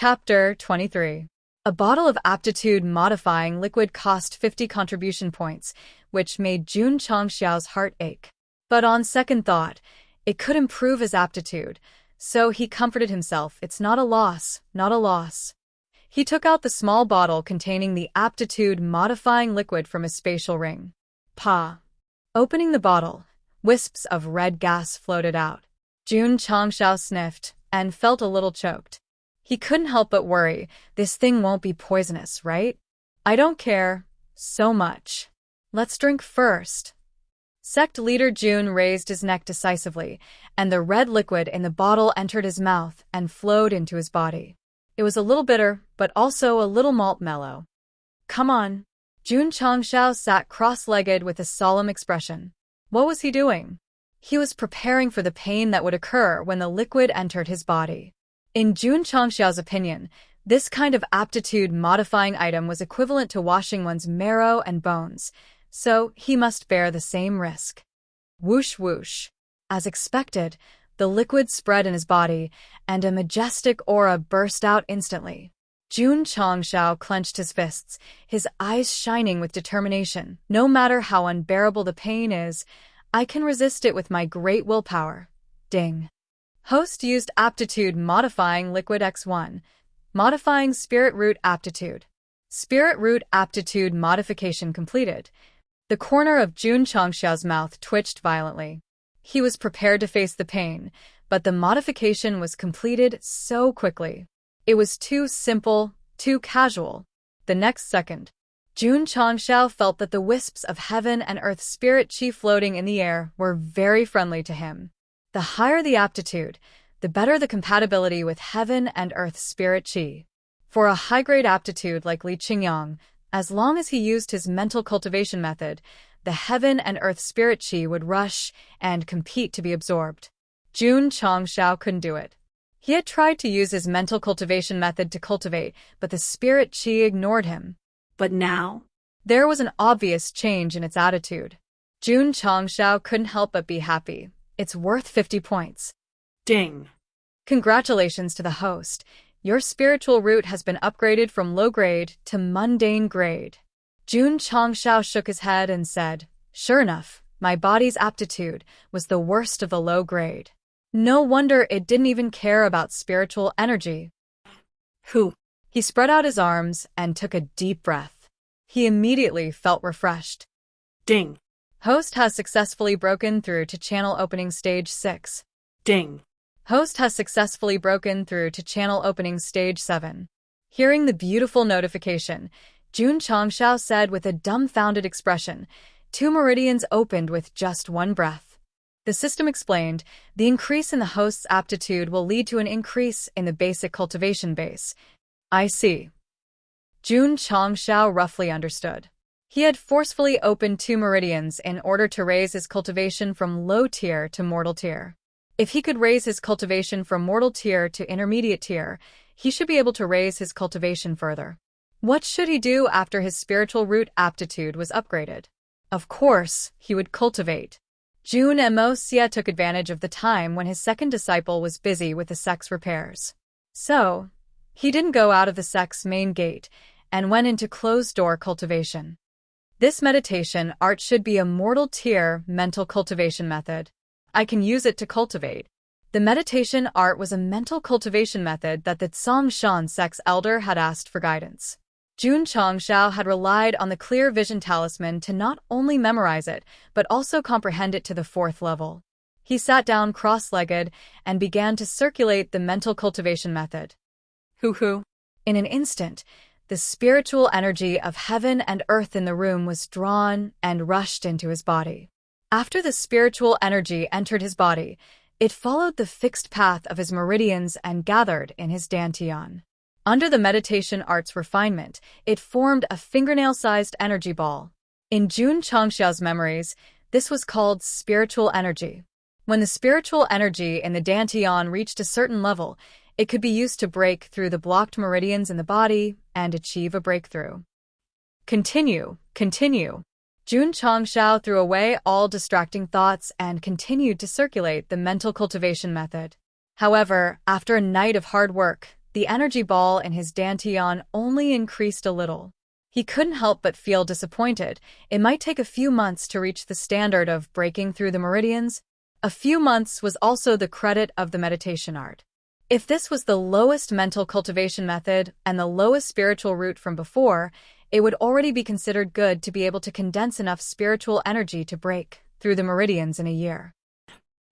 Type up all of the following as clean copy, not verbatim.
Chapter 23. A bottle of aptitude-modifying liquid cost 50 contribution points, which made Jun Changxiao's heart ache. But on second thought, it could improve his aptitude, so he comforted himself, it's not a loss, not a loss. He took out the small bottle containing the aptitude-modifying liquid from his spatial ring. Pa. Opening the bottle, wisps of red gas floated out. Jun Changxiao sniffed and felt a little choked. He couldn't help but worry, this thing won't be poisonous, right? I don't care so much. Let's drink first. Sect leader Jun raised his neck decisively, and the red liquid in the bottle entered his mouth and flowed into his body. It was a little bitter, but also a little malt mellow. Come on. Jun Changxiao sat cross-legged with a solemn expression. What was he doing? He was preparing for the pain that would occur when the liquid entered his body. In Jun Changxiao's opinion, this kind of aptitude-modifying item was equivalent to washing one's marrow and bones, so he must bear the same risk. Whoosh whoosh. As expected, the liquid spread in his body, and a majestic aura burst out instantly. Jun Changxiao clenched his fists, his eyes shining with determination. No matter how unbearable the pain is, I can resist it with my great willpower. Ding. Host used aptitude-modifying liquid X1, modifying spirit root aptitude. Spirit root aptitude modification completed. The corner of Jun Changxiao's mouth twitched violently. He was prepared to face the pain, but the modification was completed so quickly. It was too simple, too casual. The next second, Jun Changxiao felt that the wisps of heaven and earth spirit chi floating in the air were very friendly to him. The higher the aptitude, the better the compatibility with heaven and earth spirit chi. For a high-grade aptitude like Li Qingyang, as long as he used his mental cultivation method, the heaven and earth spirit chi would rush and compete to be absorbed. Jun Changxiao couldn't do it. He had tried to use his mental cultivation method to cultivate, but the spirit chi ignored him. But now, there was an obvious change in its attitude. Jun Changxiao couldn't help but be happy. It's worth 50 points. Ding. Congratulations to the host. Your spiritual root has been upgraded from low grade to mundane grade. Jun Changxiao shook his head and said, sure enough, my body's aptitude was the worst of the low grade. No wonder it didn't even care about spiritual energy. Whew. He spread out his arms and took a deep breath. He immediately felt refreshed. Ding. Host has successfully broken through to channel opening stage 6. Ding. Host has successfully broken through to channel opening stage 7. Hearing the beautiful notification, Jun Changxiao said with a dumbfounded expression, 2 meridians opened with just 1 breath. The system explained, the increase in the host's aptitude will lead to an increase in the basic cultivation base. I see. Jun Changxiao roughly understood. He had forcefully opened 2 meridians in order to raise his cultivation from low tier to mortal tier. If he could raise his cultivation from mortal tier to intermediate tier, he should be able to raise his cultivation further. What should he do after his spiritual root aptitude was upgraded? Of course, he would cultivate. Jun Wuxia took advantage of the time when his second disciple was busy with the sect's repairs. So, he didn't go out of the sect's main gate and went into closed-door cultivation. This meditation art should be a mortal tier mental cultivation method. I can use it to cultivate. The meditation art was a mental cultivation method that the Tsongshan sect's elder had asked for guidance. Jun Changxiao had relied on the clear vision talisman to not only memorize it, but also comprehend it to the 4th level. He sat down cross-legged and began to circulate the mental cultivation method. Hoo-hoo. In an instant, the spiritual energy of heaven and earth in the room was drawn and rushed into his body. After the spiritual energy entered his body, it followed the fixed path of his meridians and gathered in his dantian. Under the meditation art's refinement, it formed a fingernail-sized energy ball. In Jun Changxiao's memories, this was called spiritual energy. When the spiritual energy in the dantian reached a certain level, it could be used to break through the blocked meridians in the body and achieve a breakthrough. Continue. Jun Changxiao threw away all distracting thoughts and continued to circulate the mental cultivation method. However, after a night of hard work, the energy ball in his dantian only increased a little. He couldn't help but feel disappointed. It might take a few months to reach the standard of breaking through the meridians. A few months was also the credit of the meditation art. If this was the lowest mental cultivation method and the lowest spiritual route from before, it would already be considered good to be able to condense enough spiritual energy to break through the meridians in a year.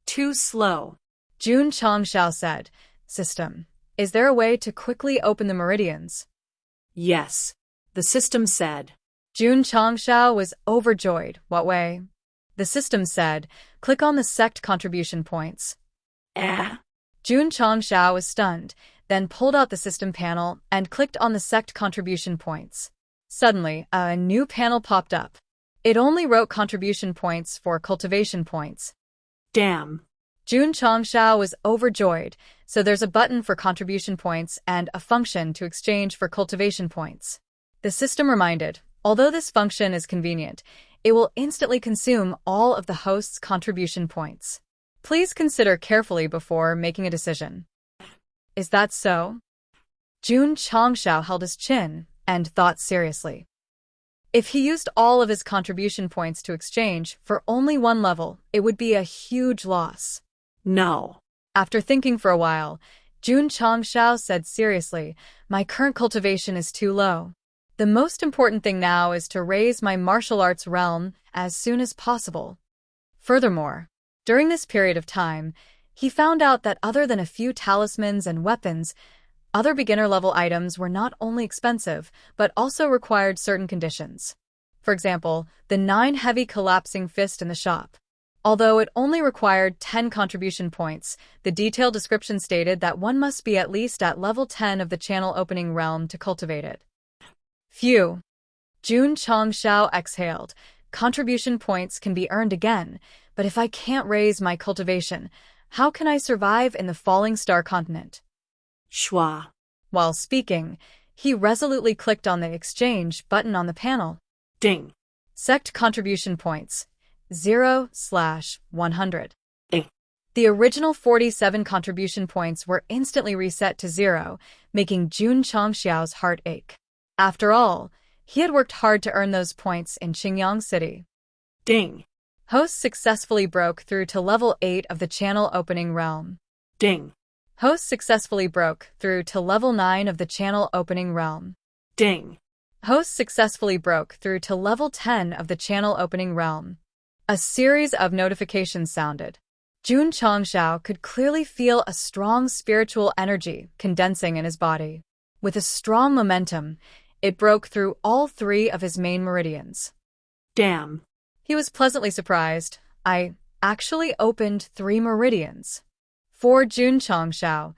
Too slow. Jun Changxiao said, "System, is there a way to quickly open the meridians?" Yes, the system said. Jun Changxiao was overjoyed. What way? The system said, "Click on the sect contribution points." Jun Changxiao was stunned, then pulled out the system panel and clicked on the sect contribution points. Suddenly, a new panel popped up. It only wrote contribution points for cultivation points. Damn. Jun Changxiao was overjoyed, so there's a button for contribution points and a function to exchange for cultivation points. The system reminded, although this function is convenient, it will instantly consume all of the host's contribution points. Please consider carefully before making a decision. Is that so? Jun Changxiao held his chin and thought seriously. If he used all of his contribution points to exchange for only one level, it would be a huge loss. No. After thinking for a while, Jun Changxiao said seriously, "My current cultivation is too low. The most important thing now is to raise my martial arts realm as soon as possible." Furthermore, during this period of time, he found out that other than a few talismans and weapons, other beginner-level items were not only expensive, but also required certain conditions. For example, the 9 heavy collapsing fist in the shop. Although it only required 10 contribution points, the detailed description stated that one must be at least at level 10 of the channel opening realm to cultivate it. Phew. Jun Changxiao exhaled. Contribution points can be earned again, but if I can't raise my cultivation, how can I survive in the falling star continent? Schwa. While speaking, he resolutely clicked on the exchange button on the panel. Ding. Sect contribution points, 0/100. Ding. The original 47 contribution points were instantly reset to 0, making Jun Changxiao's heart ache. After all, he had worked hard to earn those points in Qingyang City. Ding. Host successfully broke through to level 8 of the channel opening realm. Ding. Host successfully broke through to level 9 of the channel opening realm. Ding. Host successfully broke through to level 10 of the channel opening realm. A series of notifications sounded. Jun Changxiao could clearly feel a strong spiritual energy condensing in his body. With a strong momentum, it broke through all 3 of his main meridians. Damn. He was pleasantly surprised. I actually opened 3 meridians. For Jun Changxiao,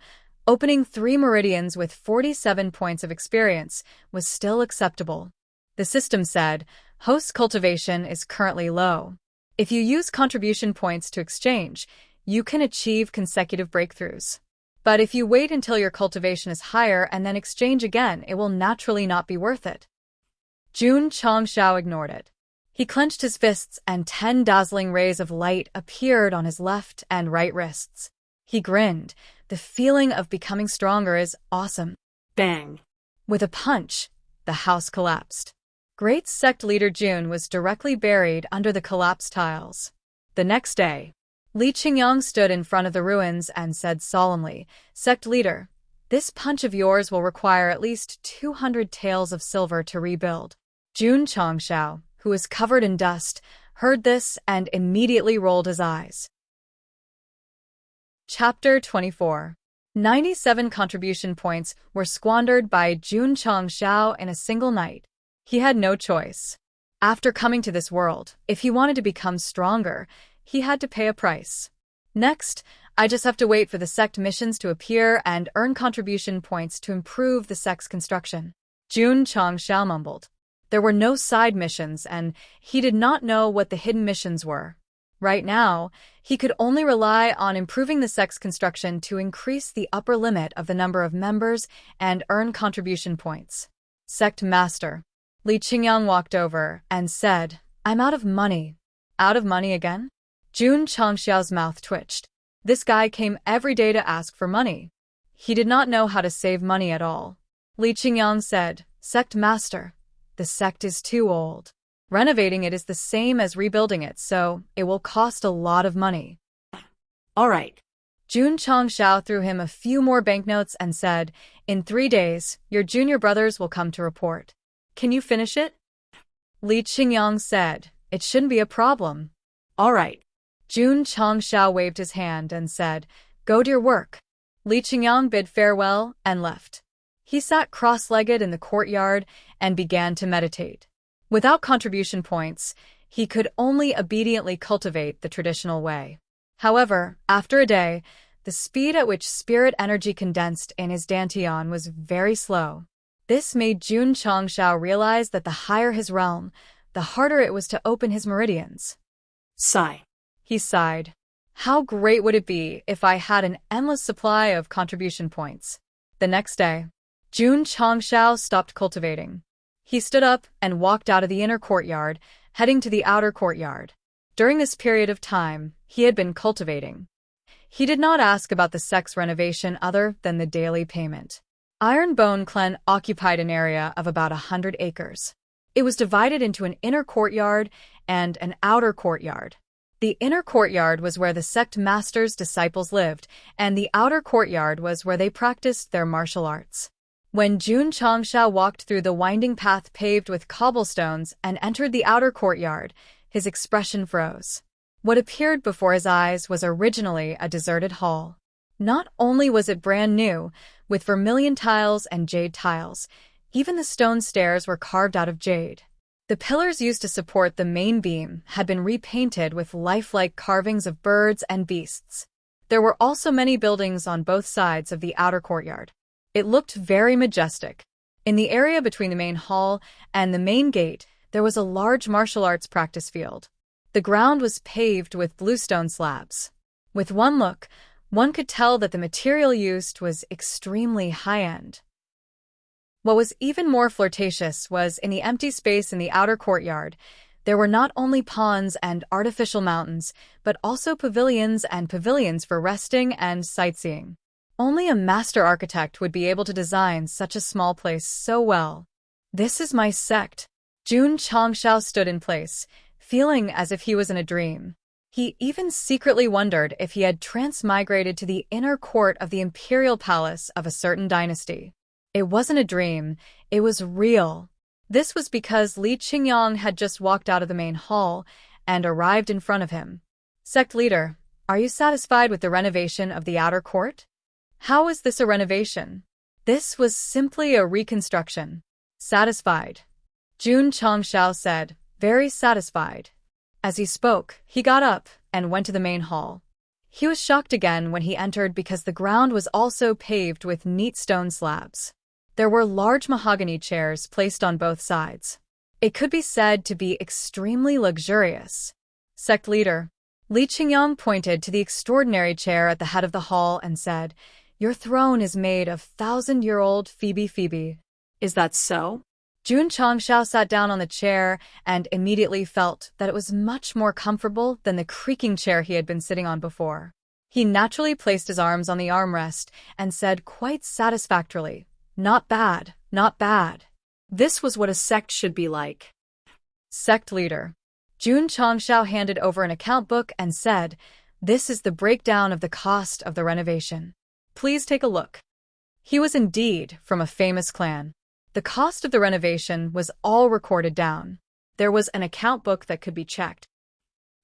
opening 3 meridians with 47 points of experience was still acceptable. The system said, "Host cultivation is currently low. If you use contribution points to exchange, you can achieve consecutive breakthroughs. But if you wait until your cultivation is higher and then exchange again, it will naturally not be worth it." Jun Changxiao ignored it. He clenched his fists and 10 dazzling rays of light appeared on his left and right wrists. He grinned. The feeling of becoming stronger is awesome. Bang. With a punch, the house collapsed. Great Sect leader Jun was directly buried under the collapsed tiles. The next day, Li Qingyang stood in front of the ruins and said solemnly, "Sect leader, this punch of yours will require at least 200 taels of silver to rebuild." Jun Changxiao, who was covered in dust, heard this and immediately rolled his eyes. Chapter 24. 97 contribution points were squandered by Jun Changxiao in a single night. He had no choice. After coming to this world, if he wanted to become stronger, he had to pay a price. Next, I just have to wait for the sect missions to appear and earn contribution points to improve the sect's construction. Jun Changxiao mumbled. There were no side missions, and he did not know what the hidden missions were. Right now, he could only rely on improving the sect's construction to increase the upper limit of the number of members and earn contribution points. Sect Master. Li Qingyang walked over and said, "I'm out of money." Out of money again? Jun Changxiao's mouth twitched. This guy came every day to ask for money. He did not know how to save money at all. Li Qingyang said, "Sect Master, the sect is too old. Renovating it is the same as rebuilding it, so it will cost a lot of money." All right. Jun Changshao threw him a few more banknotes and said, "In 3 days, your junior brothers will come to report. Can you finish it?" Li Qingyang said, "It shouldn't be a problem." All right. Jun Changshao waved his hand and said, "Go to your work." Li Qingyang bid farewell and left. He sat cross-legged in the courtyard and began to meditate. Without contribution points, he could only obediently cultivate the traditional way. However, after a day, the speed at which spirit energy condensed in his dantian was very slow. This made Jun Changshao realize that the higher his realm, the harder it was to open his meridians. Sigh. He sighed. How great would it be if I had an endless supply of contribution points? The next day, Jun Changshao stopped cultivating. He stood up and walked out of the inner courtyard, heading to the outer courtyard. During this period of time, he had been cultivating. He did not ask about the sect's renovation other than the daily payment. Ironbone Clan occupied an area of about 100 acres. It was divided into an inner courtyard and an outer courtyard. The inner courtyard was where the sect master's disciples lived, and the outer courtyard was where they practiced their martial arts. When Jun Changshao walked through the winding path paved with cobblestones and entered the outer courtyard, his expression froze. What appeared before his eyes was originally a deserted hall. Not only was it brand new, with vermilion tiles and jade tiles, even the stone stairs were carved out of jade. The pillars used to support the main beam had been repainted with lifelike carvings of birds and beasts. There were also many buildings on both sides of the outer courtyard. It looked very majestic. In the area between the main hall and the main gate, there was a large martial arts practice field. The ground was paved with bluestone slabs. With one look, one could tell that the material used was extremely high-end. What was even more flirtatious was in the empty space in the outer courtyard. There were not only ponds and artificial mountains, but also pavilions and pavilions for resting and sightseeing. Only a master architect would be able to design such a small place so well. This is my sect. Jun Changshao stood in place, feeling as if he was in a dream. He even secretly wondered if he had transmigrated to the inner court of the imperial palace of a certain dynasty. It wasn't a dream, it was real. This was because Li Qingyang had just walked out of the main hall and arrived in front of him. Sect leader, are you satisfied with the renovation of the outer court? How is this a renovation? This was simply a reconstruction. Satisfied. Jun Changshao said, very satisfied. As he spoke, he got up and went to the main hall. He was shocked again when he entered because the ground was also paved with neat stone slabs. There were large mahogany chairs placed on both sides. It could be said to be extremely luxurious. Sect leader, Li Qingyang pointed to the extraordinary chair at the head of the hall and said, "Your throne is made of 1,000-year-old Phoebe. Is that so?" Jun Changshao sat down on the chair and immediately felt that it was much more comfortable than the creaking chair he had been sitting on before. He naturally placed his arms on the armrest and said quite satisfactorily, "Not bad, not bad." This was what a sect should be like. Sect leader. Jun Changshao handed over an account book and said, "This is the breakdown of the cost of the renovation. Please take a look." He was indeed from a famous clan. The cost of the renovation was all recorded down. There was an account book that could be checked.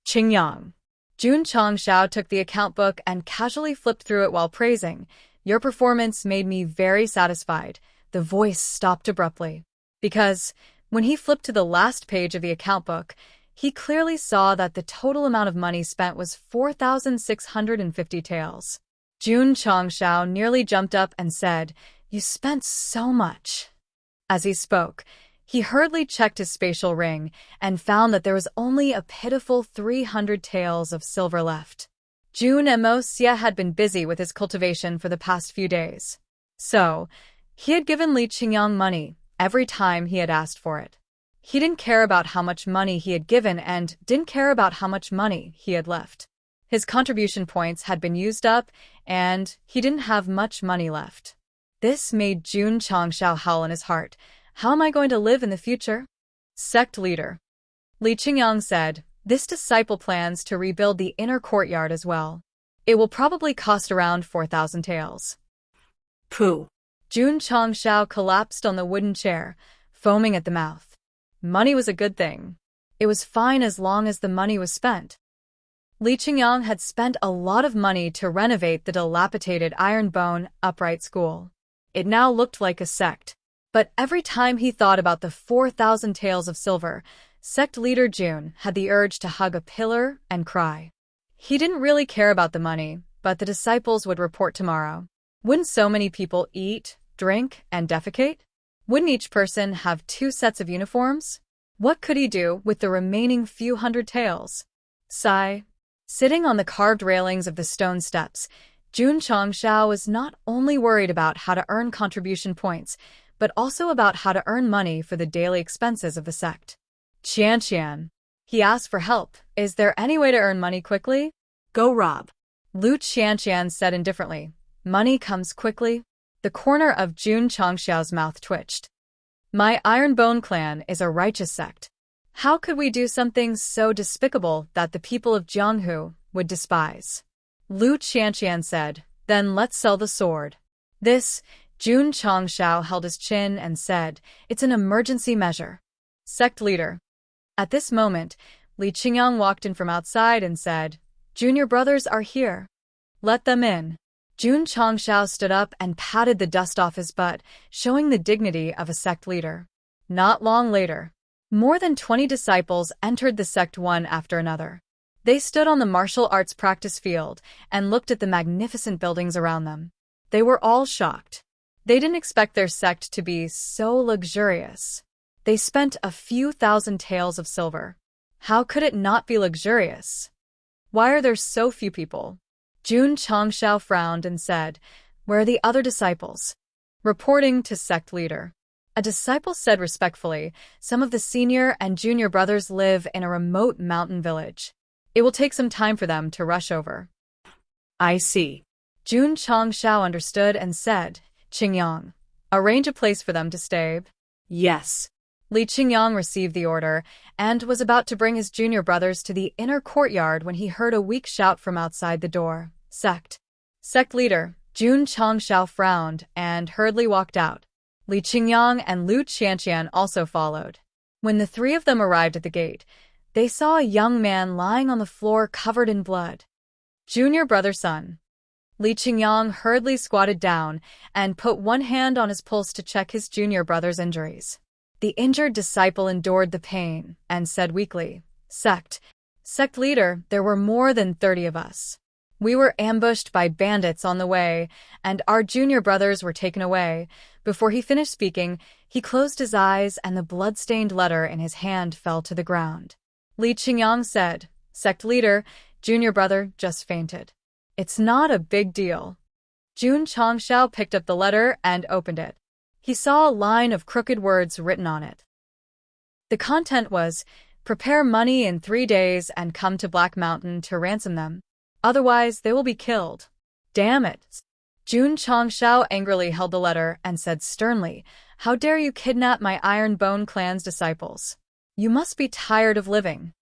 Qingyang. Jun Changshao took the account book and casually flipped through it while praising, "Your performance made me very satisfied." The voice stopped abruptly. Because, when he flipped to the last page of the account book, he clearly saw that the total amount of money spent was 4,650 taels. Jun Changshao nearly jumped up and said, "You spent so much." As he spoke, he hurriedly checked his spatial ring and found that there was only a pitiful 300 taels of silver left. Jun Wuxia had been busy with his cultivation for the past few days. So, he had given Li Qingyang money every time he had asked for it. He didn't care about how much money he had given and didn't care about how much money he had left. His contribution points had been used up, and he didn't have much money left. This made Jun Changxiao howl in his heart. How am I going to live in the future? Sect leader Li Qingyang said, this disciple plans to rebuild the inner courtyard as well. It will probably cost around 4,000 taels. Pooh. Jun Changxiao collapsed on the wooden chair, foaming at the mouth. Money was a good thing. It was fine as long as the money was spent. Li Qingyang had spent a lot of money to renovate the dilapidated Ironbone upright school. It now looked like a sect. But every time he thought about the 4,000 taels of silver, Sect leader Jun had the urge to hug a pillar and cry. He didn't really care about the money, but the disciples would report tomorrow. Wouldn't so many people eat, drink, and defecate? Wouldn't each person have 2 sets of uniforms? What could he do with the remaining few hundred taels? Sigh. Sitting on the carved railings of the stone steps, Jun Changxiao was not only worried about how to earn contribution points, but also about how to earn money for the daily expenses of the sect. Qian. He asked for help. Is there any way to earn money quickly? Go rob. Lu Qian said indifferently. Money comes quickly. The corner of Jun Changxiao's mouth twitched. My Ironbone clan is a righteous sect. How could we do something so despicable that the people of Jianghu would despise? Lu Qian said, then let's sell the sword. This, Jun Changxiao held his chin and said, it's an emergency measure. Sect leader. At this moment, Li Qingyang walked in from outside and said, Junior brothers are here. Let them in. Jun Changxiao stood up and patted the dust off his butt, showing the dignity of a sect leader. Not long later, more than 20 disciples entered the sect one after another. They stood on the martial arts practice field and looked at the magnificent buildings around them. They were all shocked. They didn't expect their sect to be so luxurious. They spent a few thousand taels of silver. How could it not be luxurious? Why are there so few people? Jun Changxiao frowned and said, where are the other disciples? Reporting to sect leader. A disciple said respectfully, some of the senior and junior brothers live in a remote mountain village. It will take some time for them to rush over. I see. Jun Changxiao understood and said, Qingyang, arrange a place for them to stay. Yes. Li Qingyang received the order and was about to bring his junior brothers to the inner courtyard when he heard a weak shout from outside the door. Sect. Sect leader, Jun Changxiao frowned and hurriedly walked out. Li Qingyang and Lu Qian also followed. When the 3 of them arrived at the gate, they saw a young man lying on the floor covered in blood. Junior brother son. Li Qingyang hurriedly squatted down and put one hand on his pulse to check his junior brother's injuries. The injured disciple endured the pain and said weakly, Sect leader, there were more than 30 of us. We were ambushed by bandits on the way, and our junior brothers were taken away. Before he finished speaking, he closed his eyes and the blood-stained letter in his hand fell to the ground. Li Qingyang said, Sect leader, junior brother just fainted. It's not a big deal. Jun Changxiao picked up the letter and opened it. He saw a line of crooked words written on it. The content was, prepare money in 3 days and come to Black Mountain to ransom them. Otherwise, they will be killed. Damn it. Jun Changxiao angrily held the letter and said sternly, how dare you kidnap my Ironbone clan's disciples? You must be tired of living.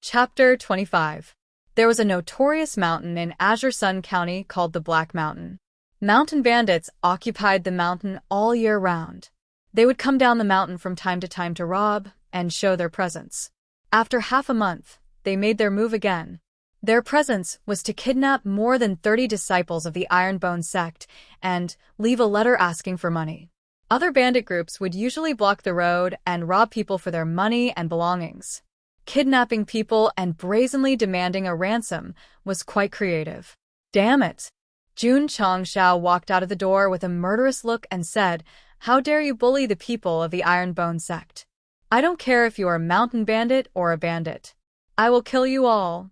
Chapter 25. There was a notorious mountain in Azure Sun County called the Black Mountain. Mountain bandits occupied the mountain all year round. They would come down the mountain from time to time to rob and show their presence. After half a month, they made their move again. Their presence was to kidnap more than 30 disciples of the Ironbone sect and leave a letter asking for money. Other bandit groups would usually block the road and rob people for their money and belongings. Kidnapping people and brazenly demanding a ransom was quite creative. Damn it. Jun Changxiao walked out of the door with a murderous look and said, how dare you bully the people of the Ironbone sect? I don't care if you are a mountain bandit or a bandit. I will kill you all.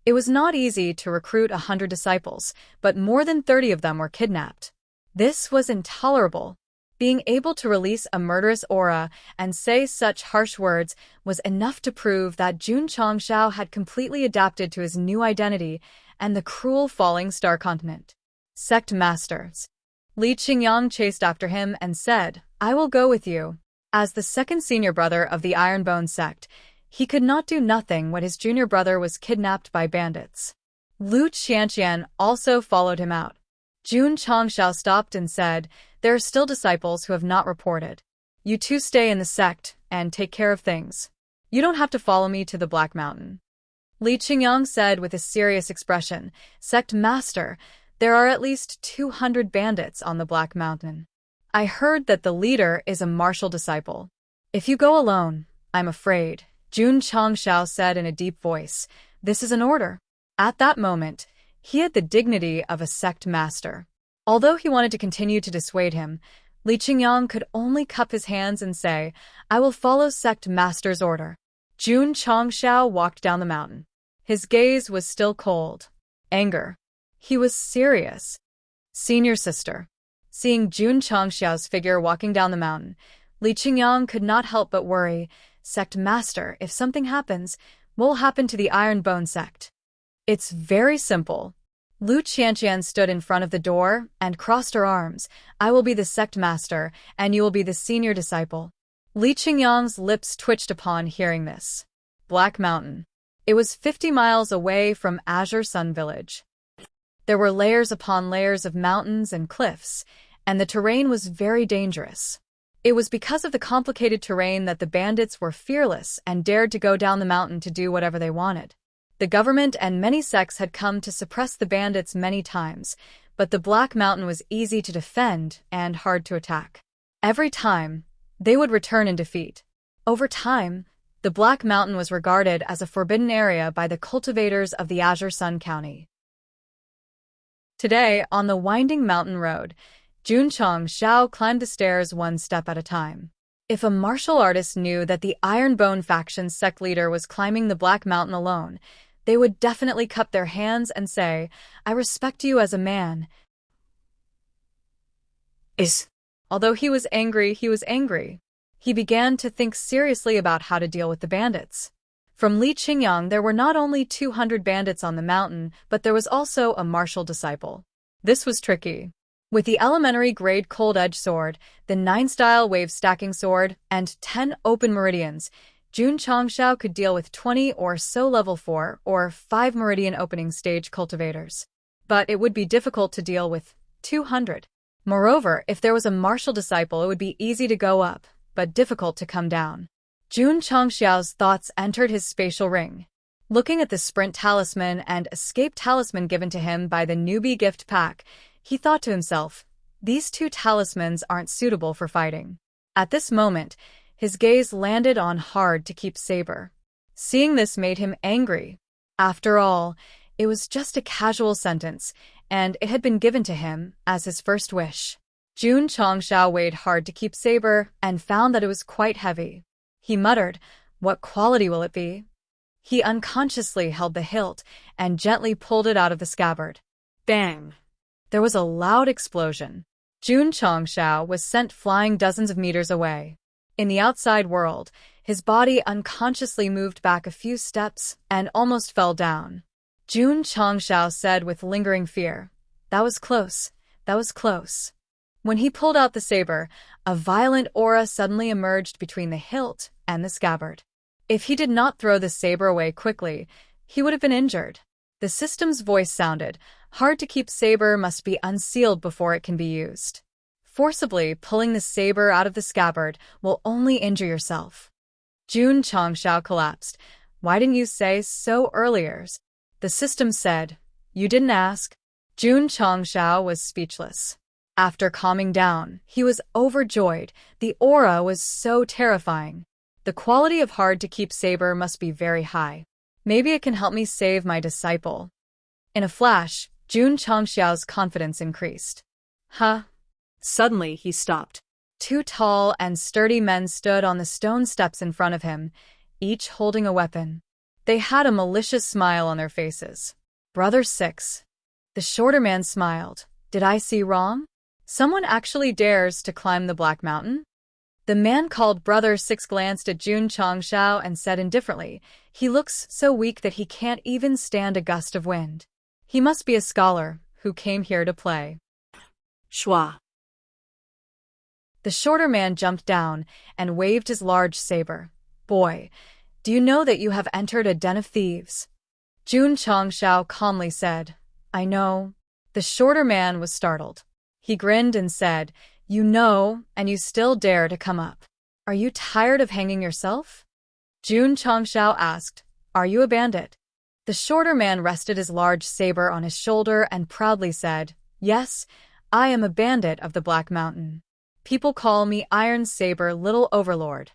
It was not easy to recruit 100 disciples, but more than 30 of them were kidnapped. This was intolerable. Being able to release a murderous aura and say such harsh words was enough to prove that Jun Changshao had completely adapted to his new identity and the cruel falling star continent. Sect Masters. Li Qingyang chased after him and said, "I will go with you." As the second senior brother of the Ironbone sect, he could not do nothing when his junior brother was kidnapped by bandits. Lu Qianqian also followed him out. Jun Changshao stopped and said, "There are still disciples who have not reported. You two stay in the sect and take care of things. You don't have to follow me to the Black Mountain." Li Qingyang said with a serious expression, "Sect Master, there are at least 200 bandits on the Black Mountain. I heard that the leader is a martial disciple. If you go alone, I'm afraid," Jun Changshao said in a deep voice. "This is an order." At that moment, he had the dignity of a sect master. Although he wanted to continue to dissuade him, Li Qingyang could only cup his hands and say, "I will follow sect master's order." Jun Changshao walked down the mountain. His gaze was still cold. Anger. He was serious. Senior sister. Seeing Jun Changshao's figure walking down the mountain, Li Qingyang could not help but worry. "Sect master, if something happens, what will happen to the Ironbone sect?" "It's very simple." Lu Qianqian stood in front of the door and crossed her arms. "I will be the sect master, and you will be the senior disciple." Li Qingyang's lips twitched upon hearing this. Black Mountain. It was 50 miles away from Azure Sun Village. There were layers upon layers of mountains and cliffs, and the terrain was very dangerous. It was because of the complicated terrain that the bandits were fearless and dared to go down the mountain to do whatever they wanted. The government and many sects had come to suppress the bandits many times, but the Black Mountain was easy to defend and hard to attack. Every time, they would return in defeat. Over time, the Black Mountain was regarded as a forbidden area by the cultivators of the Azure Sun County. Today, on the winding mountain road, Jun Changshao climbed the stairs one step at a time. If a martial artist knew that the Ironbone faction's sect leader was climbing the Black Mountain alone, they would definitely cup their hands and say, "I respect you as a man." Although he was angry, He began to think seriously about how to deal with the bandits. From Li Qingyang, there were not only 200 bandits on the mountain, but there was also a martial disciple. This was tricky. With the elementary grade cold edge sword, the 9-style wave stacking sword, and 10 open meridians, Jun Changshao could deal with 20 or so level 4 or 5 meridian opening stage cultivators. But it would be difficult to deal with 200. Moreover, if there was a martial disciple, it would be easy to go up, but difficult to come down. Jun Changshao's thoughts entered his spatial ring. Looking at the sprint talisman and escape talisman given to him by the newbie gift pack, he thought to himself, these two talismans aren't suitable for fighting. At this moment, his gaze landed on hard to keep saber. Seeing this made him angry. After all, it was just a casual sentence, and it had been given to him as his first wish. Jun Changshao weighed hard to keep saber and found that it was quite heavy. He muttered, "What quality will it be?" He unconsciously held the hilt and gently pulled it out of the scabbard. Bang! There was a loud explosion. Jun Changshao was sent flying dozens of meters away. In the outside world, his body unconsciously moved back a few steps and almost fell down. Jun Changshao said with lingering fear, "That was close. That was close." When he pulled out the saber, a violent aura suddenly emerged between the hilt and the scabbard. If he did not throw the saber away quickly, he would have been injured. The system's voice sounded, "Hard to keep saber must be unsealed before it can be used. Forcibly pulling the saber out of the scabbard will only injure yourself." Jun Changshao collapsed. "Why didn't you say so earlier?" The system said. "You didn't ask." Jun Changshao was speechless. After calming down, he was overjoyed. The aura was so terrifying. The quality of hard-to-keep saber must be very high. Maybe it can help me save my disciple. In a flash, Jun Changshao's confidence increased. Huh? Suddenly he stopped. Two tall and sturdy men stood on the stone steps in front of him, each holding a weapon. They had a malicious smile on their faces. "Brother Six." The shorter man smiled. "Did I see wrong?" Someone actually dares to climb the Black Mountain? The man called Brother Six glanced at Jun Changshao and said indifferently, "He looks so weak that he can't even stand a gust of wind. He must be a scholar who came here to play." Schwa. The shorter man jumped down and waved his large saber. "Boy, do you know that you have entered a den of thieves?" Jun Changshao calmly said, "I know." The shorter man was startled. He grinned and said, "You know, and you still dare to come up. Are you tired of hanging yourself?" Jun Changshao asked, "Are you a bandit?" The shorter man rested his large saber on his shoulder and proudly said, "Yes, I am a bandit of the Black Mountain. People call me Iron Saber Little Overlord."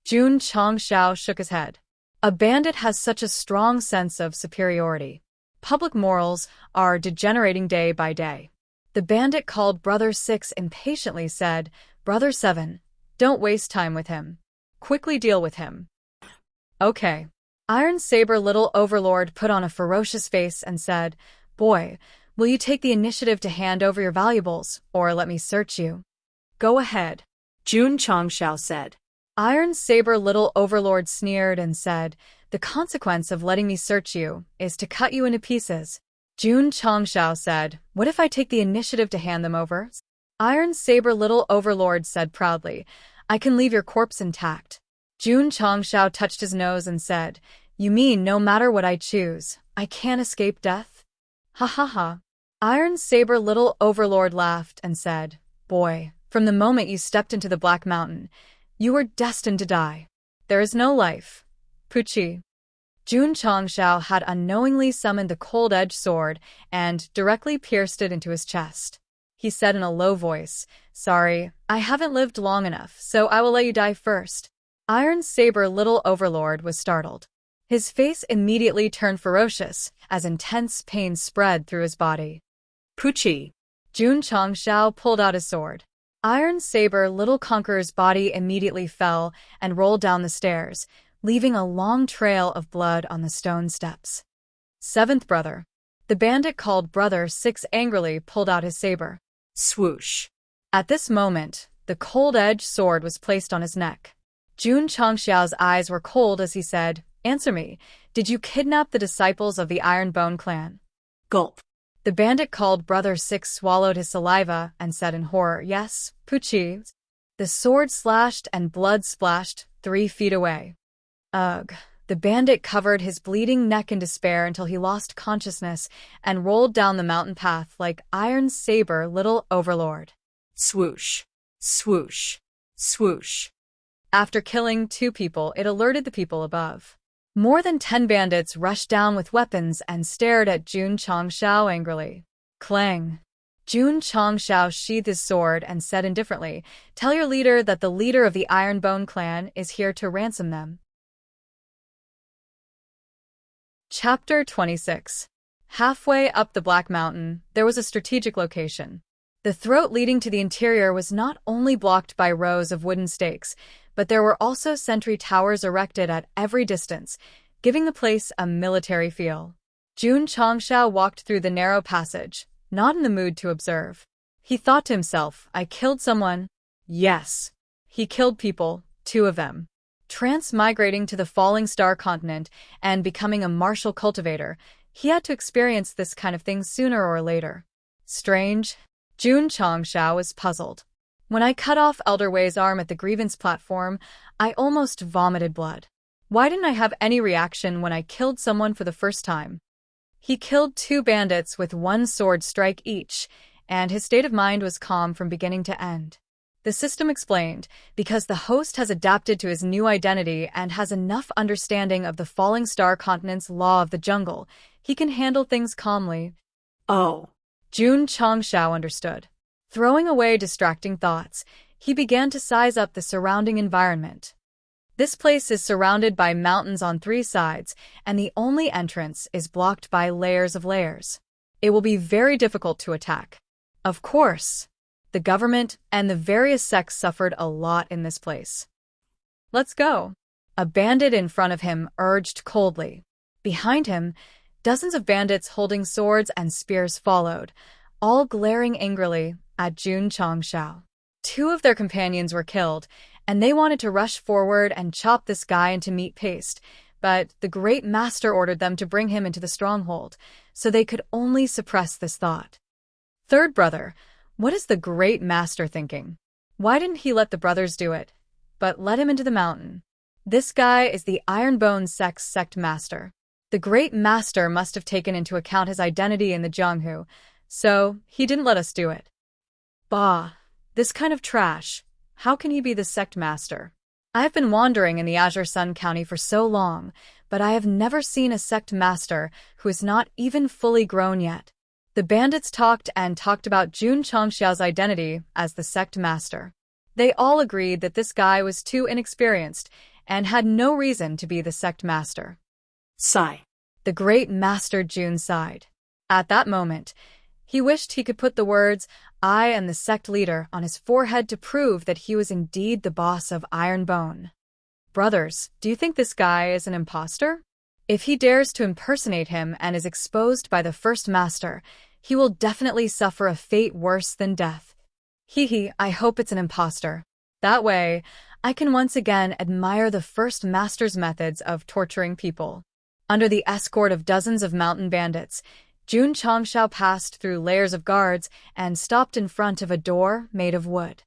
Jun Changshao shook his head. A bandit has such a strong sense of superiority. Public morals are degenerating day by day. The bandit called Brother Six impatiently said, "Brother Seven, don't waste time with him. Quickly deal with him." "Okay." Iron Saber Little Overlord put on a ferocious face and said, "Boy, will you take the initiative to hand over your valuables, or let me search you?" "Go ahead," Jun Changshao said. Iron Saber Little Overlord sneered and said, "The consequence of letting me search you is to cut you into pieces." Jun Changshao said, "What if I take the initiative to hand them over?" Iron Saber Little Overlord said proudly, "I can leave your corpse intact." Jun Changshao touched his nose and said, "You mean no matter what I choose, I can't escape death?" "Ha ha ha." Iron Saber Little Overlord laughed and said, "Boy, from the moment you stepped into the Black Mountain, you were destined to die. There is no life. Puchi." Jun Changshao had unknowingly summoned the cold-edged sword and directly pierced it into his chest. He said in a low voice, "Sorry, I haven't lived long enough, so I will let you die first." Iron Saber Little Overlord was startled. His face immediately turned ferocious as intense pain spread through his body. Puchi. Jun Changshao pulled out his sword. Iron Saber Little Conqueror's body immediately fell and rolled down the stairs, leaving a long trail of blood on the stone steps. Seventh brother. The bandit called Brother Six angrily pulled out his saber. Swoosh. At this moment, the cold-edged sword was placed on his neck. Jun Changshao's eyes were cold as he said, "Answer me, did you kidnap the disciples of the Iron Bone clan?" Gulp. The bandit called Brother Six swallowed his saliva and said in horror, "Yes, Puchi." The sword slashed and blood splashed 3 feet away. Ugh. The bandit covered his bleeding neck in despair until he lost consciousness and rolled down the mountain path like Iron Saber Little Overlord. Swoosh. Swoosh. Swoosh. After killing 2 people, it alerted the people above. More than 10 bandits rushed down with weapons and stared at Jun Changshao angrily. Clang. Jun Changshao sheathed his sword and said indifferently, "Tell your leader that the leader of the Ironbone clan is here to ransom them." Chapter 26. Halfway up the Black Mountain, there was a strategic location. The throat leading to the interior was not only blocked by rows of wooden stakes, but there were also sentry towers erected at every distance, giving the place a military feel. Jun Changshao walked through the narrow passage, not in the mood to observe. He thought to himself, "I killed someone." Yes, he killed people, 2 of them. Transmigrating to the Falling Star continent and becoming a martial cultivator, he had to experience this kind of thing sooner or later. Strange. Jun Changshao was puzzled. When I cut off Elder Wei's arm at the grievance platform, I almost vomited blood. Why didn't I have any reaction when I killed someone for the first time? He killed 2 bandits with 1 sword strike each, and his state of mind was calm from beginning to end. The system explained, because the host has adapted to his new identity and has enough understanding of the Falling Star continent's law of the jungle, he can handle things calmly. Oh. Jun Changshao understood. Throwing away distracting thoughts, he began to size up the surrounding environment. This place is surrounded by mountains on 3 sides, and the only entrance is blocked by layers of layers. It will be very difficult to attack. Of course, the government and the various sects suffered a lot in this place. "Let's go." A bandit in front of him urged coldly. Behind him, dozens of bandits holding swords and spears followed, all glaring angrily at Jun Chongxiao. Two of their companions were killed, and they wanted to rush forward and chop this guy into meat paste, but the great master ordered them to bring him into the stronghold, so they could only suppress this thought. Third brother, what is the great master thinking? Why didn't he let the brothers do it, but let him into the mountain? This guy is the Ironbone Sect's Sect master. The great master must have taken into account his identity in the Jianghu, so he didn't let us do it. Bah, this kind of trash. How can he be the Sect master? I have been wandering in the Azure Sun County for so long, but I have never seen a Sect master who is not even fully grown yet. The bandits talked and talked about Jun Chongxiao's identity as the Sect master. They all agreed that this guy was too inexperienced and had no reason to be the Sect master. Sigh. The great master Jun sighed. At that moment, he wished he could put the words, "I am the Sect leader," on his forehead to prove that he was indeed the boss of Ironbone. Brothers, do you think this guy is an imposter? If he dares to impersonate him and is exposed by the first master, he will definitely suffer a fate worse than death. I hope it's an imposter. That way, I can once again admire the first master's methods of torturing people. Under the escort of dozens of mountain bandits, Jun Chongxiao passed through layers of guards and stopped in front of a door made of wood.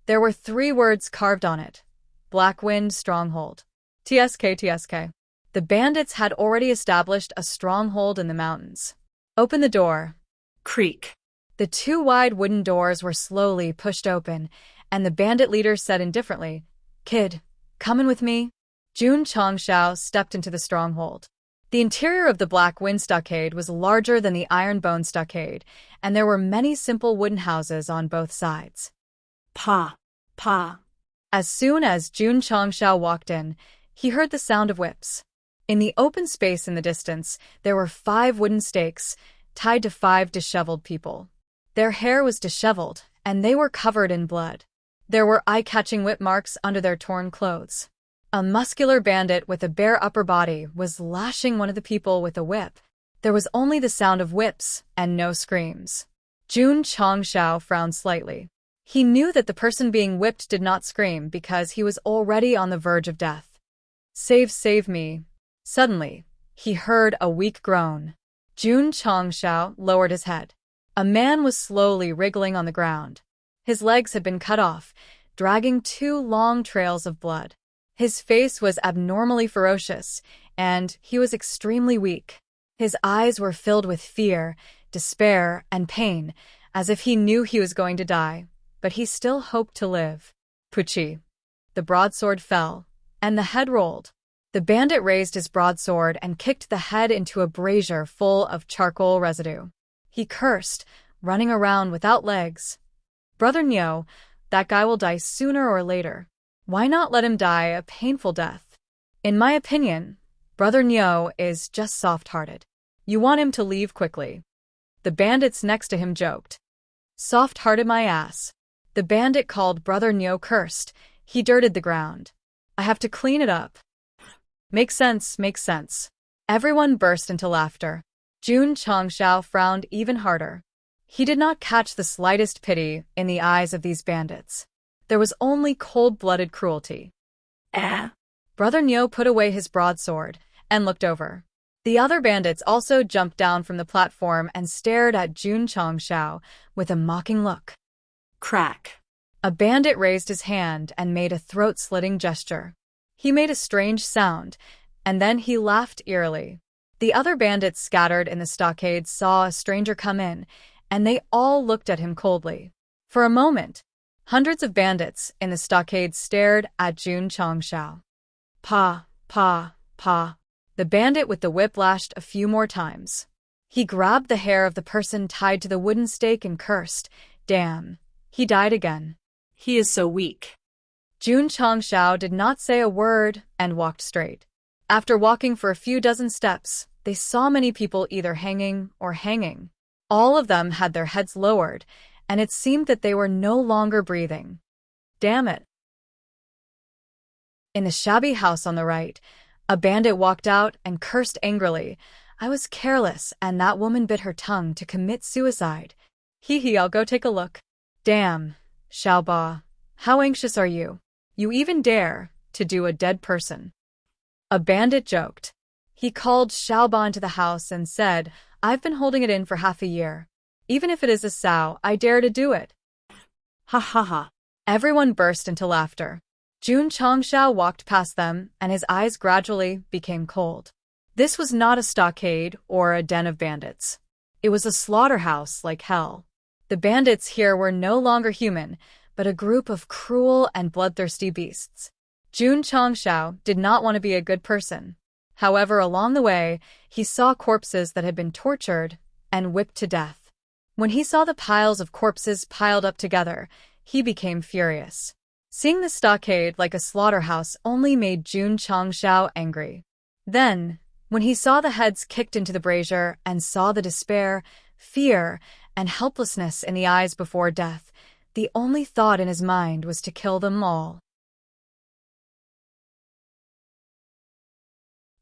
There were 3 words carved on it: Blackwind Stronghold. TSK. The bandits had already established a stronghold in the mountains. Open the door. Creak. The 2 wide wooden doors were slowly pushed open, and the bandit leader said indifferently, "Kid, come in with me." Jun Chongxiao stepped into the stronghold. The interior of the Black Wind Stockade was larger than the Ironbone Stockade, and there were many simple wooden houses on both sides. Pa. As soon as Jun Chongxiao walked in, he heard the sound of whips. In the open space in the distance, there were 5 wooden stakes tied to 5 disheveled people. Their hair was disheveled, and they were covered in blood. There were eye-catching whip marks under their torn clothes. A muscular bandit with a bare upper body was lashing one of the people with a whip. There was only the sound of whips and no screams. Jun Chongxiao frowned slightly. He knew that the person being whipped did not scream because he was already on the verge of death. Save me. Suddenly, he heard a weak groan. Jun Chongxiao lowered his head. A man was slowly wriggling on the ground. His legs had been cut off, dragging 2 long trails of blood. His face was abnormally ferocious, and he was extremely weak. His eyes were filled with fear, despair, and pain, as if he knew he was going to die, but he still hoped to live. Puchi. The broadsword fell, and the head rolled. The bandit raised his broadsword and kicked the head into a brazier full of charcoal residue. He cursed, running around without legs. Brother Nyo, that guy will die sooner or later. Why not let him die a painful death? In my opinion, Brother Nyo is just soft-hearted. You want him to leave quickly. The bandits next to him joked. Soft-hearted my ass. The bandit called Brother Nyo cursed. He dirted the ground. I have to clean it up. Makes sense. Everyone burst into laughter. Jun Chongxiao frowned even harder. He did not catch the slightest pity in the eyes of these bandits. There was only cold-blooded cruelty. Brother Nyo put away his broadsword and looked over. The other bandits also jumped down from the platform and stared at Jun Chongxiao with a mocking look. Crack. A bandit raised his hand and made a throat-slitting gesture. He made a strange sound, and then he laughed eerily. The other bandits scattered in the stockade saw a stranger come in, and they all looked at him coldly. For a moment, hundreds of bandits in the stockade stared at Jun Chongxiao. Pa. The bandit with the whip lashed a few more times. He grabbed the hair of the person tied to the wooden stake and cursed, "Damn, he died again." He is so weak. Jun Chongxiao did not say a word and walked straight. After walking for a few dozen steps, they saw many people either hanging or hanging. All of them had their heads lowered, and it seemed that they were no longer breathing. Damn it. In the shabby house on the right, a bandit walked out and cursed angrily. "I was careless, and that woman bit her tongue to commit suicide." Hee hee, I'll go take a look. Damn, Xiaoba, how anxious are you? You even dare to do a dead person. A bandit joked. He called Xiaoba into the house and said, I've been holding it in for half a year. Even if it is a sow, I dare to do it. Ha ha ha. Everyone burst into laughter. Jun Changxiao walked past them, and his eyes gradually became cold. This was not a stockade or a den of bandits. It was a slaughterhouse like hell. The bandits here were no longer human, but a group of cruel and bloodthirsty beasts. Jun Changxiao did not want to be a good person. However, along the way, he saw corpses that had been tortured and whipped to death. When he saw the piles of corpses piled up together, he became furious. Seeing the stockade like a slaughterhouse only made Jun Changxiao angry. Then, when he saw the heads kicked into the brazier and saw the despair, fear, and helplessness in the eyes before death, the only thought in his mind was to kill them all.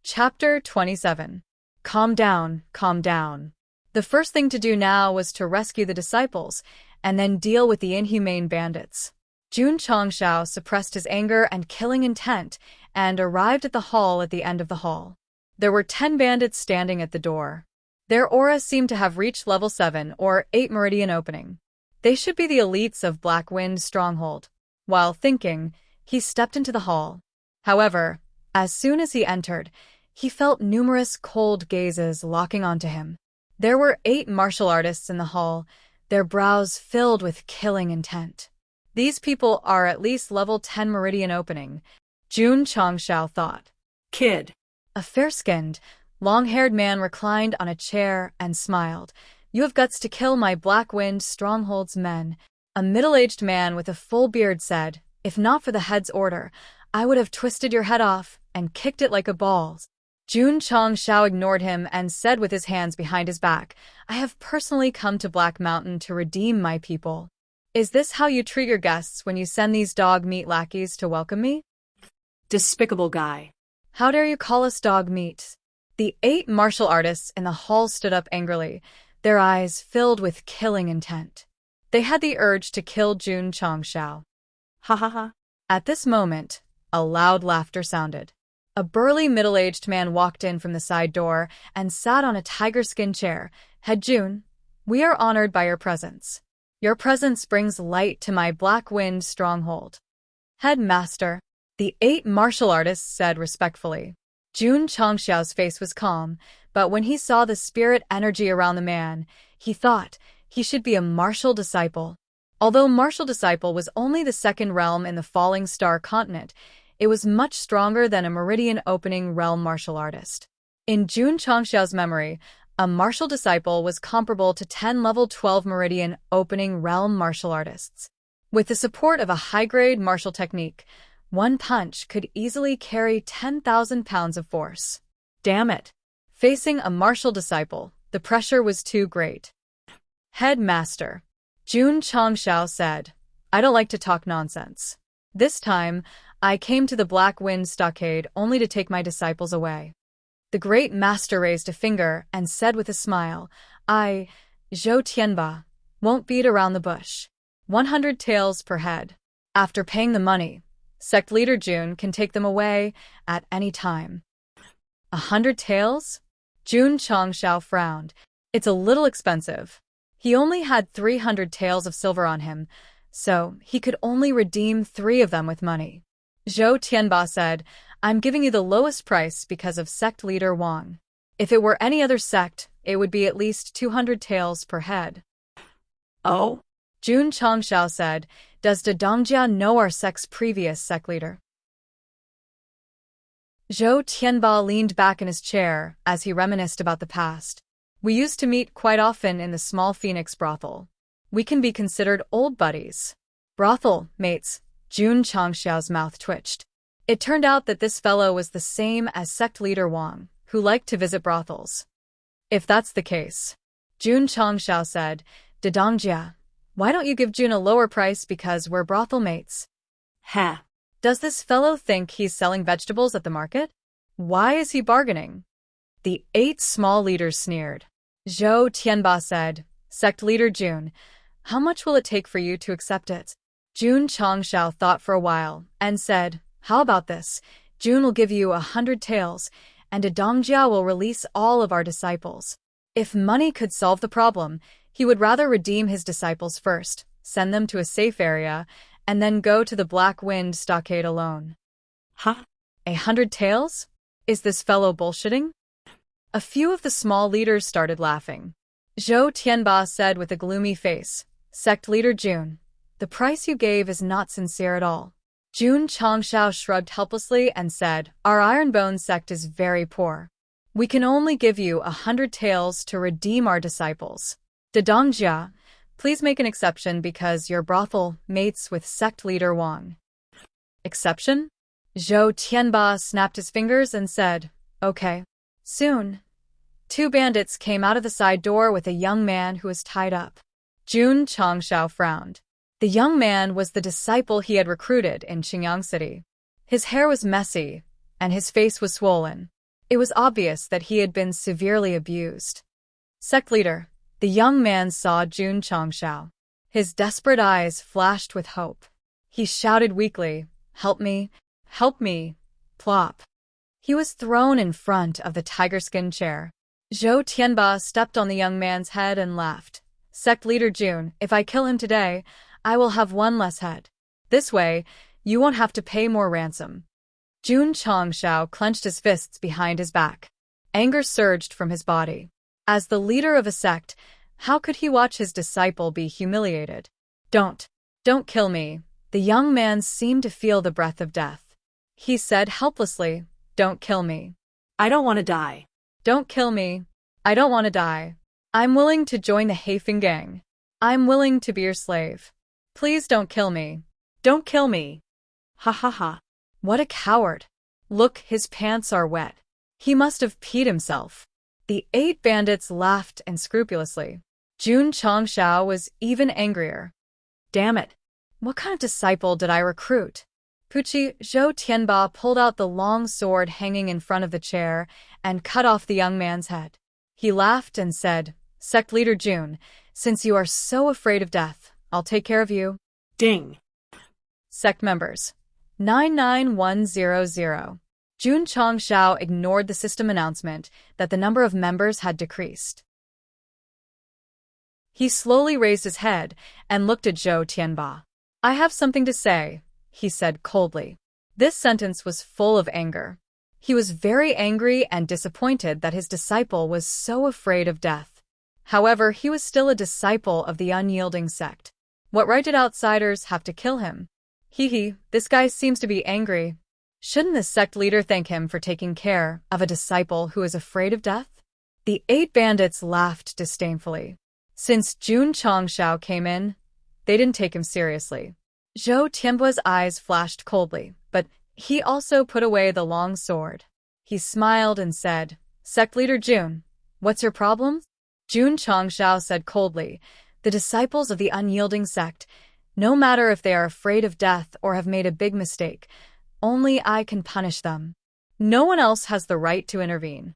Chapter 27. Calm down, calm down. The first thing to do now was to rescue the disciples, and then deal with the inhumane bandits. Jun Changxiao suppressed his anger and killing intent, and arrived at the hall at the end of the hall. There were 10 bandits standing at the door. Their aura seemed to have reached level 7 or 8 meridian opening. They should be the elites of Black Wind Stronghold. While thinking, he stepped into the hall. However, as soon as he entered, he felt numerous cold gazes locking onto him. There were 8 martial artists in the hall, their brows filled with killing intent. These people are at least level 10 meridian opening, Jun Changxiao thought. Kid. A fair-skinned, long-haired man reclined on a chair and smiled. You have guts to kill my Black Wind Stronghold's men. A middle-aged man with a full beard said, if not for the head's order, I would have twisted your head off and kicked it like a ball. Jun Changxiao ignored him and said with his hands behind his back, I have personally come to Black Mountain to redeem my people. Is this how you treat your guests when you send these dog meat lackeys to welcome me? Despicable guy. How dare you call us dog meat? The 8 martial artists in the hall stood up angrily, their eyes filled with killing intent. They had the urge to kill Jun Changxiao. Ha ha ha. At this moment, a loud laughter sounded. A burly middle-aged man walked in from the side door and sat on a tiger-skin chair. Head Jun, we are honored by your presence. Your presence brings light to my Black Wind Stronghold. Headmaster, the 8 martial artists said respectfully. Jun Changxiao's face was calm, but when he saw the spirit energy around the man, he thought he should be a martial disciple. Although martial disciple was only the 2nd realm in the Falling Star continent, it was much stronger than a meridian opening realm martial artist. In Jun Changxiao's memory, a martial disciple was comparable to 10 level 12 meridian opening realm martial artists. With the support of a high-grade martial technique, one punch could easily carry 10,000 pounds of force. Damn it! Facing a martial disciple, the pressure was too great. Headmaster, Jun Changxiao said, I don't like to talk nonsense. This time, I came to the Black Wind Stockade only to take my disciples away. The great master raised a finger and said with a smile, I, Zhou Tianba, won't beat around the bush. 100 taels per head. After paying the money, Sect leader Jun can take them away at any time. 100 taels? Jun Changxiao frowned. It's a little expensive. He only had 300 taels of silver on him, so he could only redeem 3 of them with money. Zhou Tianba said, I'm giving you the lowest price because of Sect leader Wang. If it were any other sect, it would be at least 200 taels per head. Oh? Jun Changxiao said, does De Dongjia know our sect's previous sect leader? Zhou Tianba leaned back in his chair as he reminisced about the past. We used to meet quite often in the small Phoenix brothel. We can be considered old buddies. Brothel mates, Jun Changxiao's mouth twitched. It turned out that this fellow was the same as sect leader Wang, who liked to visit brothels. If that's the case, Jun Changxiao said, De Dongjia, why don't you give Jun a lower price because we're brothel mates? Ha. Does this fellow think he's selling vegetables at the market? Why is he bargaining? The 8 small leaders sneered. Zhou Tianba said, Sect leader Jun, how much will it take for you to accept it? Jun Changshao thought for a while and said, how about this? Jun will give you 100 taels, and a Dongjia will release all of our disciples. If money could solve the problem, he would rather redeem his disciples first, send them to a safe area, and then go to the Black Wind stockade alone. Huh? 100 taels? Is this fellow bullshitting? A few of the small leaders started laughing. Zhou Tianba said with a gloomy face, Sect leader Jun, the price you gave is not sincere at all. Jun Changshao shrugged helplessly and said, our Ironbone sect is very poor. We can only give you 100 taels to redeem our disciples. De Dongjia, please make an exception because your brothel mates with sect leader Wang. Exception? Zhou Tianba snapped his fingers and said, okay. Soon, 2 bandits came out of the side door with a young man who was tied up. Jun Changshao frowned. The young man was the disciple he had recruited in Qingyang City. His hair was messy, and his face was swollen. It was obvious that he had been severely abused. Sect leader, the young man saw Jun Changshao. His desperate eyes flashed with hope. He shouted weakly, help me, plop. He was thrown in front of the tiger-skin chair. Zhou Tianba stepped on the young man's head and laughed. Sect leader Jun, if I kill him today, I will have 1 less head. This way, you won't have to pay more ransom. Jun Changshao clenched his fists behind his back. Anger surged from his body. As the leader of a sect, how could he watch his disciple be humiliated? Don't kill me. The young man seemed to feel the breath of death. He said helplessly, don't kill me. I don't want to die. Don't kill me. I don't want to die. I'm willing to join the Heifeng gang. I'm willing to be your slave. Please don't kill me. Don't kill me. Ha ha ha. What a coward. Look, his pants are wet. He must have peed himself. The 8 bandits laughed unscrupulously. Jun Changshao was even angrier. Damn it. What kind of disciple did I recruit? Puchi, Zhou Tianba pulled out the long sword hanging in front of the chair and cut off the young man's head. He laughed and said, Sect leader Jun, since you are so afraid of death, I'll take care of you. Ding. Sect members. 99100. Jun Changshao ignored the system announcement that the number of members had decreased. He slowly raised his head and looked at Zhou Tianba. I have something to say, he said coldly. This sentence was full of anger. He was very angry and disappointed that his disciple was so afraid of death. However, he was still a disciple of the unyielding sect. What right did outsiders have to kill him? This guy seems to be angry. Shouldn't the sect leader thank him for taking care of a disciple who is afraid of death? The 8 bandits laughed disdainfully. Since Jun Changshao came in, they didn't take him seriously. Zhou Tianba's eyes flashed coldly, but he also put away the long sword. He smiled and said, Sect leader Jun, what's your problem? Jun Changshao said coldly, the disciples of the unyielding sect, no matter if they are afraid of death or have made a big mistake, only I can punish them. No one else has the right to intervene.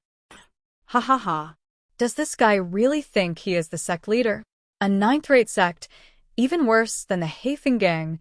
Ha ha ha. Does this guy really think he is the sect leader? A 9th-rate sect, even worse than the Heifeng gang,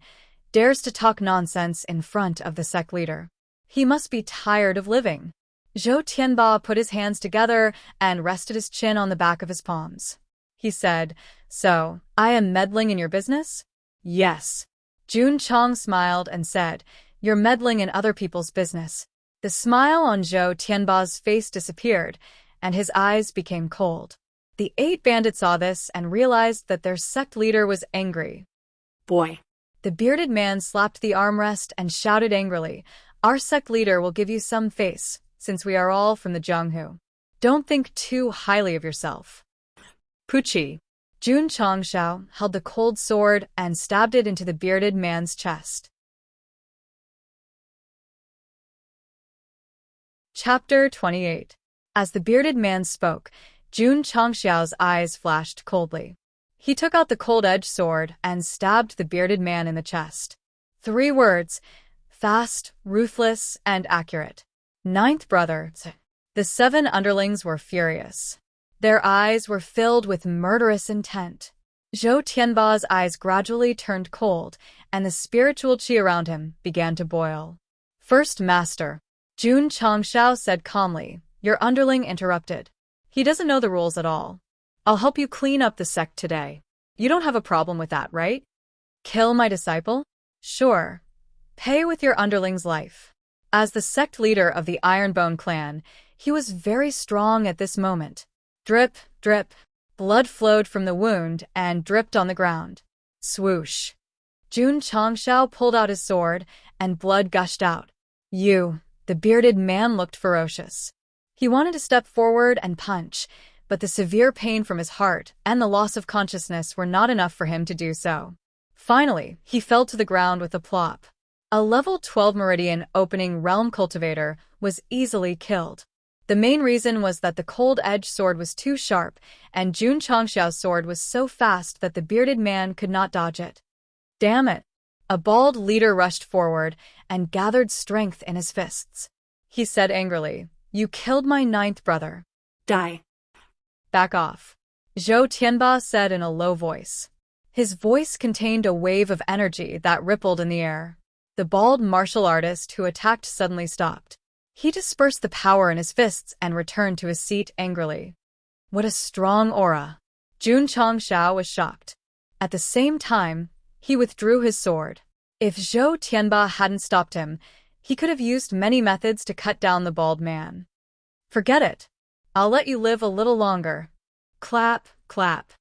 dares to talk nonsense in front of the sect leader. He must be tired of living. Zhou Tianba put his hands together and rested his chin on the back of his palms. He said, So, I am meddling in your business? Yes. Jun Chang smiled and said, You're meddling in other people's business. The smile on Zhou Tianba's face disappeared, and his eyes became cold. The 8 bandits saw this and realized that their sect leader was angry. Boy. The bearded man slapped the armrest and shouted angrily, Our sect leader will give you some face, since we are all from the Jianghu. Don't think too highly of yourself. Puchi. Jun Changshao held the cold sword and stabbed it into the bearded man's chest. Chapter 28. As the bearded man spoke, Jun Changshao's eyes flashed coldly. He took out the cold-edged sword and stabbed the bearded man in the chest. 3 words: fast, ruthless, and accurate. 9th brother. The 7 underlings were furious. Their eyes were filled with murderous intent. Zhou Tianba's eyes gradually turned cold, and the spiritual qi around him began to boil. First Master, Jun Changshao said calmly, your underling interrupted. He doesn't know the rules at all. I'll help you clean up the sect today. You don't have a problem with that, right? Kill my disciple? Sure. Pay with your underling's life. As the sect leader of the Ironbone clan, he was very strong at this moment. Drip, drip. Blood flowed from the wound and dripped on the ground. Swoosh. Jun Changshao pulled out his sword, and blood gushed out. The bearded man looked ferocious. He wanted to step forward and punch, but the severe pain from his heart and the loss of consciousness were not enough for him to do so. Finally, he fell to the ground with a plop. A level 12 Meridian opening realm cultivator was easily killed. The main reason was that the cold-edged sword was too sharp, and Jun Changxiao's sword was so fast that the bearded man could not dodge it. Damn it! A bald leader rushed forward and gathered strength in his fists. He said angrily, You killed my 9th brother. Die. Back off. Zhou Tianba said in a low voice. His voice contained a wave of energy that rippled in the air. The bald martial artist who attacked suddenly stopped. He dispersed the power in his fists and returned to his seat angrily. What a strong aura! Jun Changshao was shocked. At the same time, he withdrew his sword. If Zhou Tianba hadn't stopped him, he could have used many methods to cut down the bald man. Forget it. I'll let you live a little longer. Clap, clap.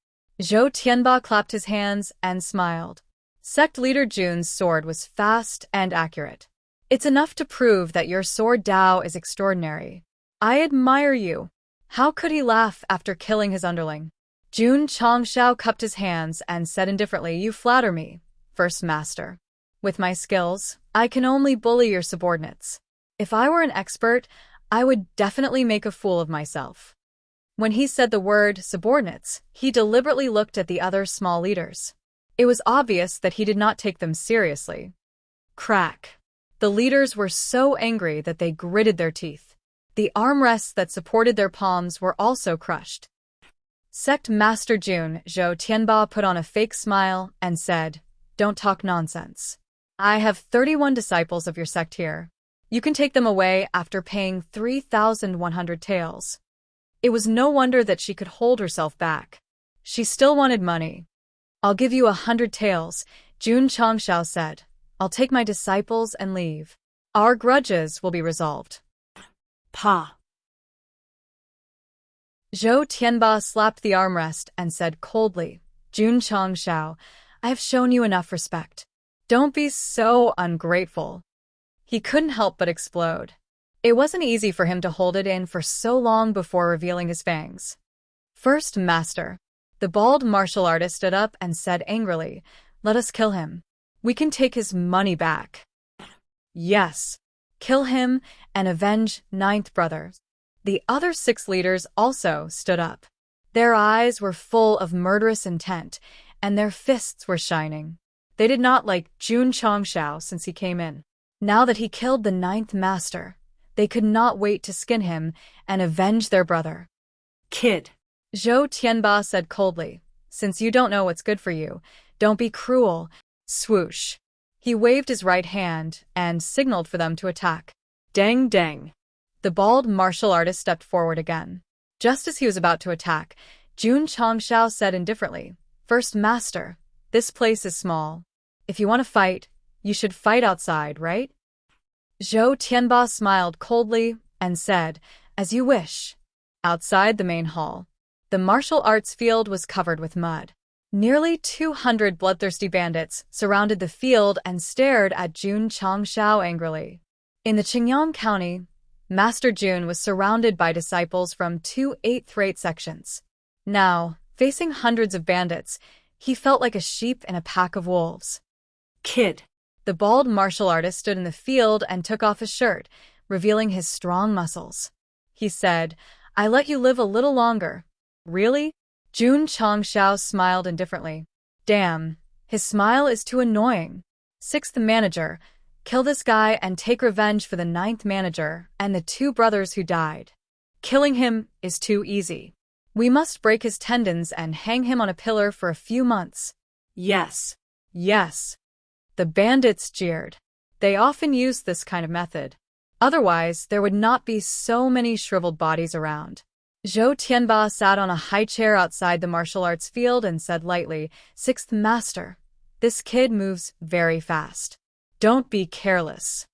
Zhou Tianba clapped his hands and smiled. Sect leader Jun's sword was fast and accurate. It's enough to prove that your sword Dao is extraordinary. I admire you. How could he laugh after killing his underling? Jun Changshao cupped his hands and said indifferently, You flatter me, First Master. With my skills, I can only bully your subordinates. If I were an expert, I would definitely make a fool of myself. When he said the word subordinates, he deliberately looked at the other small leaders. It was obvious that he did not take them seriously. Crack. The leaders were so angry that they gritted their teeth. The armrests that supported their palms were also crushed. Sect Master Jun Zhou Tianba put on a fake smile and said, Don't talk nonsense. I have 31 disciples of your sect here. You can take them away after paying 3,100 taels. It was no wonder that she could hold herself back. She still wanted money. I'll give you 100 taels, Jun Changshao said. I'll take my disciples and leave. Our grudges will be resolved. Pa. Zhou Tianba slapped the armrest and said coldly, Jun Changshao, I have shown you enough respect. Don't be so ungrateful. He couldn't help but explode. It wasn't easy for him to hold it in for so long before revealing his fangs. First Master. The bald martial artist stood up and said angrily, Let us kill him. We can take his money back. Yes. Kill him and avenge 9th brother. The other 6 leaders also stood up. Their eyes were full of murderous intent, and their fists were shining. They did not like Jun Changshao since he came in. Now that he killed the 9th master, they could not wait to skin him and avenge their brother. Kid. Zhou Tianba said coldly, Since you don't know what's good for you, don't be cruel. Swoosh. He waved his right hand and signaled for them to attack. Dang dang. The bald martial artist stepped forward again. Just as he was about to attack, Jun Changshao said indifferently, First Master, this place is small. If you want to fight, you should fight outside, right? Zhou Tianba smiled coldly and said, As you wish. Outside the main hall, the martial arts field was covered with mud. Nearly 200 bloodthirsty bandits surrounded the field and stared at Jun Changshao angrily. In the Qingyang County, Master Jun was surrounded by disciples from 2 8th-rate sections. Now, facing hundreds of bandits, he felt like a sheep in a pack of wolves. Kid. The bald martial artist stood in the field and took off his shirt, revealing his strong muscles. He said, I let you live a little longer. Really? Jun Changshao smiled indifferently. Damn, his smile is too annoying. 6th manager, kill this guy and take revenge for the 9th manager and the 2 brothers who died. Killing him is too easy. We must break his tendons and hang him on a pillar for a few months. Yes. Yes. The bandits jeered. They often used this kind of method. Otherwise, there would not be so many shriveled bodies around. Zhou Tianba sat on a high chair outside the martial arts field and said lightly, "Sixth Master, this kid moves very fast. Don't be careless."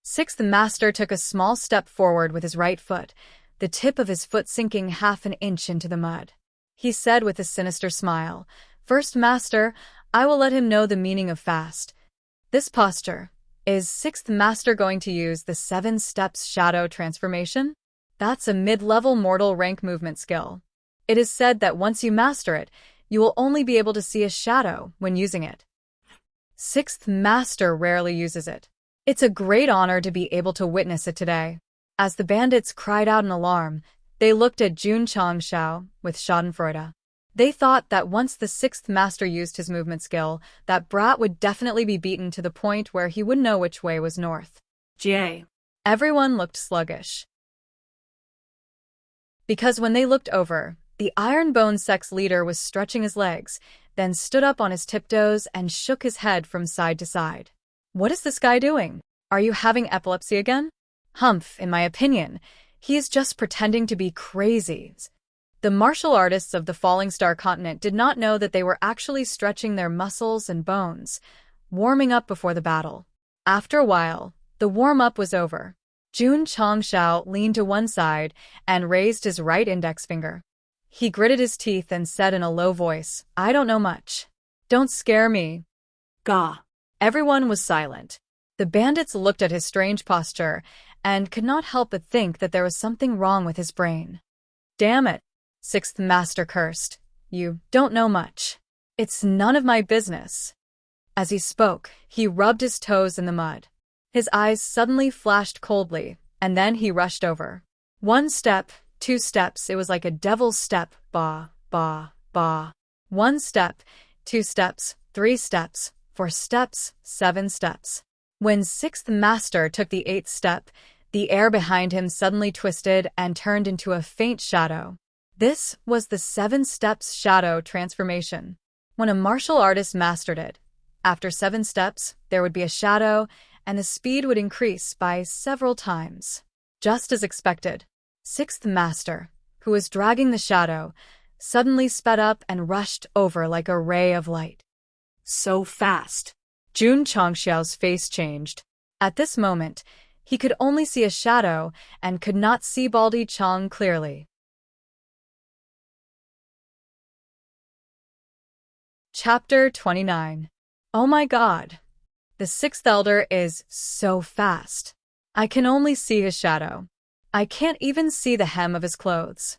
Sixth Master took a small step forward with his right foot, the tip of his foot sinking half an inch into the mud. He said with a sinister smile, "First Master, I will let him know the meaning of fast. This posture. Is Sixth Master going to use the 7 steps shadow transformation? That's a mid-level mortal rank movement skill. It is said that once you master it, you will only be able to see a shadow when using it. Sixth Master rarely uses it. It's a great honor to be able to witness it today." As the bandits cried out in alarm, they looked at Jun Changshao with schadenfreude. They thought that once the Sixth Master used his movement skill, that brat would definitely be beaten to the point where he wouldn't know which way was north. J. Everyone looked sluggish. Because when they looked over, the Ironbone Sect's leader was stretching his legs, then stood up on his tiptoes and shook his head from side to side. "What is this guy doing? Are you having epilepsy again?" "Humph, in my opinion, he is just pretending to be crazy." The martial artists of the Falling Star continent did not know that they were actually stretching their muscles and bones, warming up before the battle. After a while, the warm-up was over. Jun Changshao leaned to one side and raised his right index finger. He gritted his teeth and said in a low voice, "I don't know much. Don't scare me." Gah. Everyone was silent. The bandits looked at his strange posture and could not help but think that there was something wrong with his brain. "Damn it," Sixth Master cursed. "You don't know much. It's none of my business." As he spoke, he rubbed his toes in the mud. His eyes suddenly flashed coldly, and then he rushed over. 1 step, 2 steps, it was like a devil's step, ba, ba, ba. 1 step, 2 steps, 3 steps, 4 steps, 7 steps. When Sixth Master took the 8th step, the air behind him suddenly twisted and turned into a faint shadow. This was the 7 steps shadow transformation. When a martial artist mastered it, after 7 steps, there would be a shadow, and the speed would increase by several times. Just as expected, Sixth Master, who was dragging the shadow, suddenly sped up and rushed over like a ray of light. So fast. Jun Changxiao's face changed. At this moment, he could only see a shadow and could not see Baldy Chang clearly. Chapter 29. Oh my God! The 6th Elder is so fast. I can only see his shadow. I can't even see the hem of his clothes.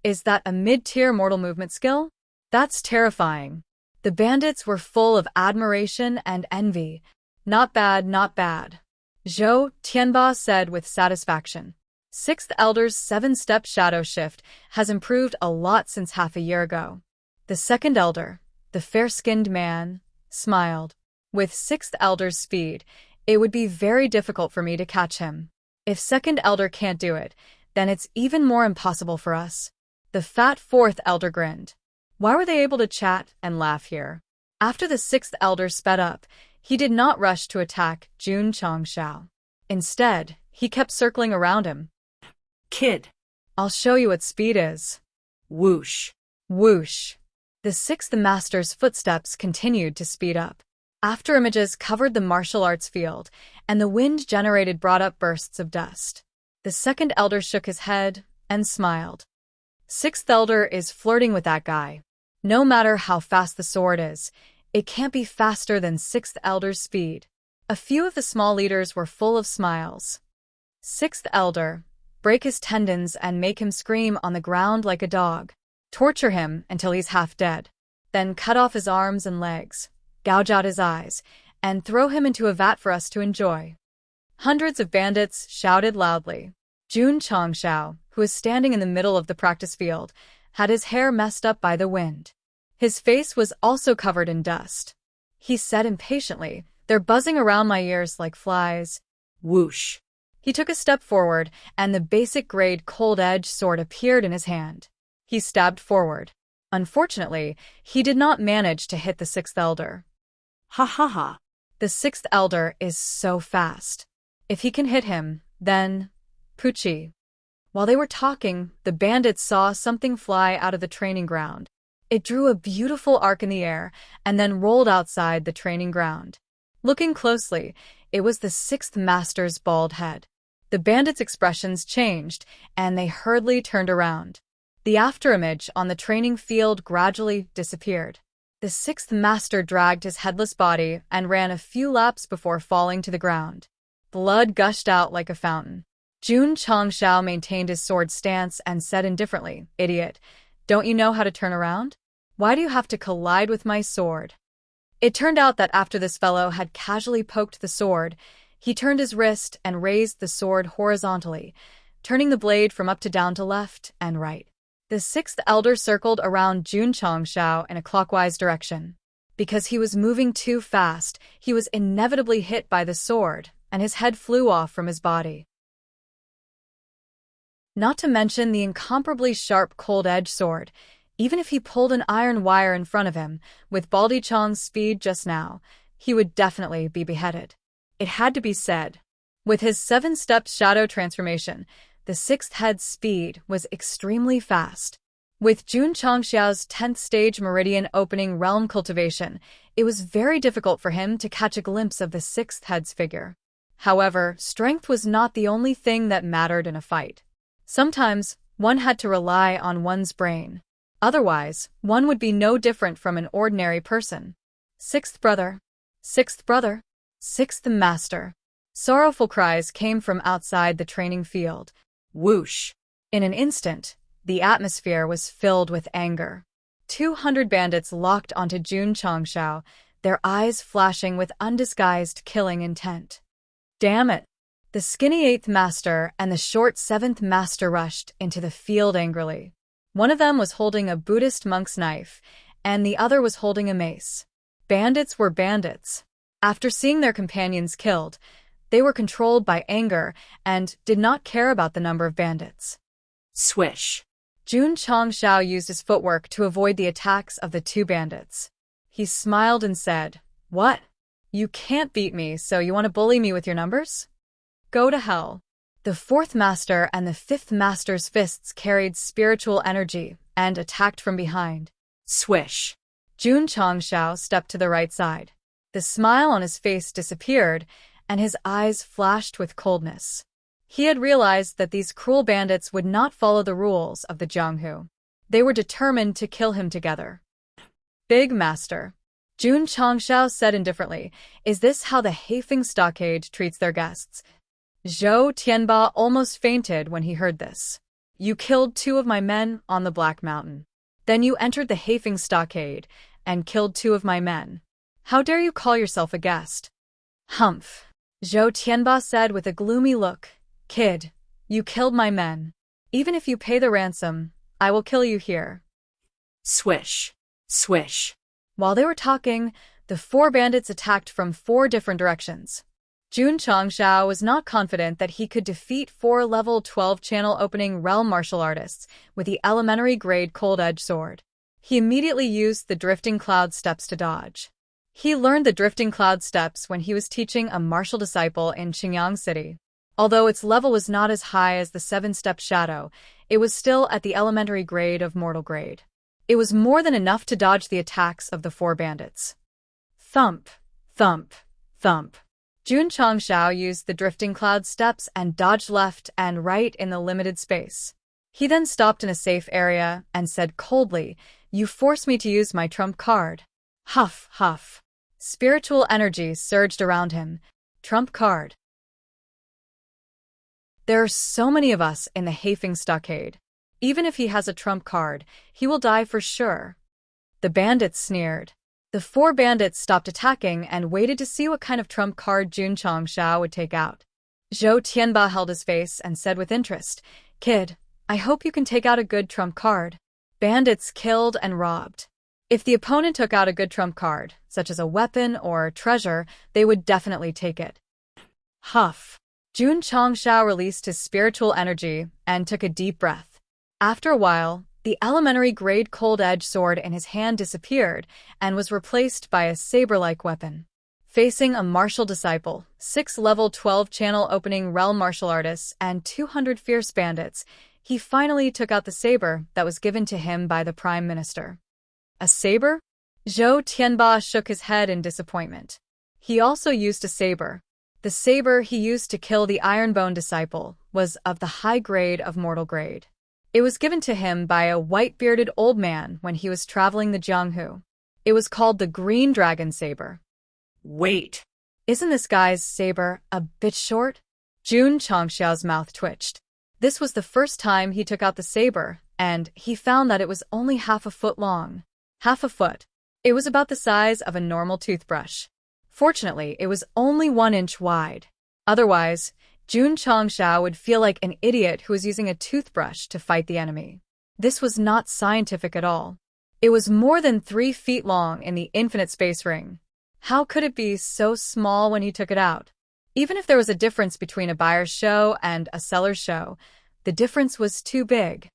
Is that a mid-tier mortal movement skill? That's terrifying. The bandits were full of admiration and envy. Not bad, not bad. Zhou Tianba said with satisfaction. 6th Elder's 7-step shadow shift has improved a lot since half a year ago. The 2nd Elder, the fair-skinned man, smiled. With 6th Elder's speed, it would be very difficult for me to catch him. If 2nd Elder can't do it, then it's even more impossible for us. The fat 4th Elder grinned. Why were they able to chat and laugh here? After the 6th Elder sped up, he did not rush to attack Jun Changshao. Instead, he kept circling around him. Kid. I'll show you what speed is. Whoosh. Whoosh. The 6th Master's footsteps continued to speed up. After images covered the martial arts field, and the wind generated brought up bursts of dust. The 2nd Elder shook his head and smiled. 6th Elder is flirting with that guy. No matter how fast the sword is, it can't be faster than 6th Elder's speed. A few of the small leaders were full of smiles. 6th Elder, break his tendons and make him scream on the ground like a dog. Torture him until he's half dead. Then cut off his arms and legs, gouge out his eyes, and throw him into a vat for us to enjoy. Hundreds of bandits shouted loudly. Jun Changshao, who was standing in the middle of the practice field, had his hair messed up by the wind. His face was also covered in dust. He said impatiently, "They're buzzing around my ears like flies." Whoosh. He took a step forward, and the basic grade cold-edge sword appeared in his hand. He stabbed forward. Unfortunately, he did not manage to hit the sixth elder. Ha ha ha. The sixth elder is so fast. If he can hit him, then… Poochie. While they were talking, the bandits saw something fly out of the training ground. It drew a beautiful arc in the air and then rolled outside the training ground. Looking closely, it was the sixth master's bald head. The bandits' expressions changed, and they hurriedly turned around. The afterimage on the training field gradually disappeared. The sixth master dragged his headless body and ran a few laps before falling to the ground. Blood gushed out like a fountain. Jun Changshao maintained his sword stance and said indifferently, "Idiot, don't you know how to turn around? Why do you have to collide with my sword?" It turned out that after this fellow had casually poked the sword, he turned his wrist and raised the sword horizontally, turning the blade from up to down to left and right. The sixth elder circled around Jun Changshao in a clockwise direction. Because he was moving too fast, he was inevitably hit by the sword, and his head flew off from his body. Not to mention the incomparably sharp cold-edged sword. Even if he pulled an iron wire in front of him, with Baldy Chong's speed just now, he would definitely be beheaded. It had to be said. With his 7-step shadow transformation, the sixth head's speed was extremely fast. With Jun Changxiao's 10th stage meridian opening realm cultivation, it was very difficult for him to catch a glimpse of the sixth head's figure. However, strength was not the only thing that mattered in a fight. Sometimes, one had to rely on one's brain. Otherwise, one would be no different from an ordinary person. Sixth brother. Sixth brother. Sixth master. Sorrowful cries came from outside the training field. Whoosh. In an instant, the atmosphere was filled with anger. 200 bandits locked onto Jun Changshao, their eyes flashing with undisguised killing intent. Damn it! The skinny 8th master and the short 7th master rushed into the field angrily. One of them was holding a Buddhist monk's knife, and the other was holding a mace. Bandits were bandits. After seeing their companions killed, they were controlled by anger and did not care about the number of bandits. Swish. Jun Changshao used his footwork to avoid the attacks of the 2 bandits. He smiled and said, "What? You can't beat me, so you want to bully me with your numbers? Go to hell." The 4th master and the 5th master's fists carried spiritual energy and attacked from behind. Swish. Jun Changshao stepped to the right side. The smile on his face disappeared, and his eyes flashed with coldness. He had realized that these cruel bandits would not follow the rules of the Jianghu. They were determined to kill him together. "Big master," Jun Changshao said indifferently, "is this how the Haifeng Stockade treats their guests?" Zhou Tianba almost fainted when he heard this. "You killed 2 of my men on the Black Mountain. Then you entered the Haifeng Stockade and killed 2 of my men. How dare you call yourself a guest?" "Humph," Zhou Tianba said with a gloomy look. "Kid, you killed my men. Even if you pay the ransom, I will kill you here." Swish. Swish. While they were talking, the 4 bandits attacked from 4 different directions. Jun Changshao was not confident that he could defeat 4 level 12 channel opening realm martial artists with the elementary grade cold edge sword. He immediately used the drifting cloud steps to dodge. He learned the drifting cloud steps when he was teaching a martial disciple in Qingyang City. Although its level was not as high as the 7-step shadow, it was still at the elementary grade of mortal grade. It was more than enough to dodge the attacks of the 4 bandits. Thump, thump, thump. Jun Changshao used the drifting cloud steps and dodged left and right in the limited space. He then stopped in a safe area and said coldly, "You forced me to use my trump card." Huff, huff. Spiritual energy surged around him. Trump card. There are so many of us in the Haifeng Stockade. Even if he has a trump card, he will die for sure. The bandits sneered. The 4 bandits stopped attacking and waited to see what kind of trump card Jun Changshao would take out. Zhou Tianba held his face and said with interest, "Kid, I hope you can take out a good trump card." Bandits killed and robbed. If the opponent took out a good trump card, such as a weapon or treasure, they would definitely take it. Huff. Jun Changshao released his spiritual energy and took a deep breath. After a while, The elementary-grade cold-edged sword in his hand disappeared and was replaced by a saber-like weapon. Facing a martial disciple, 6 level 12 channel opening realm martial artists, and 200 fierce bandits, he finally took out the saber that was given to him by the Prime Minister. A saber? Zhou Tianba shook his head in disappointment. He also used a saber. The saber he used to kill the Ironbone disciple was of the high grade of mortal grade. It was given to him by a white-bearded old man when he was traveling the Jianghu. It was called the Green Dragon Saber. Wait. Isn't this guy's saber a bit short? Jun Chongxiao's mouth twitched. This was the first time he took out the saber, and he found that it was only half a foot long. Half a foot. It was about the size of a normal toothbrush. Fortunately, it was only 1 inch wide. Otherwise, Jun Chongxiao would feel like an idiot who was using a toothbrush to fight the enemy. This was not scientific at all. It was more than 3 feet long in the infinite space ring. How could it be so small when he took it out? Even if there was a difference between a buyer's show and a seller's show, the difference was too big.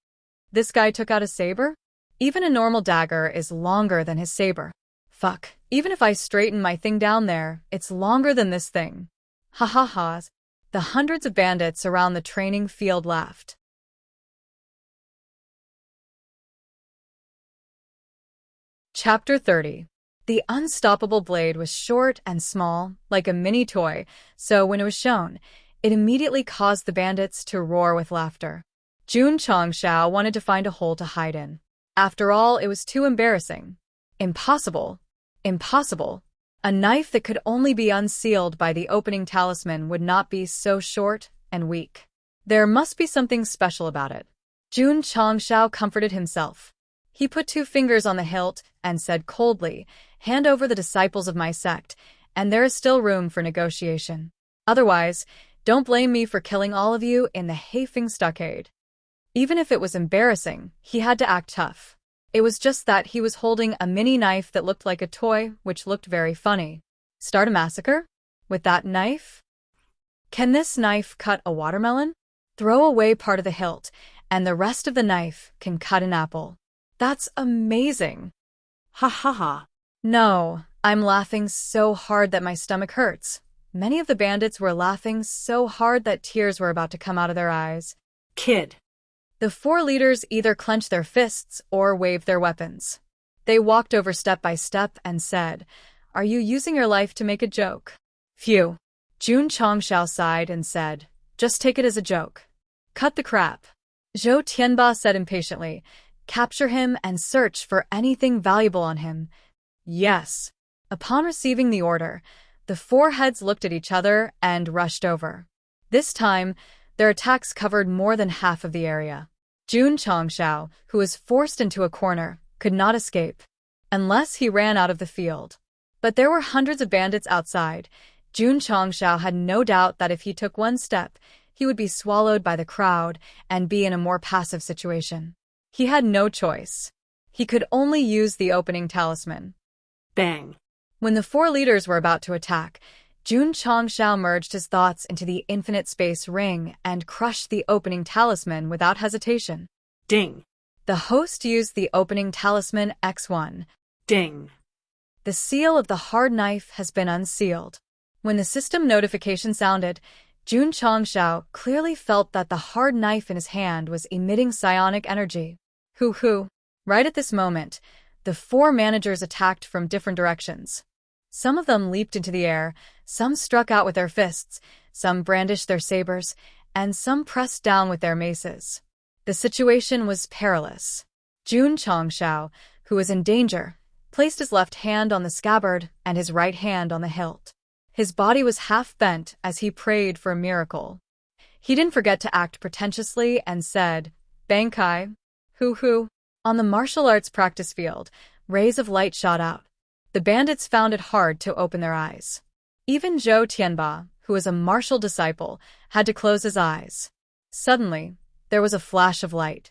This guy took out a saber? Even a normal dagger is longer than his saber. Fuck, even if I straighten my thing down there, it's longer than this thing. Ha ha ha. The hundreds of bandits around the training field laughed. Chapter 30. The unstoppable blade was short and small, like a mini toy, so when it was shown, it immediately caused the bandits to roar with laughter. Jun Chongxiao wanted to find a hole to hide in. After all, it was too embarrassing. Impossible. Impossible. A knife that could only be unsealed by the opening talisman would not be so short and weak. There must be something special about it. Jun Chongxiao comforted himself. He put 2 fingers on the hilt and said coldly, "Hand over the disciples of my sect, and there is still room for negotiation. Otherwise, don't blame me for killing all of you in the Haifeng stockade." Even if it was embarrassing, he had to act tough. It was just that he was holding a mini knife that looked like a toy, which looked very funny. Start a massacre? With that knife? Can this knife cut a watermelon? Throw away part of the hilt, and the rest of the knife can cut an apple. That's amazing. Ha ha ha. No, I'm laughing so hard that my stomach hurts. Many of the bandits were laughing so hard that tears were about to come out of their eyes. Kid. The 4 leaders either clenched their fists or waved their weapons. They walked over step by step and said, "Are you using your life to make a joke?" Phew. Jun Chongxiao sighed and said, "Just take it as a joke. Cut the crap." Zhou Tianba said impatiently, "Capture him and search for anything valuable on him." Yes. Upon receiving the order, the 4 heads looked at each other and rushed over. This time, their attacks covered more than half of the area. Jun Chongxiao, who was forced into a corner, could not escape, unless he ran out of the field. But there were hundreds of bandits outside. Jun Chongxiao had no doubt that if he took 1 step, he would be swallowed by the crowd and be in a more passive situation. He had no choice. He could only use the opening talisman. Bang. When the 4 leaders were about to attack, Jun Chongxiao merged his thoughts into the infinite space ring and crushed the opening talisman without hesitation. Ding. The host used the opening talisman X1. Ding. The seal of the hard knife has been unsealed. When the system notification sounded, Jun Chongxiao clearly felt that the hard knife in his hand was emitting psionic energy. Hoo. Right at this moment, the 4 managers attacked from different directions. Some of them leaped into the air, some struck out with their fists, some brandished their sabers, and some pressed down with their maces. The situation was perilous. Jun Chongxiao, who was in danger, placed his left hand on the scabbard and his right hand on the hilt. His body was half bent as he prayed for a miracle. He didn't forget to act pretentiously and said, "Bankai." Hoo. On the martial arts practice field, rays of light shot out. The bandits found it hard to open their eyes. Even Zhou Tianba, who was a martial disciple, had to close his eyes. Suddenly, there was a flash of light.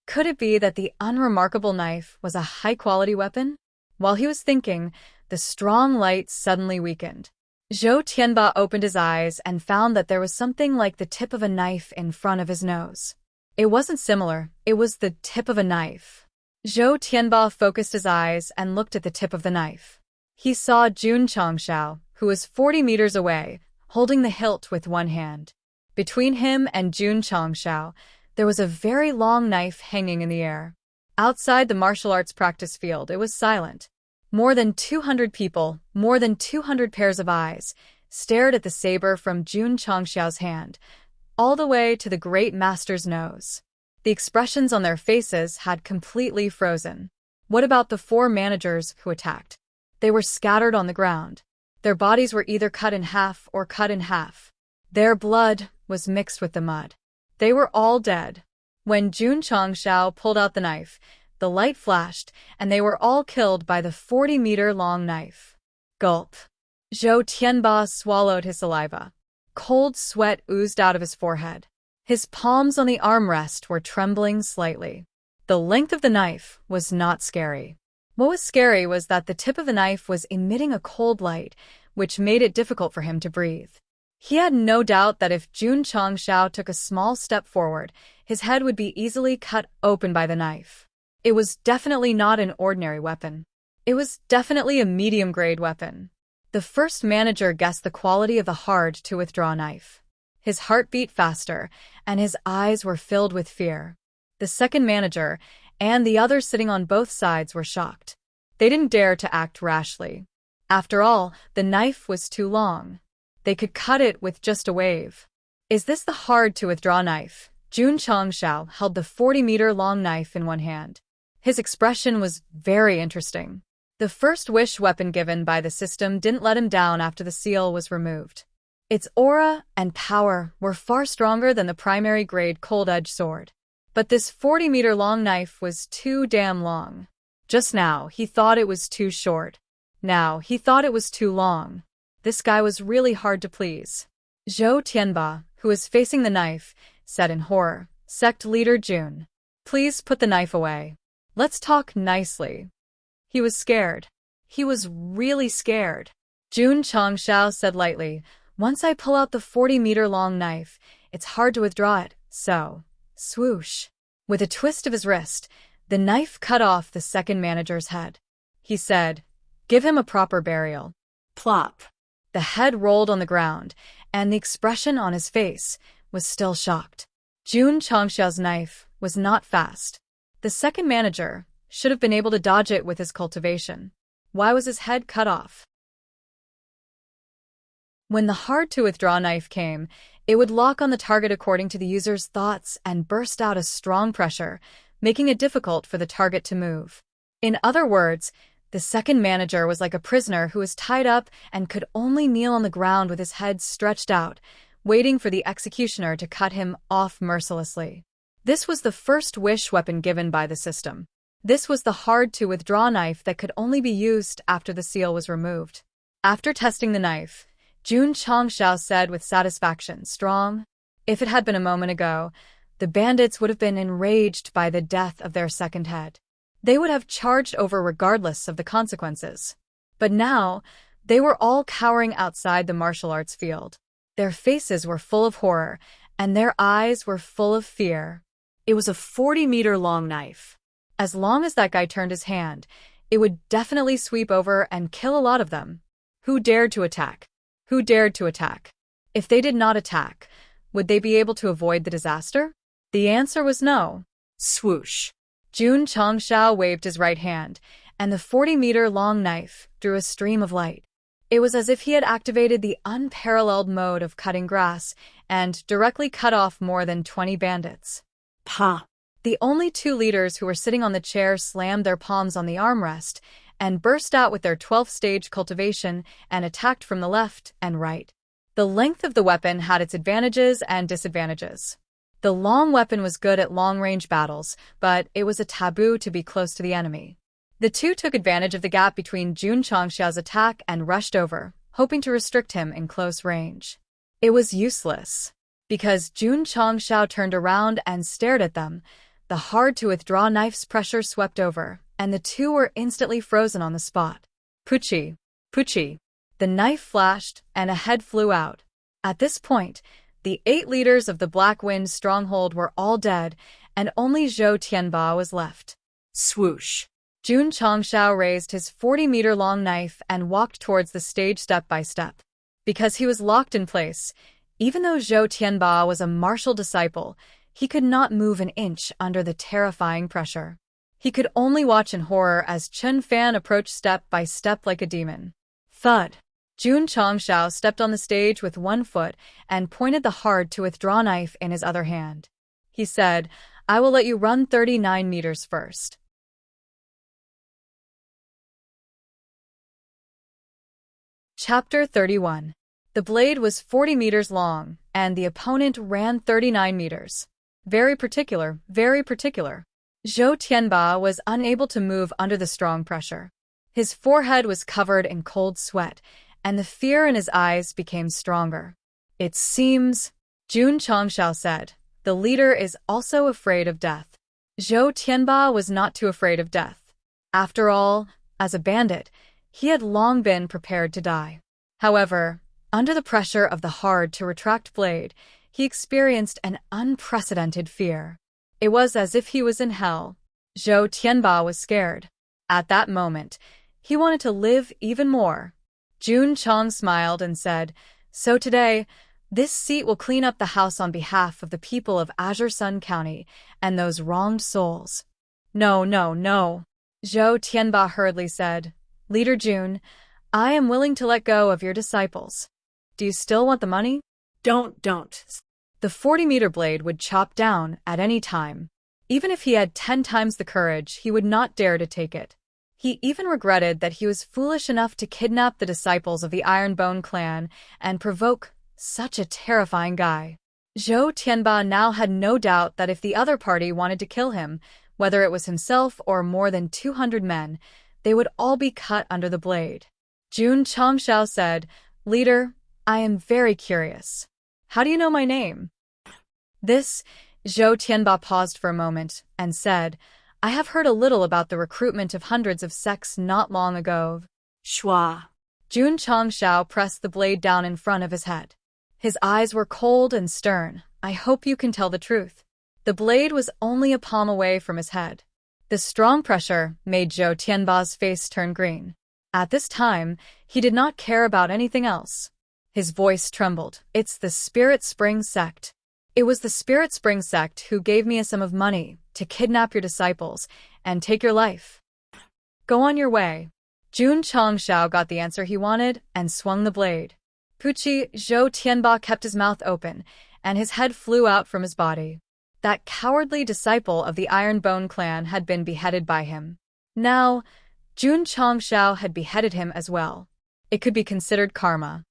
Could it be that the unremarkable knife was a high-quality weapon? While he was thinking, the strong light suddenly weakened. Zhou Tianba opened his eyes and found that there was something like the tip of a knife in front of his nose. It wasn't similar, it was the tip of a knife. Zhou Tianba focused his eyes and looked at the tip of the knife. He saw Jun Changxiao, who was 40 meters away, holding the hilt with one hand. Between him and Jun Changxiao, there was a very long knife hanging in the air. Outside the martial arts practice field, it was silent. More than 200 people, more than 200 pairs of eyes, stared at the saber from Jun Changxiao's hand, all the way to the great master's nose. The expressions on their faces had completely frozen. What about the 4 managers who attacked? They were scattered on the ground. Their bodies were either cut in half or cut in half. Their blood was mixed with the mud. They were all dead. When Jun Changxiao pulled out the knife, the light flashed, and they were all killed by the 40-meter-long knife. Gulp. Zhou Tianba swallowed his saliva. Cold sweat oozed out of his forehead. His palms on the armrest were trembling slightly. The length of the knife was not scary. What was scary was that the tip of the knife was emitting a cold light, which made it difficult for him to breathe. He had no doubt that if Jun Changxiao took a small step forward, his head would be easily cut open by the knife. It was definitely not an ordinary weapon. It was definitely a medium-grade weapon. The first manager guessed the quality of the hard-to-withdraw knife. His heart beat faster, and his eyes were filled with fear. The second manager and the others sitting on both sides were shocked. They didn't dare to act rashly. After all, the knife was too long. They could cut it with just a wave. Is this the hard-to-withdraw knife? Jun Changxiao held the 40-meter-long knife in one hand. His expression was very interesting. The first wish weapon given by the system didn't let him down after the seal was removed. Its aura and power were far stronger than the primary-grade cold-edge sword. But this 40-meter-long knife was too damn long. Just now, he thought it was too short. Now, he thought it was too long. This guy was really hard to please. Zhou Tianba, who was facing the knife, said in horror, "Sect leader Jun, please put the knife away. Let's talk nicely." He was scared. He was really scared. Jun Changxiao said lightly, "Once I pull out the 40-meter-long knife, it's hard to withdraw it, so..." Swoosh. With a twist of his wrist, the knife cut off the second manager's head. He said, "Give him a proper burial." Plop. The head rolled on the ground, and the expression on his face was still shocked. Jun Changxiao's knife was not fast. The second manager should have been able to dodge it with his cultivation. Why was his head cut off? When the hard-to-withdraw knife came, it would lock on the target according to the user's thoughts and burst out a strong pressure, making it difficult for the target to move. In other words, the second manager was like a prisoner who was tied up and could only kneel on the ground with his head stretched out, waiting for the executioner to cut him off mercilessly. This was the first wish weapon given by the system. This was the hard-to-withdraw knife that could only be used after the seal was removed. After testing the knife, Jun Changxiao said with satisfaction, "Strong." If it had been a moment ago, the bandits would have been enraged by the death of their second head. They would have charged over regardless of the consequences. But now, they were all cowering outside the martial arts field. Their faces were full of horror, and their eyes were full of fear. It was a 40-meter-long knife. As long as that guy turned his hand, it would definitely sweep over and kill a lot of them. Who dared to attack? Who dared to attack? If they did not attack, would they be able to avoid the disaster? The answer was no. Swoosh. Jun Changxiao waved his right hand, and the 40-meter-long knife drew a stream of light. It was as if he had activated the unparalleled mode of cutting grass and directly cut off more than 20 bandits. Pa. The only 2 leaders who were sitting on the chair slammed their palms on the armrest and burst out with their 12th-stage cultivation and attacked from the left and right. The length of the weapon had its advantages and disadvantages. The long weapon was good at long-range battles, but it was a taboo to be close to the enemy. The 2 took advantage of the gap between Jun Changxiao's attack and rushed over, hoping to restrict him in close range. It was useless. Because Jun Changxiao turned around and stared at them, the hard-to-withdraw knife's pressure swept over, and the 2 were instantly frozen on the spot. Puchi! Puchi! The knife flashed, and a head flew out. At this point, The 8 leaders of the Black Wind stronghold were all dead, and only Zhou Tianba was left. Swoosh. Jun Changshao raised his 40-meter-long knife and walked towards the stage step by step. Because he was locked in place, even though Zhou Tianba was a martial disciple, he could not move an inch under the terrifying pressure. He could only watch in horror as Chen Fan approached step by step like a demon. Thud! Jun Changshao stepped on the stage with one foot and pointed the hard-to-withdraw knife in his other hand. He said, "I will let you run 39 meters first." Chapter 31. The blade was 40 meters long, and the opponent ran 39 meters. Very particular, very particular. Zhou Tianba was unable to move under the strong pressure. His forehead was covered in cold sweat, and the fear in his eyes became stronger. "It seems," Jun Changshao said, "the leader is also afraid of death." Zhou Tianba was not too afraid of death. After all, as a bandit, he had long been prepared to die. However, under the pressure of the hard-to-retract blade, he experienced an unprecedented fear. It was as if he was in hell. Zhou Tianba was scared. At that moment, he wanted to live even more. Jun Chang smiled and said, "So today, this seat will clean up the house on behalf of the people of Azure Sun County and those wronged souls." "No, no, no," Zhou Tianba hurriedly said. "Leader Jun, I am willing to let go of your disciples. Do you still want the money?" Don't. The 40-meter blade would chop down at any time. Even if he had 10 times the courage, he would not dare to take it. He even regretted that he was foolish enough to kidnap the disciples of the Ironbone clan and provoke such a terrifying guy. Zhou Tianba now had no doubt that if the other party wanted to kill him, whether it was himself or more than 200 men, they would all be cut under the blade. Jun Changshao said, "Leader, I am very curious. How do you know my name?" This, Zhou Tianba paused for a moment and said, "I have heard a little about the recruitment of hundreds of sects not long ago." Schwa. Jun Changshao pressed the blade down in front of his head. His eyes were cold and stern. "I hope you can tell the truth." The blade was only a palm away from his head. The strong pressure made Zhou Tianba's face turn green. At this time, he did not care about anything else. His voice trembled. "It's the Spirit Spring Sect. It was the Spirit Spring Sect who gave me a sum of money to kidnap your disciples and take your life. Go on your way." Jun Changshao got the answer he wanted and swung the blade. Pucci, Zhou Tianba kept his mouth open, and his head flew out from his body. That cowardly disciple of the Ironbone clan had been beheaded by him. Now, Jun Changshao had beheaded him as well. It could be considered karma.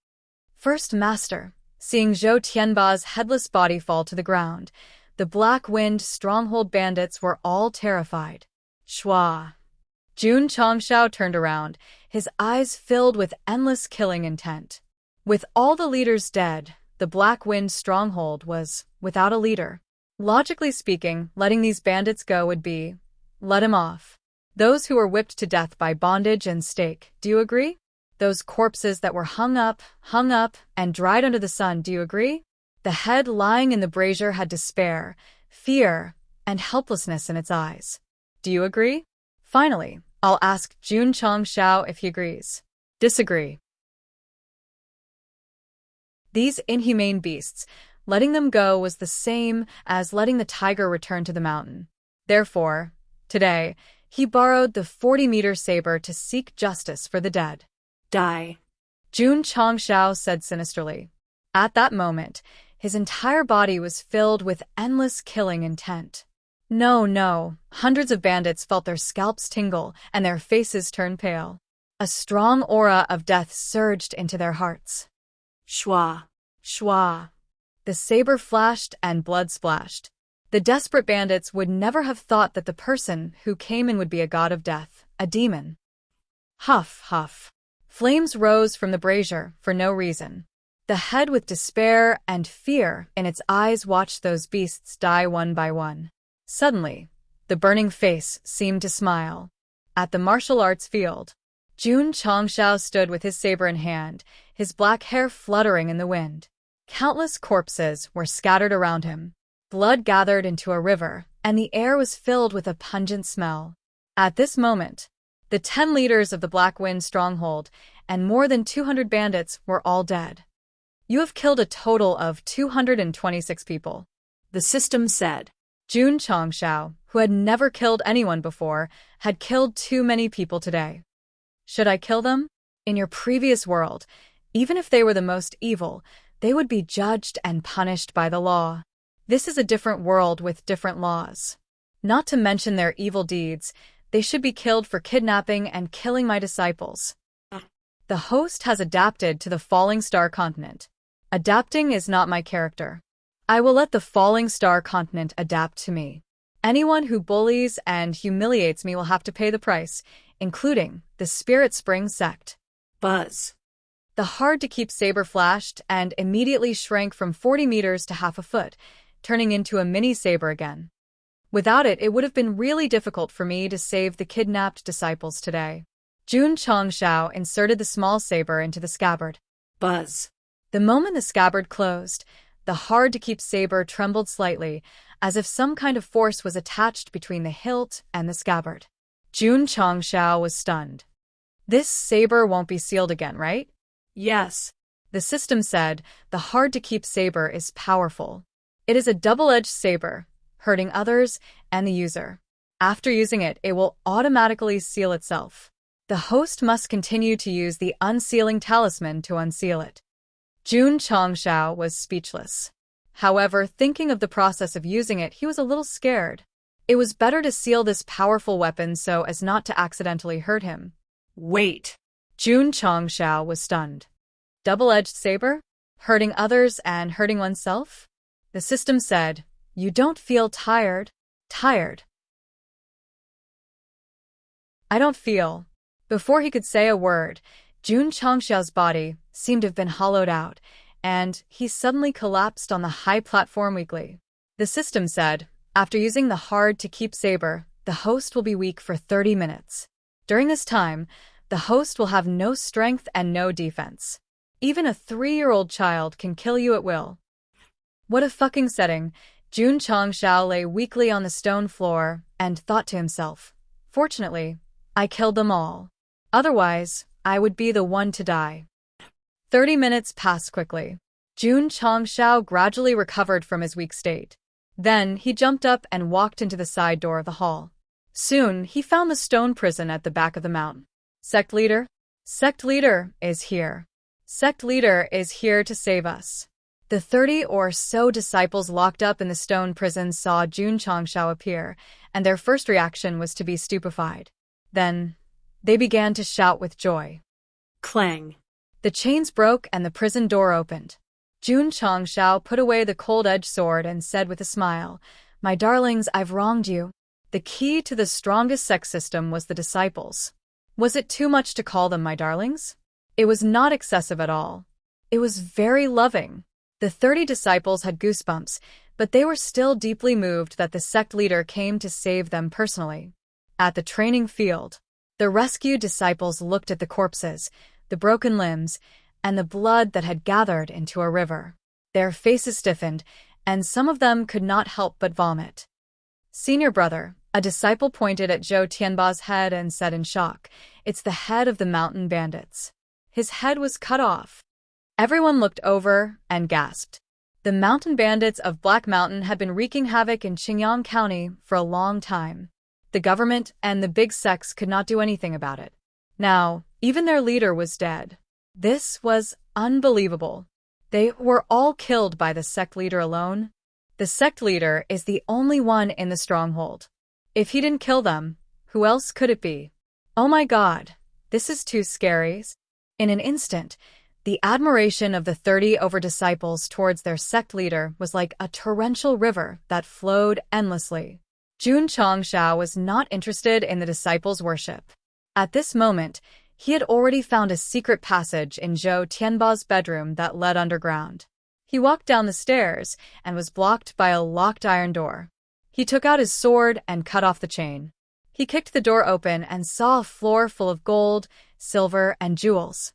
First Master, seeing Zhou Tianba's headless body fall to the ground, the Black Wind stronghold bandits were all terrified. Schwa. Jun Changshao turned around, his eyes filled with endless killing intent. With all the leaders dead, the Black Wind stronghold was without a leader. Logically speaking, letting these bandits go would be, let him off. Those who were whipped to death by bondage and stake, do you agree? Those corpses that were hung up, and dried under the sun, do you agree? The head lying in the brazier had despair, fear, and helplessness in its eyes. Do you agree? Finally, I'll ask Jun Changshao if he agrees. Disagree. These inhumane beasts, letting them go was the same as letting the tiger return to the mountain. Therefore, today, he borrowed the 40-meter saber to seek justice for the dead. Die. Jun Changshao said sinisterly. At that moment, his entire body was filled with endless killing intent. No, hundreds of bandits felt their scalps tingle and their faces turn pale. A strong aura of death surged into their hearts. Schwa. The saber flashed and blood splashed. The desperate bandits would never have thought that the person who came in would be a god of death, a demon. Huff. Flames rose from the brazier for no reason. The head with despair and fear in its eyes watched those beasts die one by one. Suddenly, the burning face seemed to smile. At the martial arts field, Jun Changshao stood with his saber in hand, his black hair fluttering in the wind. Countless corpses were scattered around him. Blood gathered into a river, and the air was filled with a pungent smell. At this moment, the 10 leaders of the Black Wind stronghold and more than 200 bandits were all dead. You have killed a total of 226 people, the system said. Jun Changshao, who had never killed anyone before, had killed too many people today. Should I kill them? In your previous world, even if they were the most evil, they would be judged and punished by the law. This is a different world with different laws. Not to mention their evil deeds, they should be killed for kidnapping and killing my disciples. The host has adapted to the Falling Star continent. Adapting is not my character. I will let the Falling Star continent adapt to me. Anyone who bullies and humiliates me will have to pay the price, including the Spirit Spring Sect. Buzz. The hard-to-keep saber flashed and immediately shrank from 40 meters to half a foot, turning into a mini saber again. Without it, it would have been really difficult for me to save the kidnapped disciples today. Jun Changshao inserted the small saber into the scabbard. Buzz. The moment the scabbard closed, the hard-to-keep saber trembled slightly, as if some kind of force was attached between the hilt and the scabbard. Jun Changshao was stunned. This saber won't be sealed again, right? Yes. The system said the hard-to-keep saber is powerful. It is a double-edged saber, hurting others and the user. After using it, it will automatically seal itself. The host must continue to use the unsealing talisman to unseal it. Jun Changshao was speechless. However, thinking of the process of using it, he was a little scared. It was better to seal this powerful weapon so as not to accidentally hurt him. Wait. Jun Changshao was stunned. Double-edged saber? Hurting others and hurting oneself? The system said, "You don't feel tired?" Tired. I don't feel. Before he could say a word, Jun Changshao's body seemed to have been hollowed out, and he suddenly collapsed on the high platform weakly. The system said, after using the hard-to-keep saber, the host will be weak for 30 minutes. During this time, the host will have no strength and no defense. Even a 3-year-old child can kill you at will. What a fucking setting. Jun Changshao lay weakly on the stone floor and thought to himself, fortunately, I killed them all. Otherwise, I would be the one to die. 30 minutes passed quickly. Jun Changshao gradually recovered from his weak state. Then he jumped up and walked into the side door of the hall. Soon, he found the stone prison at the back of the mountain. Sect leader? Sect leader is here. Sect leader is here to save us. The 30 or so disciples locked up in the stone prison saw Jun Changshao appear, and their first reaction was to be stupefied. Then, they began to shout with joy. Clang. The chains broke and the prison door opened. Jun Changshao put away the cold-edged sword and said with a smile, "My darlings, I've wronged you." The key to the strongest sex system was the disciples. Was it too much to call them my darlings? It was not excessive at all. It was very loving. The 30 disciples had goosebumps, but they were still deeply moved that the sect leader came to save them personally. At the training field, the rescued disciples looked at the corpses, the broken limbs, and the blood that had gathered into a river. Their faces stiffened, and some of them could not help but vomit. Senior brother, a disciple pointed at Zhou Tianba's head and said in shock, "It's the head of the mountain bandits." His head was cut off. Everyone looked over and gasped. The mountain bandits of Black Mountain had been wreaking havoc in Qingyang County for a long time. The government and the big sects could not do anything about it. Now, even their leader was dead. This was unbelievable. They were all killed by the sect leader alone. The sect leader is the only one in the stronghold. If he didn't kill them, who else could it be? Oh my God, this is too scary. In an instant, the admiration of the 30 over disciples towards their sect leader was like a torrential river that flowed endlessly. Jun Changshao was not interested in the disciples' worship. At this moment, he had already found a secret passage in Zhou Tianba's bedroom that led underground. He walked down the stairs and was blocked by a locked iron door. He took out his sword and cut off the chain. He kicked the door open and saw a floor full of gold, silver, and jewels.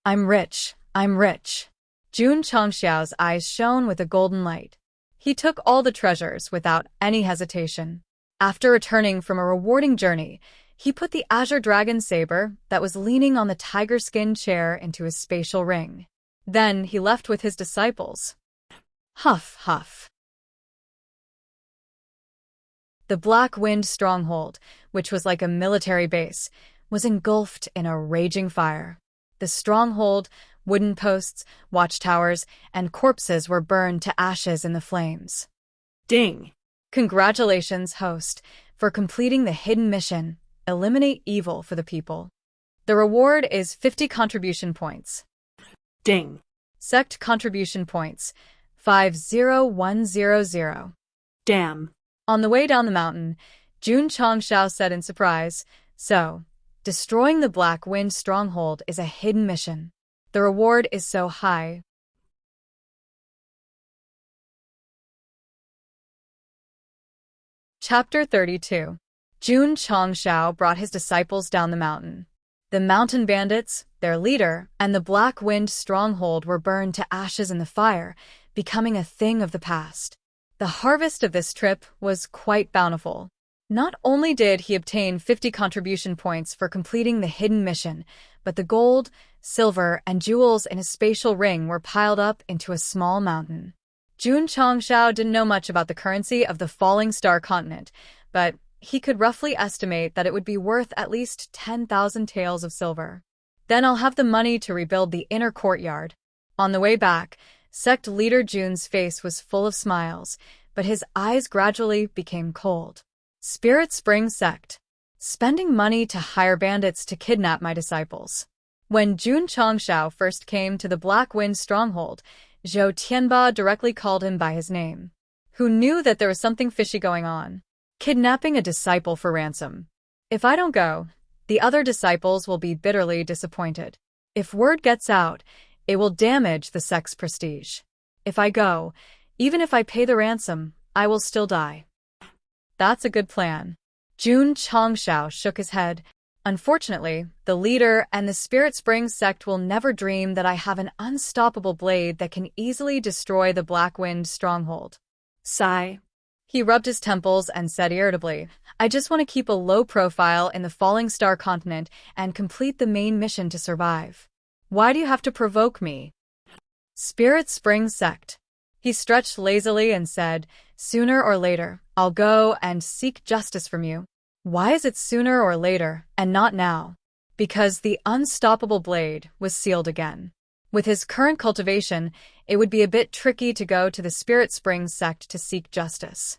I'm rich, I'm rich. Jun Changxiao's eyes shone with a golden light. He took all the treasures without any hesitation. After returning from a rewarding journey, he put the azure dragon saber that was leaning on the tiger skin chair into his spatial ring. Then he left with his disciples. Huff, huff. The Black Wind stronghold, which was like a military base, was engulfed in a raging fire. The stronghold, wooden posts, watchtowers, and corpses were burned to ashes in the flames. Ding. Congratulations, host, for completing the hidden mission. Eliminate evil for the people. The reward is 50 contribution points. Ding. Sect contribution points, 50100. Damn. On the way down the mountain, Jun Changxiao said in surprise, "So, destroying the Black Wind stronghold is a hidden mission. The reward is so high." Chapter 32. Jun Changxiao brought his disciples down the mountain. The mountain bandits, their leader, and the Black Wind stronghold were burned to ashes in the fire, becoming a thing of the past. The harvest of this trip was quite bountiful. Not only did he obtain 50 contribution points for completing the hidden mission, but the gold, silver, and jewels in his spatial ring were piled up into a small mountain. Jun Changxiao didn't know much about the currency of the falling star continent, but he could roughly estimate that it would be worth at least 10,000 taels of silver. Then I'll have the money to rebuild the inner courtyard. On the way back, Sect leader Jun's face was full of smiles, but his eyes gradually became cold. Spirit Spring Sect. Spending money to hire bandits to kidnap my disciples. When Jun Changxiao first came to the Black Wind stronghold, Zhou Tianba directly called him by his name. Who knew that there was something fishy going on? Kidnapping a disciple for ransom. If I don't go, the other disciples will be bitterly disappointed. If word gets out, it will damage the sect's prestige. If I go, even if I pay the ransom, I will still die. That's a good plan. Jun Changxiao shook his head. Unfortunately, the leader and the Spirit Spring sect will never dream that I have an unstoppable blade that can easily destroy the Black Wind stronghold. Sigh. He rubbed his temples and said irritably, I just want to keep a low profile in the Falling Star continent and complete the main mission to survive. Why do you have to provoke me? Spirit Spring Sect. He stretched lazily and said, sooner or later, I'll go and seek justice from you. Why is it sooner or later, and not now? Because the unstoppable blade was sealed again. With his current cultivation, it would be a bit tricky to go to the Spirit Spring sect to seek justice.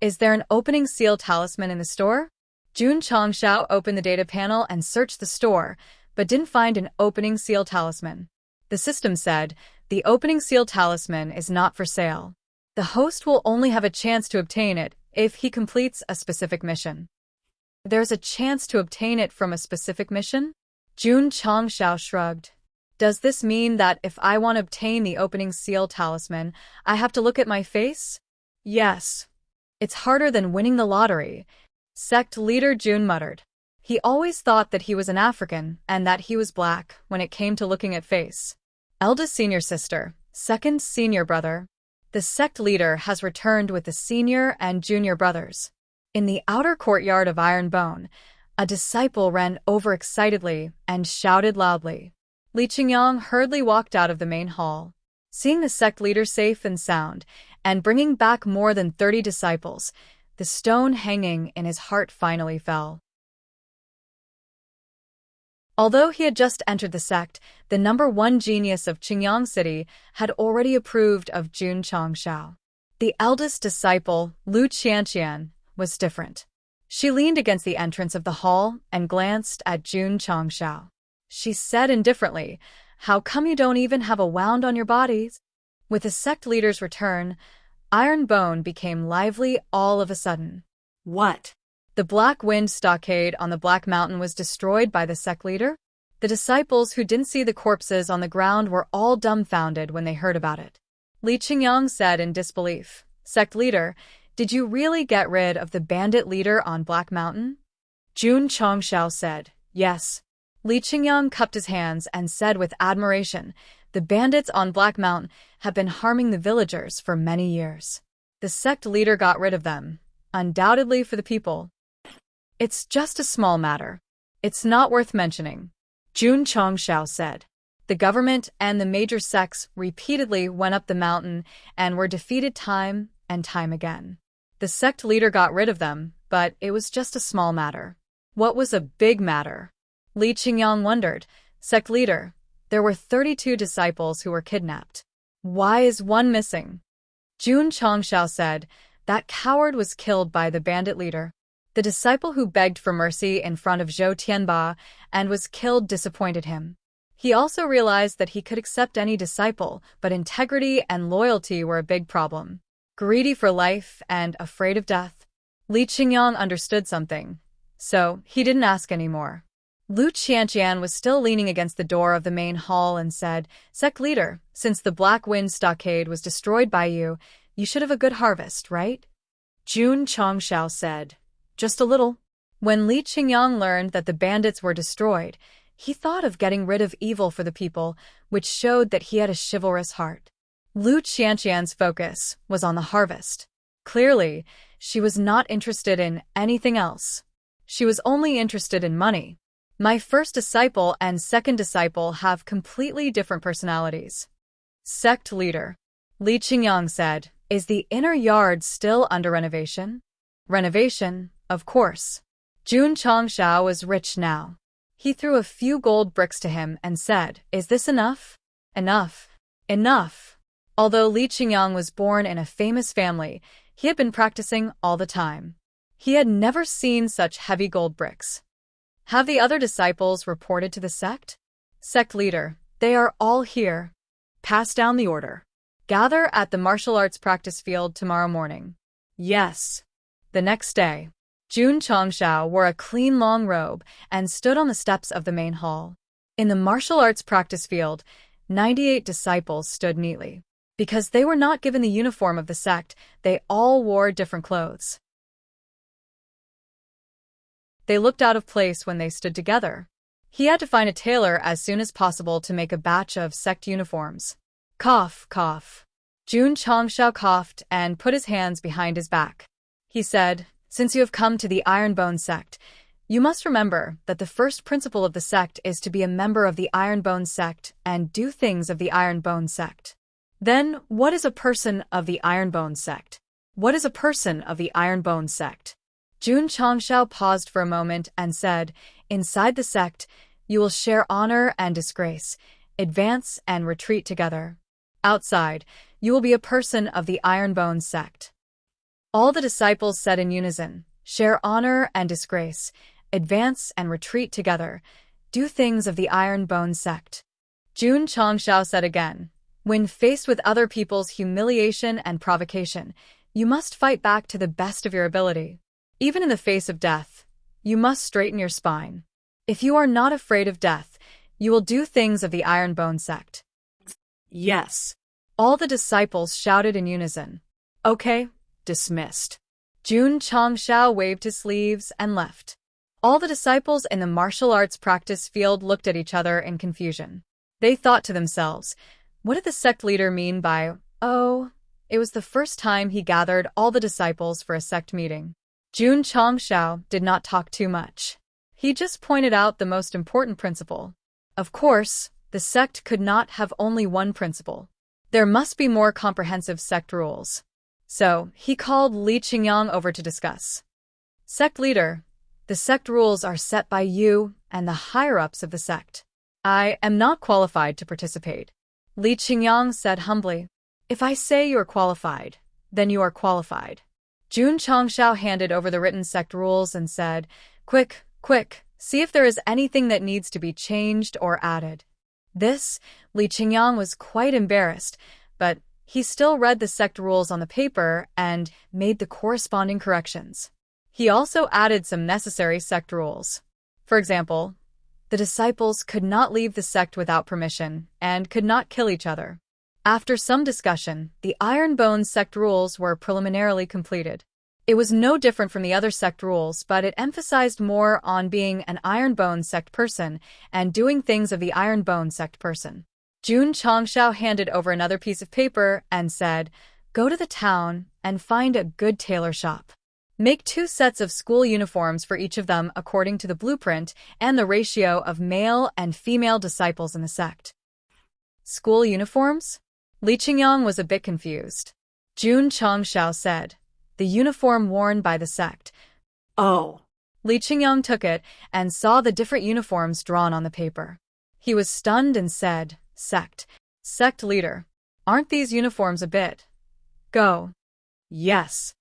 Is there an opening seal talisman in the store? Jun Changxiao opened the data panel and searched the store, but didn't find an opening seal talisman. The system said, the opening seal talisman is not for sale. The host will only have a chance to obtain it if he completes a specific mission. There's a chance to obtain it from a specific mission? Jun Changxiao shrugged. Does this mean that if I want to obtain the opening seal talisman, I have to look at my face? Yes. It's harder than winning the lottery, sect leader Jun muttered. He always thought that he was an African and that he was black when it came to looking at face. Eldest senior sister, second senior brother. The sect leader has returned with the senior and junior brothers. In the outer courtyard of Iron Bone, a disciple ran over excitedly and shouted loudly. Li Qingyang hurriedly walked out of the main hall. Seeing the sect leader safe and sound, and bringing back more than 30 disciples, the stone hanging in his heart finally fell. Although he had just entered the sect, the #1 genius of Qingyang City had already approved of Jun Changxiao. The eldest disciple, Lu Qianqian, was different. She leaned against the entrance of the hall and glanced at Jun Changxiao. She said indifferently, how come you don't even have a wound on your bodies? With the sect leader's return, Iron Bone became lively all of a sudden. What? The Black Wind stockade on the Black Mountain was destroyed by the sect leader? The disciples who didn't see the corpses on the ground were all dumbfounded when they heard about it. Li Qingyang said in disbelief, Sect leader, did you really get rid of the bandit leader on Black Mountain? Jun Changxiao said, yes. Li Qingyang cupped his hands and said with admiration, The bandits on Black Mountain have been harming the villagers for many years. The sect leader got rid of them, undoubtedly for the people. It's just a small matter. It's not worth mentioning, Jun Chongxiao said. The government and the major sects repeatedly went up the mountain and were defeated time and time again. The sect leader got rid of them, but it was just a small matter. What was a big matter? Li Qingyang wondered. Sect leader, there were 32 disciples who were kidnapped. Why is one missing? Jun Chongxiao said, that coward was killed by the bandit leader. The disciple who begged for mercy in front of Zhou Tianba and was killed disappointed him. He also realized that he could accept any disciple, but integrity and loyalty were a big problem. Greedy for life and afraid of death. Li Qingyang understood something, so he didn't ask anymore. Lu Qianqian was still leaning against the door of the main hall and said, Sect leader, since the Black Wind Stockade was destroyed by you, you should have a good harvest, right? Jun Chongxiao said, just a little. When Li Qingyang learned that the bandits were destroyed, he thought of getting rid of evil for the people, which showed that he had a chivalrous heart. Lu Qianqian's focus was on the harvest. Clearly, she was not interested in anything else. She was only interested in money. My first disciple and second disciple have completely different personalities. Sect leader, Li Qingyang said, is the inner yard still under renovation? Renovation, of course. Jun Chongxiao was rich now. He threw a few gold bricks to him and said, Is this enough? Enough. Enough. Although Li Qingyang was born in a famous family, he had been practicing all the time. He had never seen such heavy gold bricks. Have the other disciples reported to the sect? Sect leader, they are all here. Pass down the order. Gather at the martial arts practice field tomorrow morning. Yes. The next day, Jun Chongxiao wore a clean long robe and stood on the steps of the main hall. In the martial arts practice field, 98 disciples stood neatly. Because they were not given the uniform of the sect, they all wore different clothes. They looked out of place when they stood together. He had to find a tailor as soon as possible to make a batch of sect uniforms. Cough, cough. Jun Chongxiao coughed and put his hands behind his back. He said, Since you have come to the Ironbone sect, you must remember that the first principle of the sect is to be a member of the Ironbone sect and do things of the Ironbone sect. Then, what is a person of the Ironbone sect? What is a person of the Ironbone sect? Jun Chongxiao paused for a moment and said, Inside the sect, you will share honor and disgrace, advance and retreat together. Outside, you will be a person of the Ironbone sect. All the disciples said in unison, Share honor and disgrace, advance and retreat together, do things of the Ironbone sect. Jun Chongxiao said again, When faced with other people's humiliation and provocation, you must fight back to the best of your ability. Even in the face of death, you must straighten your spine. If you are not afraid of death, you will do things of the Ironbone sect. Yes. All the disciples shouted in unison. Okay, dismissed. Jun Chongxiao waved his sleeves and left. All the disciples in the martial arts practice field looked at each other in confusion. They thought to themselves, what did the sect leader mean by, oh, it was the first time he gathered all the disciples for a sect meeting. Jun Chongxiao did not talk too much. He just pointed out the most important principle. Of course, the sect could not have only one principle. There must be more comprehensive sect rules. So, he called Li Qingyang over to discuss. Sect leader, the sect rules are set by you and the higher-ups of the sect. I am not qualified to participate. Li Qingyang said humbly. If I say you are qualified, then you are qualified. Jun Chongxiao handed over the written sect rules and said, Quick, quick, see if there is anything that needs to be changed or added. This, Li Qingyang was quite embarrassed, but he still read the sect rules on the paper and made the corresponding corrections. He also added some necessary sect rules. For example, the disciples could not leave the sect without permission and could not kill each other. After some discussion, the Ironbone sect rules were preliminarily completed. It was no different from the other sect rules, but it emphasized more on being an Ironbone sect person and doing things of the Ironbone sect person. Jun Chongxiao handed over another piece of paper and said, "Go to the town and find a good tailor shop. Make 2 sets of school uniforms for each of them according to the blueprint and the ratio of male and female disciples in the sect." School uniforms? Li Qingyang was a bit confused. Jun Chongxiao said, "The uniform worn by the sect." Oh. Li Qingyang took it and saw the different uniforms drawn on the paper. He was stunned and said, Sect leader, aren't these uniforms a bit? Go. Yes.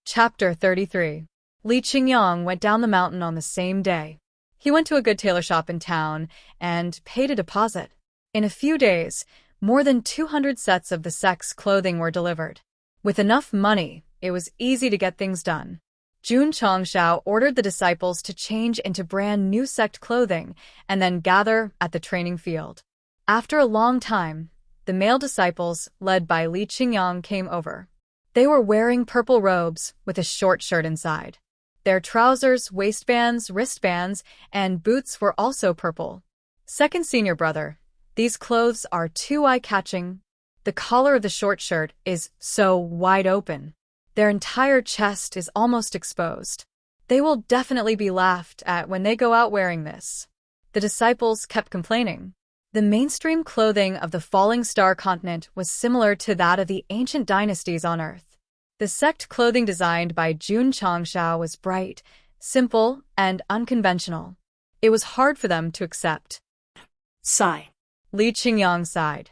Chapter 33. Li Qingyang went down the mountain on the same day. He went to a good tailor shop in town and paid a deposit. In a few days, more than 200 sets of the sect's clothing were delivered. With enough money, it was easy to get things done. Jun Chongxiao ordered the disciples to change into brand new sect clothing and then gather at the training field. After a long time, the male disciples, led by Li Qingyang, came over. They were wearing purple robes with a short shirt inside. Their trousers, waistbands, wristbands, and boots were also purple. Second senior brother, these clothes are too eye-catching. The collar of the short shirt is so wide open. Their entire chest is almost exposed. They will definitely be laughed at when they go out wearing this. The disciples kept complaining. The mainstream clothing of the falling star continent was similar to that of the ancient dynasties on Earth. The sect clothing designed by Jun Chongxiao was bright, simple, and unconventional. It was hard for them to accept. Sigh. Li Qingyang sighed.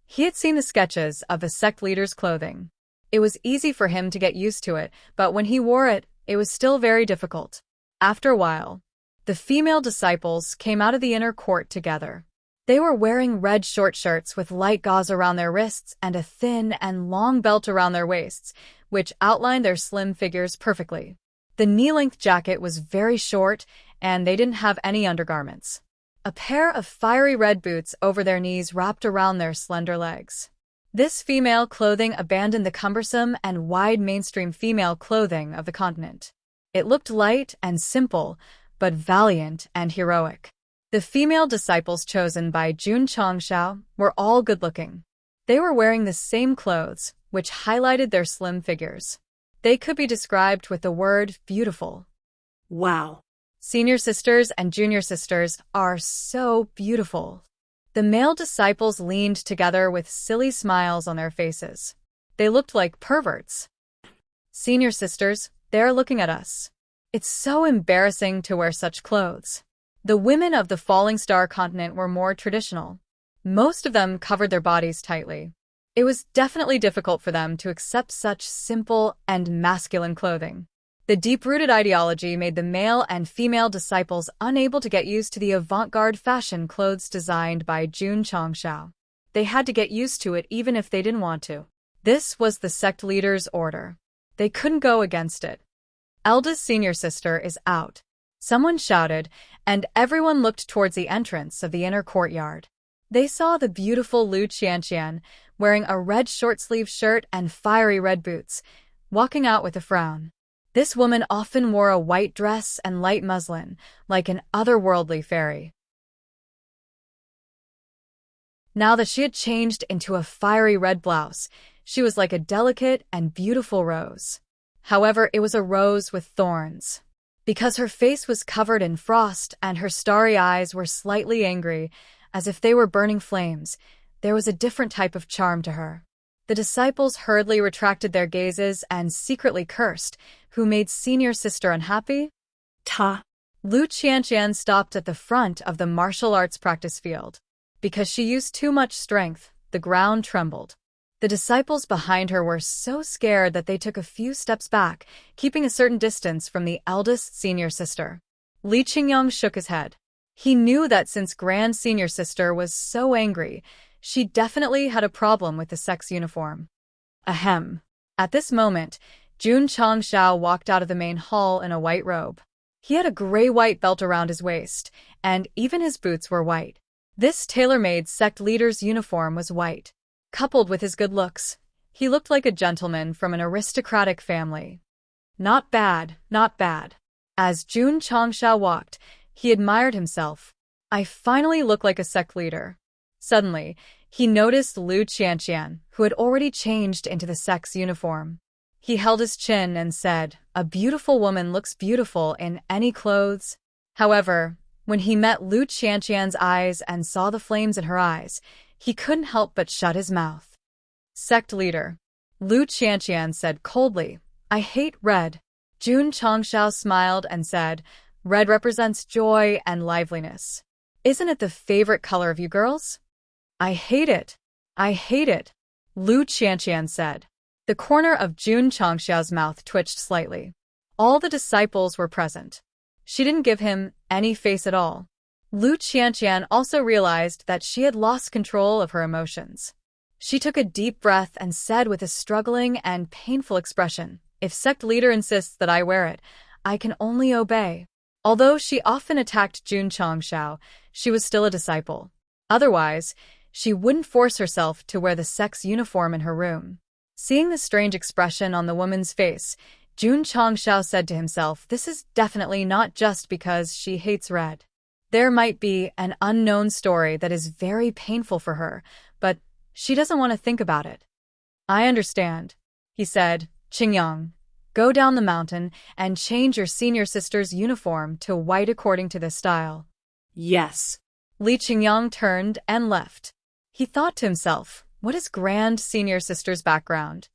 He had seen the sketches of the sect leader's clothing. It was easy for him to get used to it, but when he wore it, it was still very difficult. After a while, the female disciples came out of the inner court together. They were wearing red short shirts with light gauze around their wrists and a thin and long belt around their waists, which outlined their slim figures perfectly. The knee-length jacket was very short, and they didn't have any undergarments. A pair of fiery red boots over their knees wrapped around their slender legs. This female clothing abandoned the cumbersome and wide mainstream female clothing of the continent. It looked light and simple, but valiant and heroic. The female disciples chosen by Jun Chongxiao were all good-looking. They were wearing the same clothes, which highlighted their slim figures. They could be described with the word beautiful. Wow. Senior sisters and junior sisters are so beautiful. The male disciples leaned together with silly smiles on their faces. They looked like perverts. Senior sisters, they're looking at us. It's so embarrassing to wear such clothes. The women of the falling star continent were more traditional. Most of them covered their bodies tightly. It was definitely difficult for them to accept such simple and masculine clothing. The deep-rooted ideology made the male and female disciples unable to get used to the avant-garde fashion clothes designed by Jun Chongxiao. They had to get used to it even if they didn't want to. This was the sect leader's order. They couldn't go against it. Eldest senior sister is out. Someone shouted, and everyone looked towards the entrance of the inner courtyard. They saw the beautiful Lu Qianqian, wearing a red short-sleeved shirt and fiery red boots, walking out with a frown. This woman often wore a white dress and light muslin, like an otherworldly fairy. Now that she had changed into a fiery red blouse, she was like a delicate and beautiful rose. However, it was a rose with thorns. Because her face was covered in frost and her starry eyes were slightly angry, as if they were burning flames, there was a different type of charm to her. The disciples hurriedly retracted their gazes and secretly cursed, who made senior sister unhappy? Lu Qianqian stopped at the front of the martial arts practice field. Because she used too much strength, the ground trembled. The disciples behind her were so scared that they took a few steps back, keeping a certain distance from the eldest senior sister. Li Qingyang shook his head. He knew that since grand senior sister was so angry, she definitely had a problem with the sect's uniform. Ahem. At this moment, Jun Chongxiao walked out of the main hall in a white robe. He had a gray-white belt around his waist, and even his boots were white. This tailor-made sect leader's uniform was white. Coupled with his good looks, he looked like a gentleman from an aristocratic family. Not bad, not bad. As Jun Changshao walked, he admired himself. I finally look like a sect leader. Suddenly, he noticed Lu Qianqian, who had already changed into the sect's uniform. He held his chin and said, "A beautiful woman looks beautiful in any clothes." However, when he met Lu Qianqian's eyes and saw the flames in her eyes, he couldn't help but shut his mouth. Sect leader. Lu Qianqian said coldly, "I hate red." Jun Changshao smiled and said, "Red represents joy and liveliness. Isn't it the favorite color of you girls?" "I hate it. I hate it," Lu Qianqian said. The corner of Jun Changshao's mouth twitched slightly. All the disciples were present. She didn't give him any face at all. Lu Qianqian also realized that she had lost control of her emotions. She took a deep breath and said with a struggling and painful expression, "If sect leader insists that I wear it, I can only obey." Although she often attacked Jun Changshao, she was still a disciple. Otherwise, she wouldn't force herself to wear the sect's uniform in her room. Seeing the strange expression on the woman's face, Jun Changshao said to himself, "This is definitely not just because she hates red. There might be an unknown story that is very painful for her, but she doesn't want to think about it." "I understand," he said. "Qingyang, go down the mountain and change your senior sister's uniform to white according to this style." Yes. Li Qingyang turned and left. He thought to himself, what is grand senior sister's background?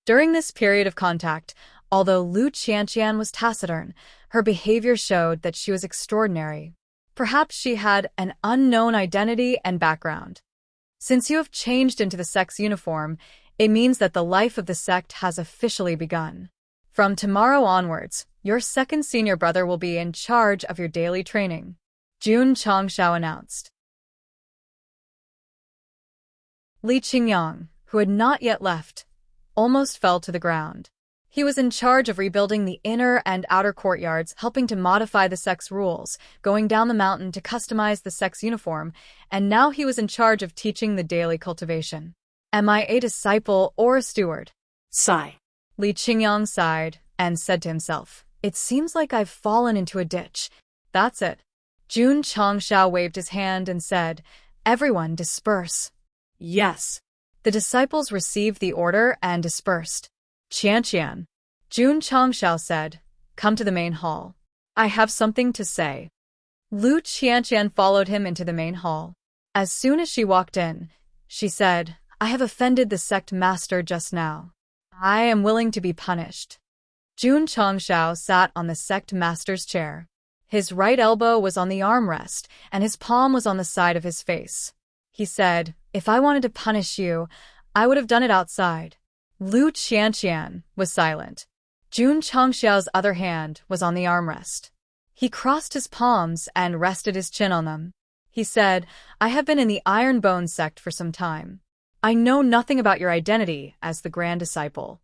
During this period of contact, although Lu Qianqian was taciturn, her behavior showed that she was extraordinary. Perhaps she had an unknown identity and background. Since you have changed into the sect's uniform, it means that the life of the sect has officially begun. From tomorrow onwards, your second senior brother will be in charge of your daily training, Jun Changshao announced. Li Qingyang, who had not yet left, almost fell to the ground. He was in charge of rebuilding the inner and outer courtyards, helping to modify the sect's rules, going down the mountain to customize the sect's uniform, and now he was in charge of teaching the daily cultivation. "Am I a disciple or a steward?" Sigh. Li Qingyang sighed and said to himself, "It seems like I've fallen into a ditch. That's it." Jun Changshao waved his hand and said, "Everyone disperse." Yes. The disciples received the order and dispersed. "Qianqian," Jun Changshao said, "come to the main hall. I have something to say." Lu Qianqian followed him into the main hall. As soon as she walked in, she said, "I have offended the sect master just now. I am willing to be punished." Jun Changshao sat on the sect master's chair. His right elbow was on the armrest, and his palm was on the side of his face. He said, "If I wanted to punish you, I would have done it outside." Lu Qianqian was silent. Jun Changshao's other hand was on the armrest. He crossed his palms and rested his chin on them. He said, "I have been in the Iron Bone sect for some time. I know nothing about your identity as the grand disciple."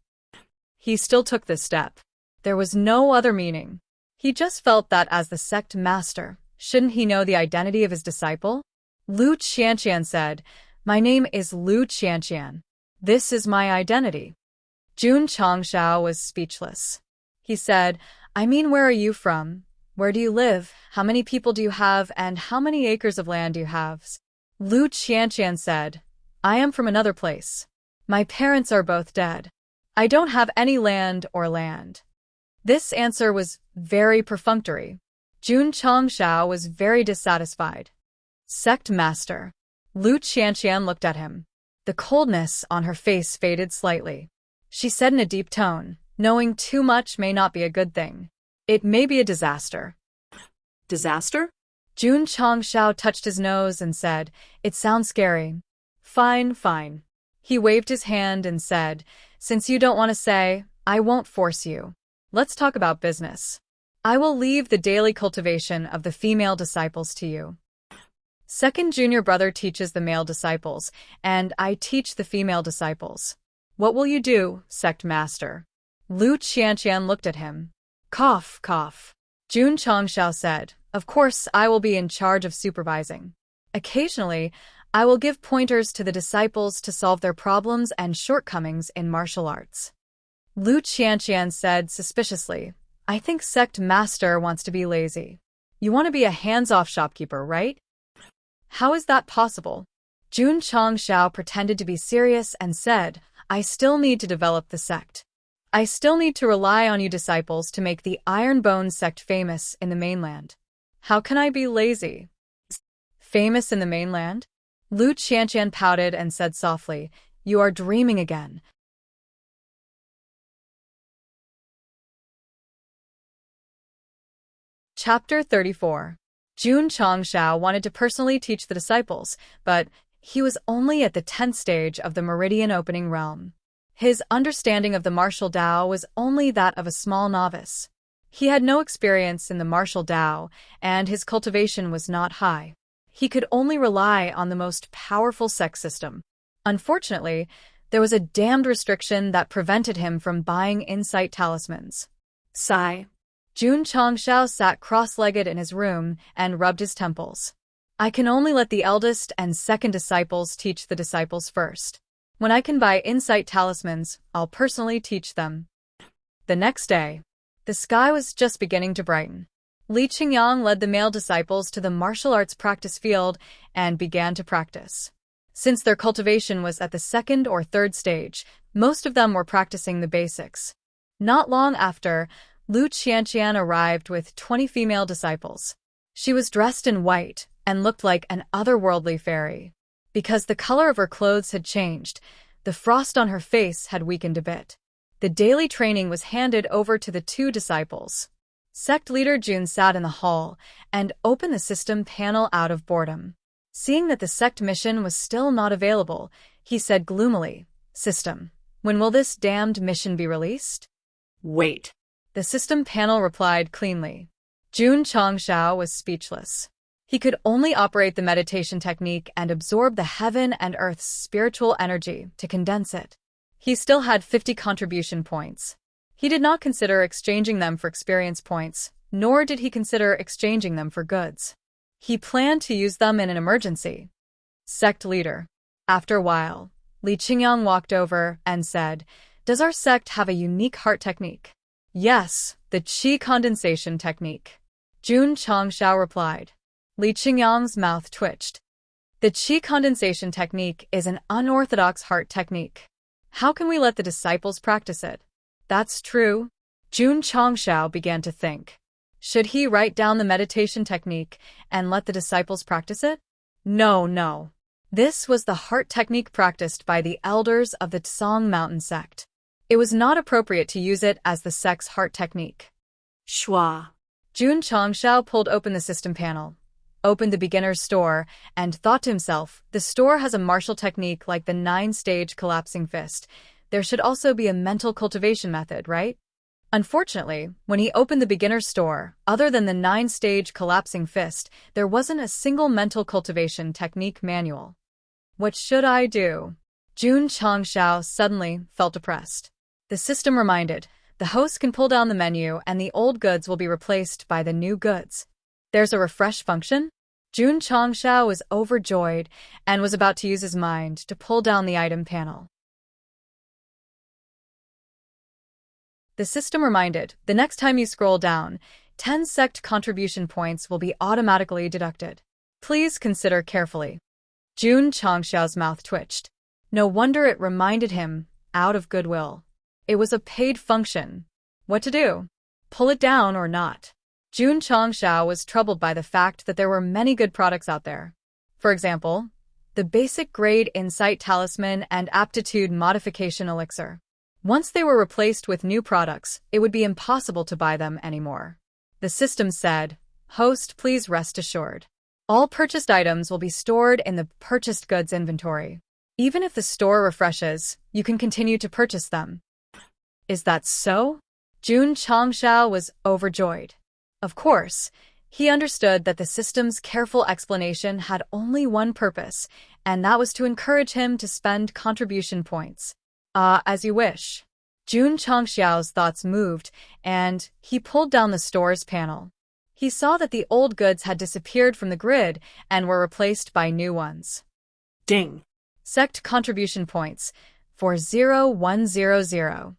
He still took this step. There was no other meaning. He just felt that as the sect master, shouldn't he know the identity of his disciple? Lu Qianqian said, "My name is Lu Qianqian. This is my identity." Jun Changshao was speechless. He said, "I mean, where are you from? Where do you live? How many people do you have, and how many acres of land do you have?" Lu Qianqian said, "I am from another place. My parents are both dead. I don't have any land or land." This answer was very perfunctory. Jun Changshao was very dissatisfied. "Sect master." Lu Qianqian looked at him. The coldness on her face faded slightly. She said in a deep tone, "Knowing too much may not be a good thing. It may be a disaster." Disaster? Jun Changshao touched his nose and said, "It sounds scary." "Fine, fine." He waved his hand and said, "Since you don't want to say, I won't force you. Let's talk about business. I will leave the daily cultivation of the female disciples to you. Second junior brother teaches the male disciples, and I teach the female disciples. What will you do, sect master?" Lu Qianqian looked at him. Cough, cough. Jun Changshao said, "Of course I will be in charge of supervising. Occasionally, I will give pointers to the disciples to solve their problems and shortcomings in martial arts." Lu Qianqian said suspiciously, I think Sect Master wants to be lazy. You want to be a hands-off shopkeeper, right? How is that possible? Jun Changxiao pretended to be serious and said, I still need to develop the sect. I still need to rely on you disciples to make the Iron Bone sect famous in the mainland. How can I be lazy? Famous in the mainland? Lu Qianqian pouted and said softly, You are dreaming again. Chapter 34. Jun Changxiao wanted to personally teach the disciples, but he was only at the 10th stage of the meridian opening realm. His understanding of the martial Dao was only that of a small novice. He had no experience in the martial Dao, and his cultivation was not high. He could only rely on the most powerful sect system. Unfortunately, there was a damned restriction that prevented him from buying insight talismans. Sigh. Jun Changxiao sat cross-legged in his room and rubbed his temples. I can only let the eldest and second disciples teach the disciples first. When I can buy insight talismans, I'll personally teach them. The next day, the sky was just beginning to brighten. Li Qingyang led the male disciples to the martial arts practice field and began to practice. Since their cultivation was at the 2nd or 3rd stage, most of them were practicing the basics. Not long after, Lu Qianqian arrived with 20 female disciples. She was dressed in white and looked like an otherworldly fairy. Because the color of her clothes had changed, the frost on her face had weakened a bit. The daily training was handed over to the 2 disciples. Sect leader Jun sat in the hall and opened the system panel out of boredom. Seeing that the sect mission was still not available, he said gloomily, System, when will this damned mission be released? Wait. The system panel replied cleanly. Jun Changxiao was speechless. He could only operate the meditation technique and absorb the heaven and earth's spiritual energy to condense it. He still had 50 contribution points. He did not consider exchanging them for experience points, nor did he consider exchanging them for goods. He planned to use them in an emergency. Sect leader. After a while, Li Qingyang walked over and said, Does our sect have a unique heart technique? Yes, the qi condensation technique. Jun Changxiao replied. Li Qingyang's mouth twitched. The qi condensation technique is an unorthodox heart technique. How can we let the disciples practice it? That's true. Jun Changxiao began to think. Should he write down the meditation technique and let the disciples practice it? No. This was the heart technique practiced by the elders of the Tsang Mountain sect. It was not appropriate to use it as the sect's heart technique. Schwa. Jun Changxiao pulled open the system panel, opened the beginner's store, and thought to himself, the store has a martial technique like the 9-stage collapsing fist. There should also be a mental cultivation method, right? Unfortunately, when he opened the beginner's store, other than the 9-stage collapsing fist, there wasn't a single mental cultivation technique manual. What should I do? Jun Changxiao suddenly felt depressed. The system reminded, the host can pull down the menu and the old goods will be replaced by the new goods. There's a refresh function? Jun Changxiao was overjoyed and was about to use his mind to pull down the item panel. The system reminded, the next time you scroll down, 10 sect contribution points will be automatically deducted. Please consider carefully. Jun Changxiao's mouth twitched. No wonder it reminded him, out of goodwill. It was a paid function. What to do? Pull it down or not? Jun Changxiao was troubled by the fact that there were many good products out there. For example, the basic grade Insight Talisman and Aptitude Modification Elixir. Once they were replaced with new products, it would be impossible to buy them anymore. The system said, Host, please rest assured. All purchased items will be stored in the purchased goods inventory. Even if the store refreshes, you can continue to purchase them. Is that so? Jun Changxiao was overjoyed. Of course, he understood that the system's careful explanation had only one purpose, and that was to encourage him to spend contribution points. As you wish. Jun Changxiao's thoughts moved, and he pulled down the store's panel. He saw that the old goods had disappeared from the grid and were replaced by new ones. Ding. Sect contribution points, 40100.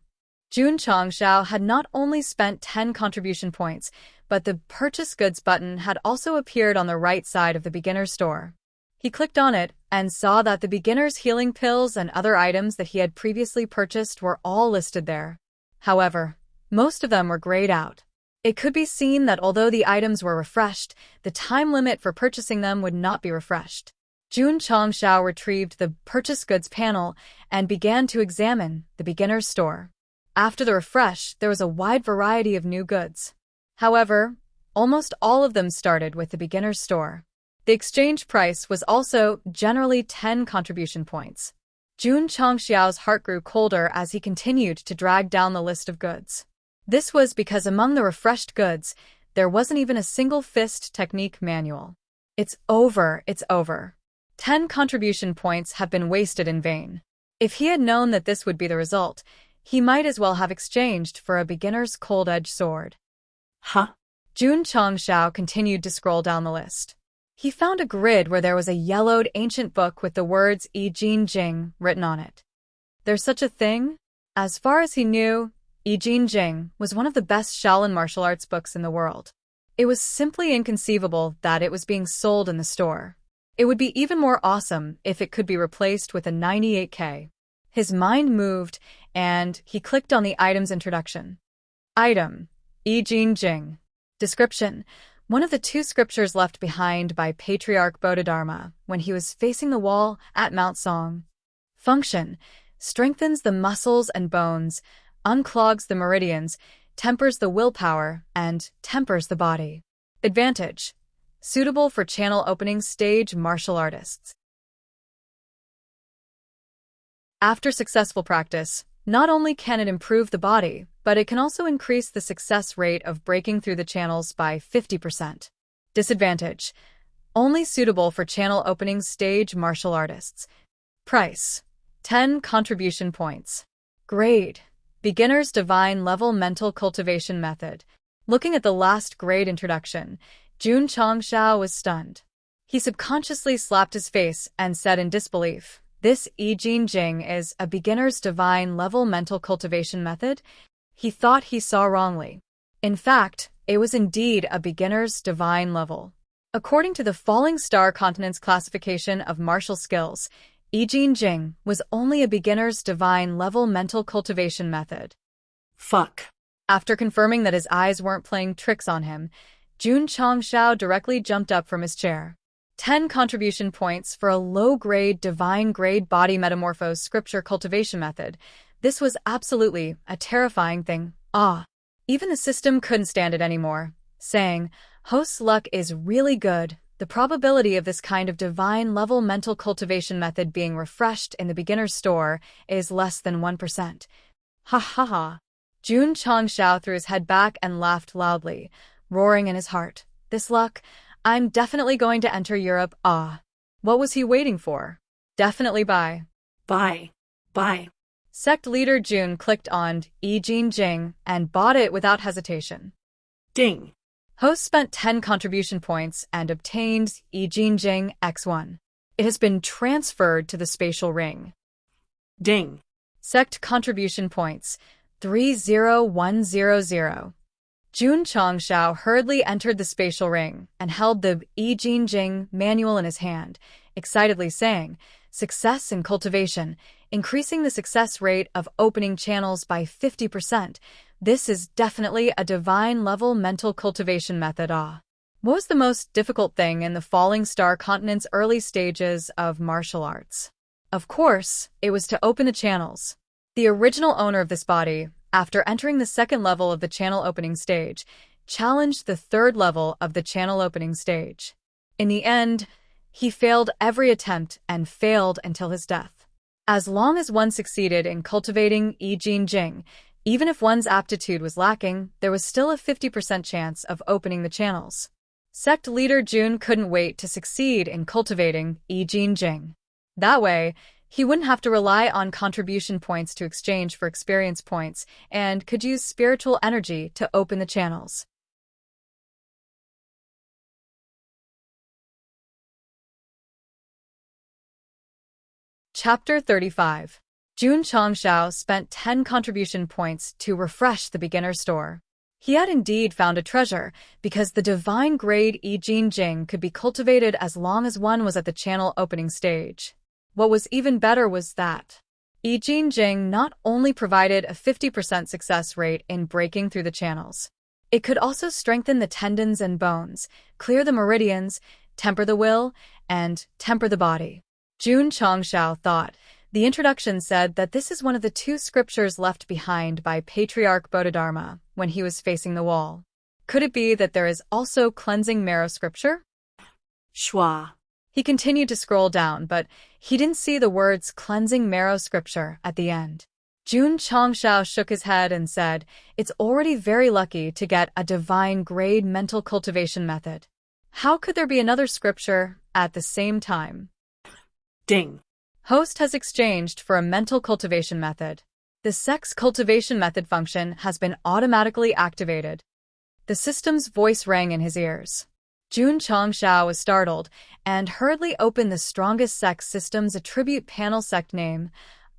Jun Changxiao had not only spent 10 contribution points, but the Purchase Goods button had also appeared on the right side of the beginner's store. He clicked on it and saw that the beginner's healing pills and other items that he had previously purchased were all listed there. However, most of them were grayed out. It could be seen that although the items were refreshed, the time limit for purchasing them would not be refreshed. Jun Changxiao retrieved the Purchase Goods panel and began to examine the beginner's store. After the refresh, there was a wide variety of new goods. However, almost all of them started with the beginner's store. The exchange price was also generally 10 contribution points. Jun Changxiao's heart grew colder as he continued to drag down the list of goods. This was because among the refreshed goods, there wasn't even a single fist technique manual. It's over. 10 contribution points have been wasted in vain. If he had known that this would be the result, he might as well have exchanged for a beginner's cold-edged sword. Huh? Jun Changxiao continued to scroll down the list. He found a grid where there was a yellowed ancient book with the words Yi Jin Jing written on it. There's such a thing? As far as he knew, Yi Jin Jing was one of the best Shaolin martial arts books in the world. It was simply inconceivable that it was being sold in the store. It would be even more awesome if it could be replaced with a 98K. His mind moved, and he clicked on the item's introduction. Item: Yi Jin Jing. Description: one of the two scriptures left behind by Patriarch Bodhidharma when he was facing the wall at Mount Song. Function: strengthens the muscles and bones, unclogs the meridians, tempers the willpower, and tempers the body. Advantage: suitable for channel opening stage martial artists. After successful practice, not only can it improve the body, but it can also increase the success rate of breaking through the channels by 50%. Disadvantage: only suitable for channel opening stage martial artists. Price: 10 contribution points. Grade: Beginner's Divine Level Mental Cultivation Method. Looking at the last grade introduction, Jun Changxiao was stunned. He subconsciously slapped his face and said in disbelief, "This Yi Jin Jing is a beginner's divine level mental cultivation method?" He thought he saw wrongly. In fact, it was indeed a beginner's divine level. According to the Falling Star Continent's classification of martial skills, Yi Jin Jing was only a beginner's divine level mental cultivation method. Fuck. After confirming that his eyes weren't playing tricks on him, Jun Changxiao directly jumped up from his chair. 10 contribution points for a low-grade, divine-grade body metamorphose scripture cultivation method. This was absolutely a terrifying thing. Even the system couldn't stand it anymore, saying, "Host's luck is really good. The probability of this kind of divine-level mental cultivation method being refreshed in the beginner's store is less than 1%. Ha ha ha." Jun Changxiao threw his head back and laughed loudly, roaring in his heart. "This luck? I'm definitely going to enter Europe." What was he waiting for? Definitely buy. Buy. Sect leader Jun clicked on Yi Jin Jing and bought it without hesitation. Ding. Host spent 10 contribution points and obtained Yi Jin Jing X1. It has been transferred to the spatial ring. Ding. Sect contribution points 30100. Jun Changxiao hurriedly entered the spatial ring and held the Yi Jin Jing manual in his hand, excitedly saying, "Success in cultivation, increasing the success rate of opening channels by 50%. This is definitely a divine-level mental cultivation method." What was the most difficult thing in the Falling Star Continent's early stages of martial arts? Of course, it was to open the channels. The original owner of this body, after entering the second level of the channel opening stage, challenged the third level of the channel opening stage. In the end, he failed every attempt and failed until his death. As long as one succeeded in cultivating Yi Jin Jing, even if one's aptitude was lacking, there was still a 50% chance of opening the channels. Sect leader Jun couldn't wait to succeed in cultivating Yi Jin Jing. That way, he wouldn't have to rely on contribution points to exchange for experience points and could use spiritual energy to open the channels. Chapter 35. Jun Changshao spent 10 contribution points to refresh the beginner store. He had indeed found a treasure, because the divine grade Yi Jin Jing could be cultivated as long as one was at the channel opening stage. What was even better was that Yi Jin Jing not only provided a 50% success rate in breaking through the channels, it could also strengthen the tendons and bones, clear the meridians, temper the will, and temper the body. Jun Changshao thought. The introduction said that this is one of the 2 scriptures left behind by Patriarch Bodhidharma when he was facing the wall. Could it be that there is also cleansing marrow scripture? Schwa. He continued to scroll down, but he didn't see the words cleansing marrow scripture at the end. Jun Changshao shook his head and said, "It's already very lucky to get a divine grade mental cultivation method. How could there be another scripture at the same time?" Ding. Host has exchanged for a mental cultivation method. The Sect's cultivation method function has been automatically activated. The system's voice rang in his ears. Jun Changshao was startled and hurriedly opened the strongest Sect system's attribute panel. Sect name,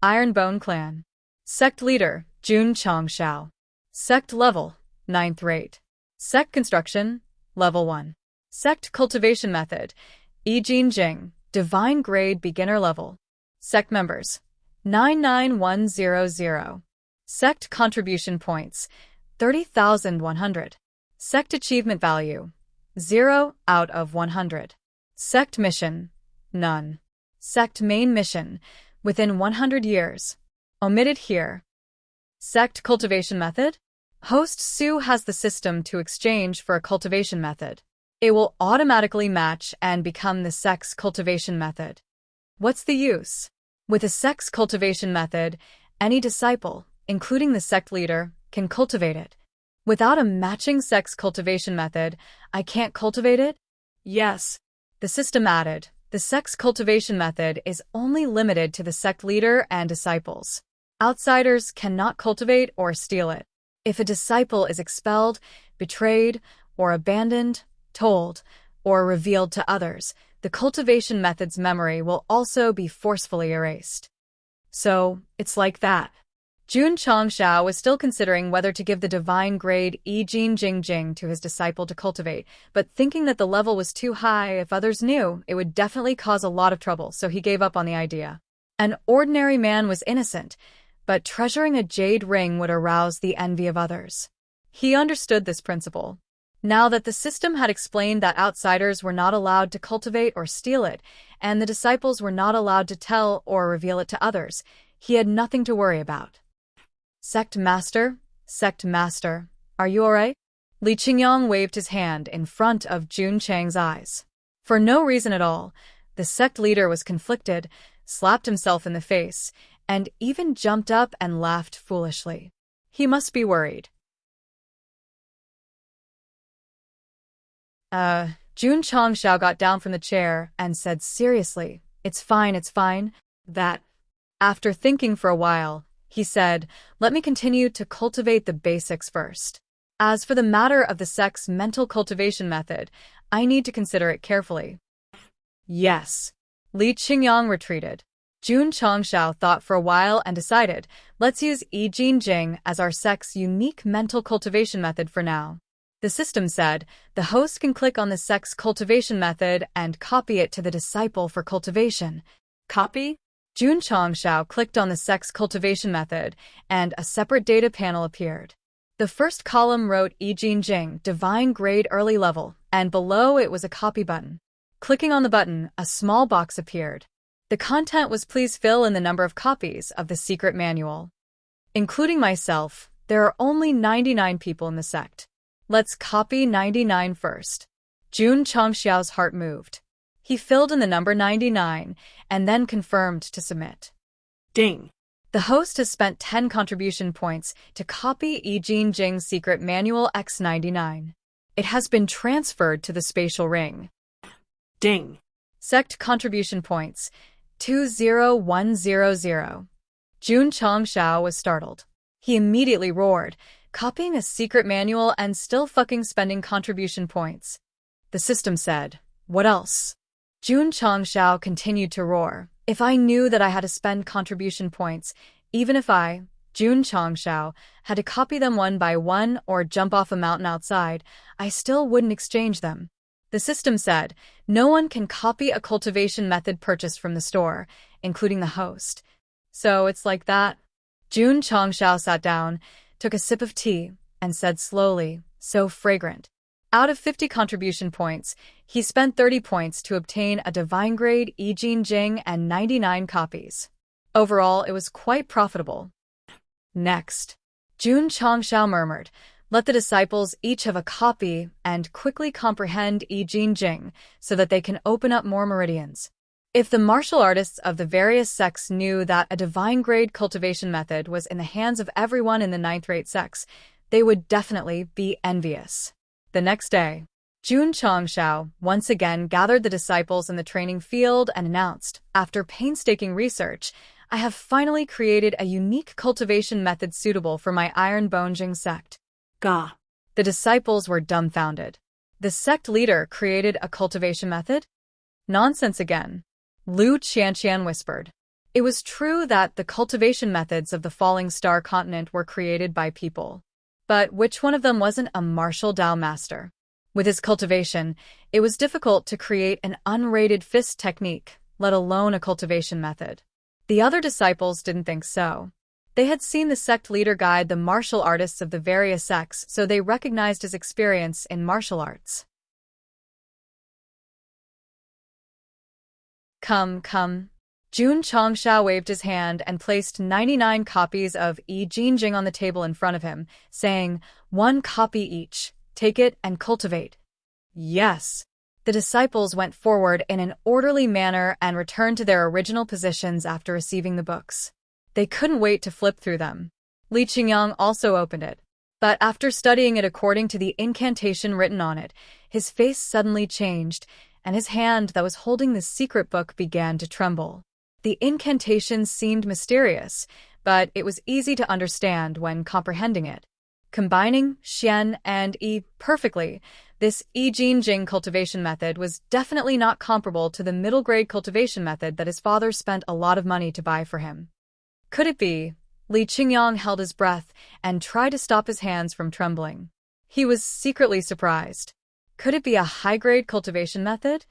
Ironbone Clan. Sect leader, Jun Changshao. Sect level, 9th rate. Sect construction, level 1. Sect cultivation method, Yi Jin Jing, divine grade beginner level. Sect members, 99100. Sect contribution points, 30,100. Sect achievement value, 0 out of 100. Sect mission, none. Sect main mission, within 100 years. Omitted here. Sect cultivation method? Host Su has the system to exchange for a cultivation method. It will automatically match and become the Sect's cultivation method. What's the use? With a Sect's cultivation method, any disciple, including the Sect leader, can cultivate it. Without a matching Sect's cultivation method, I can't cultivate it? Yes. The system added, the Sect's cultivation method is only limited to the Sect leader and disciples. Outsiders cannot cultivate or steal it. If a disciple is expelled, betrayed, or abandoned, told, or revealed to others, the cultivation method's memory will also be forcefully erased. So, it's like that. Jun Changshao was still considering whether to give the divine grade Yi Jin Jing to his disciple to cultivate, but thinking that the level was too high, if others knew, it would definitely cause a lot of trouble, so he gave up on the idea. An ordinary man was innocent, but treasuring a jade ring would arouse the envy of others. He understood this principle. Now that the system had explained that outsiders were not allowed to cultivate or steal it, and the disciples were not allowed to tell or reveal it to others, he had nothing to worry about. Sect Master, are you alright? Li Qingyang waved his hand in front of Jun Chang's eyes. For no reason at all, the Sect leader was conflicted, slapped himself in the face, and even jumped up and laughed foolishly. He must be worried. Jun Changshao got down from the chair and said seriously, it's fine. That. After thinking for a while, he said, let me continue to cultivate the basics first. As for the matter of the Sect's mental cultivation method, I need to consider it carefully. Yes. Li Qingyang retreated. Jun Changshao thought for a while and decided, let's use Yi Jin Jing as our Sect's unique mental cultivation method for now. The system said, the host can click on the Sect's cultivation method and copy it to the disciple for cultivation. Copy? Jun Changshao clicked on the Sect's cultivation method, and a separate data panel appeared. The first column wrote Yi Jin Jing, divine grade early level, and below it was a copy button. Clicking on the button, a small box appeared. The content was please fill in the number of copies of the secret manual. Including myself, there are only 99 people in the Sect. Let's copy 99 first. Jun Changshao's heart moved. He filled in the number 99 and then confirmed to submit. Ding. The host has spent 10 contribution points to copy Yi Jin Jing's secret manual X99. It has been transferred to the spatial ring. Ding. Sect contribution points 20100. Jun Changshao was startled. He immediately roared, copying a secret manual and still fucking spending contribution points. The system said, what else? Jun Changshao continued to roar. If I knew that I had to spend contribution points, even if I, Jun Changshao, had to copy them one by one or jump off a mountain outside, I still wouldn't exchange them. The system said, no one can copy a cultivation method purchased from the store, including the host. So it's like that. Jun Changshao sat down, took a sip of tea, and said slowly, so fragrant. Out of 50 contribution points, he spent 30 points to obtain a divine grade Yi Jin Jing and 99 copies. Overall, it was quite profitable. Next, Jun Changshao murmured, let the disciples each have a copy and quickly comprehend Yi Jin Jing so that they can open up more meridians. If the martial artists of the various sects knew that a divine grade cultivation method was in the hands of everyone in the 9th-rate sects, they would definitely be envious. The next day, Jun Changshao once again gathered the disciples in the training field and announced, after painstaking research, I have finally created a unique cultivation method suitable for my Iron Bonjing sect. Ga. The disciples were dumbfounded. The sect leader created a cultivation method? Nonsense again. Lu Qianqian whispered. It was true that the cultivation methods of the Falling Star continent were created by people. But which one of them wasn't a martial Dao master? With his cultivation, it was difficult to create an unrated fist technique, let alone a cultivation method. The other disciples didn't think so. They had seen the sect leader guide the martial artists of the various sects, so they recognized his experience in martial arts. Come. Jun Changshao waved his hand and placed 99 copies of Yi Jin Jing on the table in front of him, saying, 1 copy each. Take it and cultivate. Yes. The disciples went forward in an orderly manner and returned to their original positions after receiving the books. They couldn't wait to flip through them. Li Qingyang also opened it. But after studying it according to the incantation written on it, his face suddenly changed, and his hand that was holding the secret book began to tremble. The incantation seemed mysterious, but it was easy to understand when comprehending it. Combining Xian and Yi perfectly, this Yi Jin Jing cultivation method was definitely not comparable to the middle-grade cultivation method that his father spent a lot of money to buy for him. Could it be? Li Qingyang held his breath and tried to stop his hands from trembling. He was secretly surprised. Could it be a high-grade cultivation method?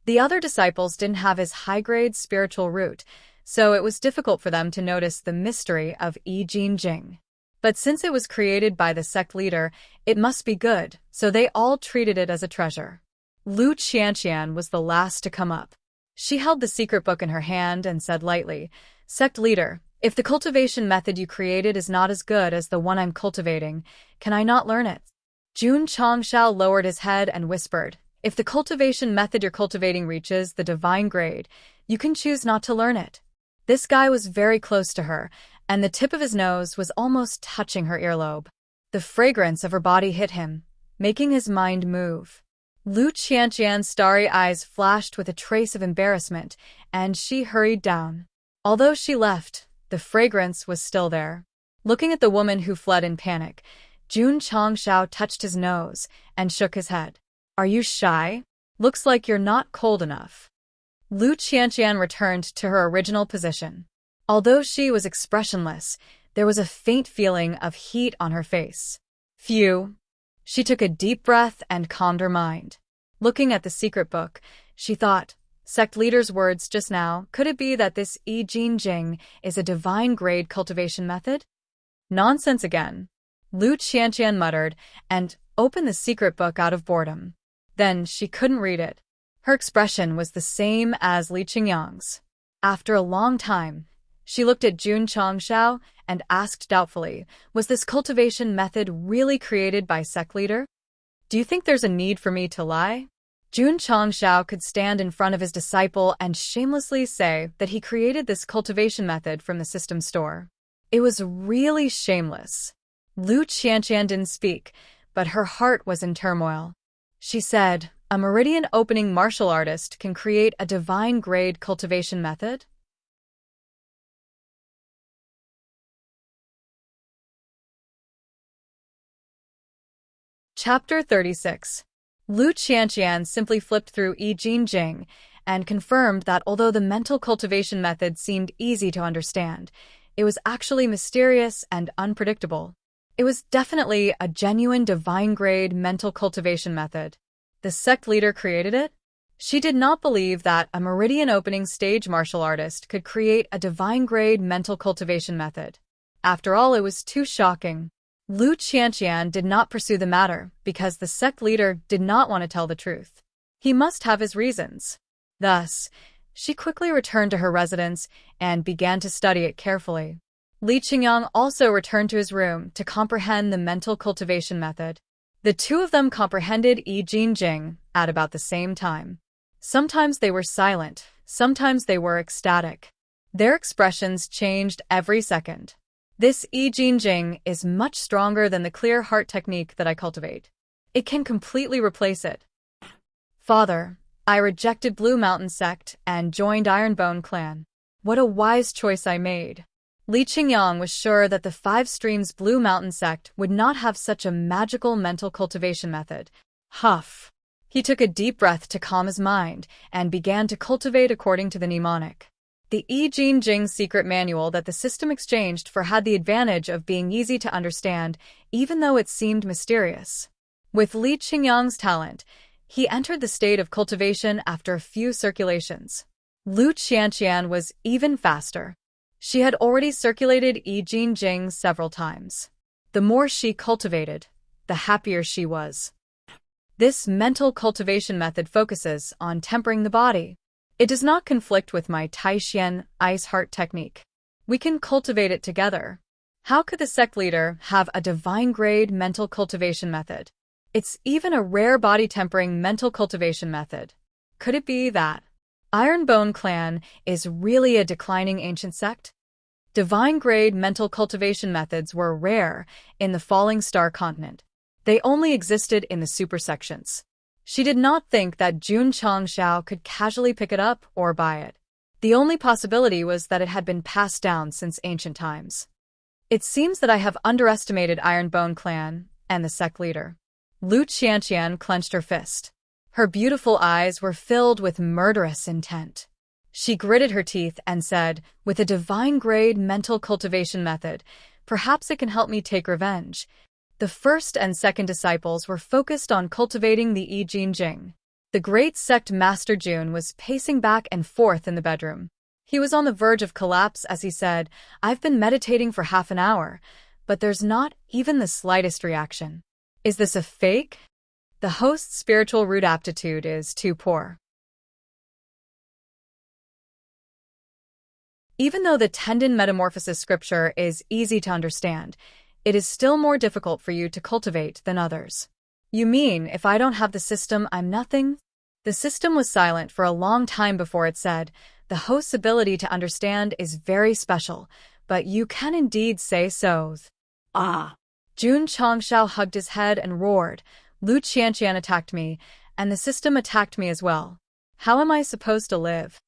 The other disciples didn't have his high-grade spiritual root, so it was difficult for them to notice the mystery of Yi Jin Jing. But since it was created by the sect leader, it must be good, so they all treated it as a treasure. Lu Qianqian was the last to come up. She held the secret book in her hand and said lightly, Sect leader, if the cultivation method you created is not as good as the one I'm cultivating, can I not learn it? Jun Changshao lowered his head and whispered, if the cultivation method you're cultivating reaches the divine grade, you can choose not to learn it. This guy was very close to her, and the tip of his nose was almost touching her earlobe. The fragrance of her body hit him, making his mind move. Lu Qianqian's starry eyes flashed with a trace of embarrassment, and she hurried down. Although she left, the fragrance was still there. Looking at the woman who fled in panic, Jun Changshao touched his nose and shook his head. Are you shy? Looks like you're not cold enough. Lu Qianqian returned to her original position. Although she was expressionless, there was a faint feeling of heat on her face. Phew. She took a deep breath and calmed her mind. Looking at the secret book, she thought, sect leader's words just now, could it be that this Yi Jin Jing is a divine grade cultivation method? Nonsense again. Lu Qianqian muttered and opened the secret book out of boredom. Then she couldn't read it. Her expression was the same as Li Qingyang's. After a long time, she looked at Jun Changshao and asked doubtfully, was this cultivation method really created by sect leader? Do you think there's a need for me to lie? Jun Changshao could stand in front of his disciple and shamelessly say that he created this cultivation method from the system store. It was really shameless. Lu Qianqian didn't speak, but her heart was in turmoil. She said, a meridian-opening martial artist can create a divine-grade cultivation method? Chapter 36. Lu Qianqian simply flipped through Yi Jin Jing and confirmed that although the mental cultivation method seemed easy to understand, it was actually mysterious and unpredictable. It was definitely a genuine divine-grade mental cultivation method. The sect leader created it? She did not believe that a meridian-opening stage martial artist could create a divine-grade mental cultivation method. After all, it was too shocking. Lu Qianqian did not pursue the matter because the sect leader did not want to tell the truth. He must have his reasons. Thus, she quickly returned to her residence and began to study it carefully. Li Qingyang also returned to his room to comprehend the mental cultivation method. The two of them comprehended I Jing Jing at about the same time. Sometimes they were silent, sometimes they were ecstatic. Their expressions changed every second. This I Jing Jing is much stronger than the clear heart technique that I cultivate. It can completely replace it. Father, I rejected Blue Mountain Sect and joined Ironbone Clan. What a wise choice I made. Li Qingyang was sure that the Five Streams Blue Mountain Sect would not have such a magical mental cultivation method. Huff. He took a deep breath to calm his mind and began to cultivate according to the mnemonic. The I Jing Jing secret manual that the system exchanged for had the advantage of being easy to understand, even though it seemed mysterious. With Li Qingyang's talent, he entered the state of cultivation after a few circulations. Lu Qianqian was even faster. She had already circulated I Jing Jing several times. The more she cultivated, the happier she was. This mental cultivation method focuses on tempering the body. It does not conflict with my Taishian ice heart technique. We can cultivate it together. How could the sect leader have a divine-grade mental cultivation method? It's even a rare body-tempering mental cultivation method. Could it be that Ironbone Clan is really a declining ancient sect? Divine-grade mental cultivation methods were rare in the Falling Star continent. They only existed in the super sections. She did not think that Jun Changxiao could casually pick it up or buy it. The only possibility was that it had been passed down since ancient times. It seems that I have underestimated Ironbone Clan and the sect leader. Lu Qianqian clenched her fist. Her beautiful eyes were filled with murderous intent. She gritted her teeth and said, with a divine-grade mental cultivation method, perhaps it can help me take revenge. The first and second disciples were focused on cultivating the I Jing Jing. The great sect Master Jun was pacing back and forth in the bedroom. He was on the verge of collapse as he said, I've been meditating for half an hour, but there's not even the slightest reaction. Is this a fake? The host's spiritual root aptitude is too poor. Even though the tendon metamorphosis scripture is easy to understand, it is still more difficult for you to cultivate than others. You mean, if I don't have the system, I'm nothing? The system was silent for a long time before it said, the host's ability to understand is very special, but you can indeed say so. Ah. Jun Changxiao hugged his head and roared, Lu Qianqian attacked me, and the system attacked me as well. How am I supposed to live?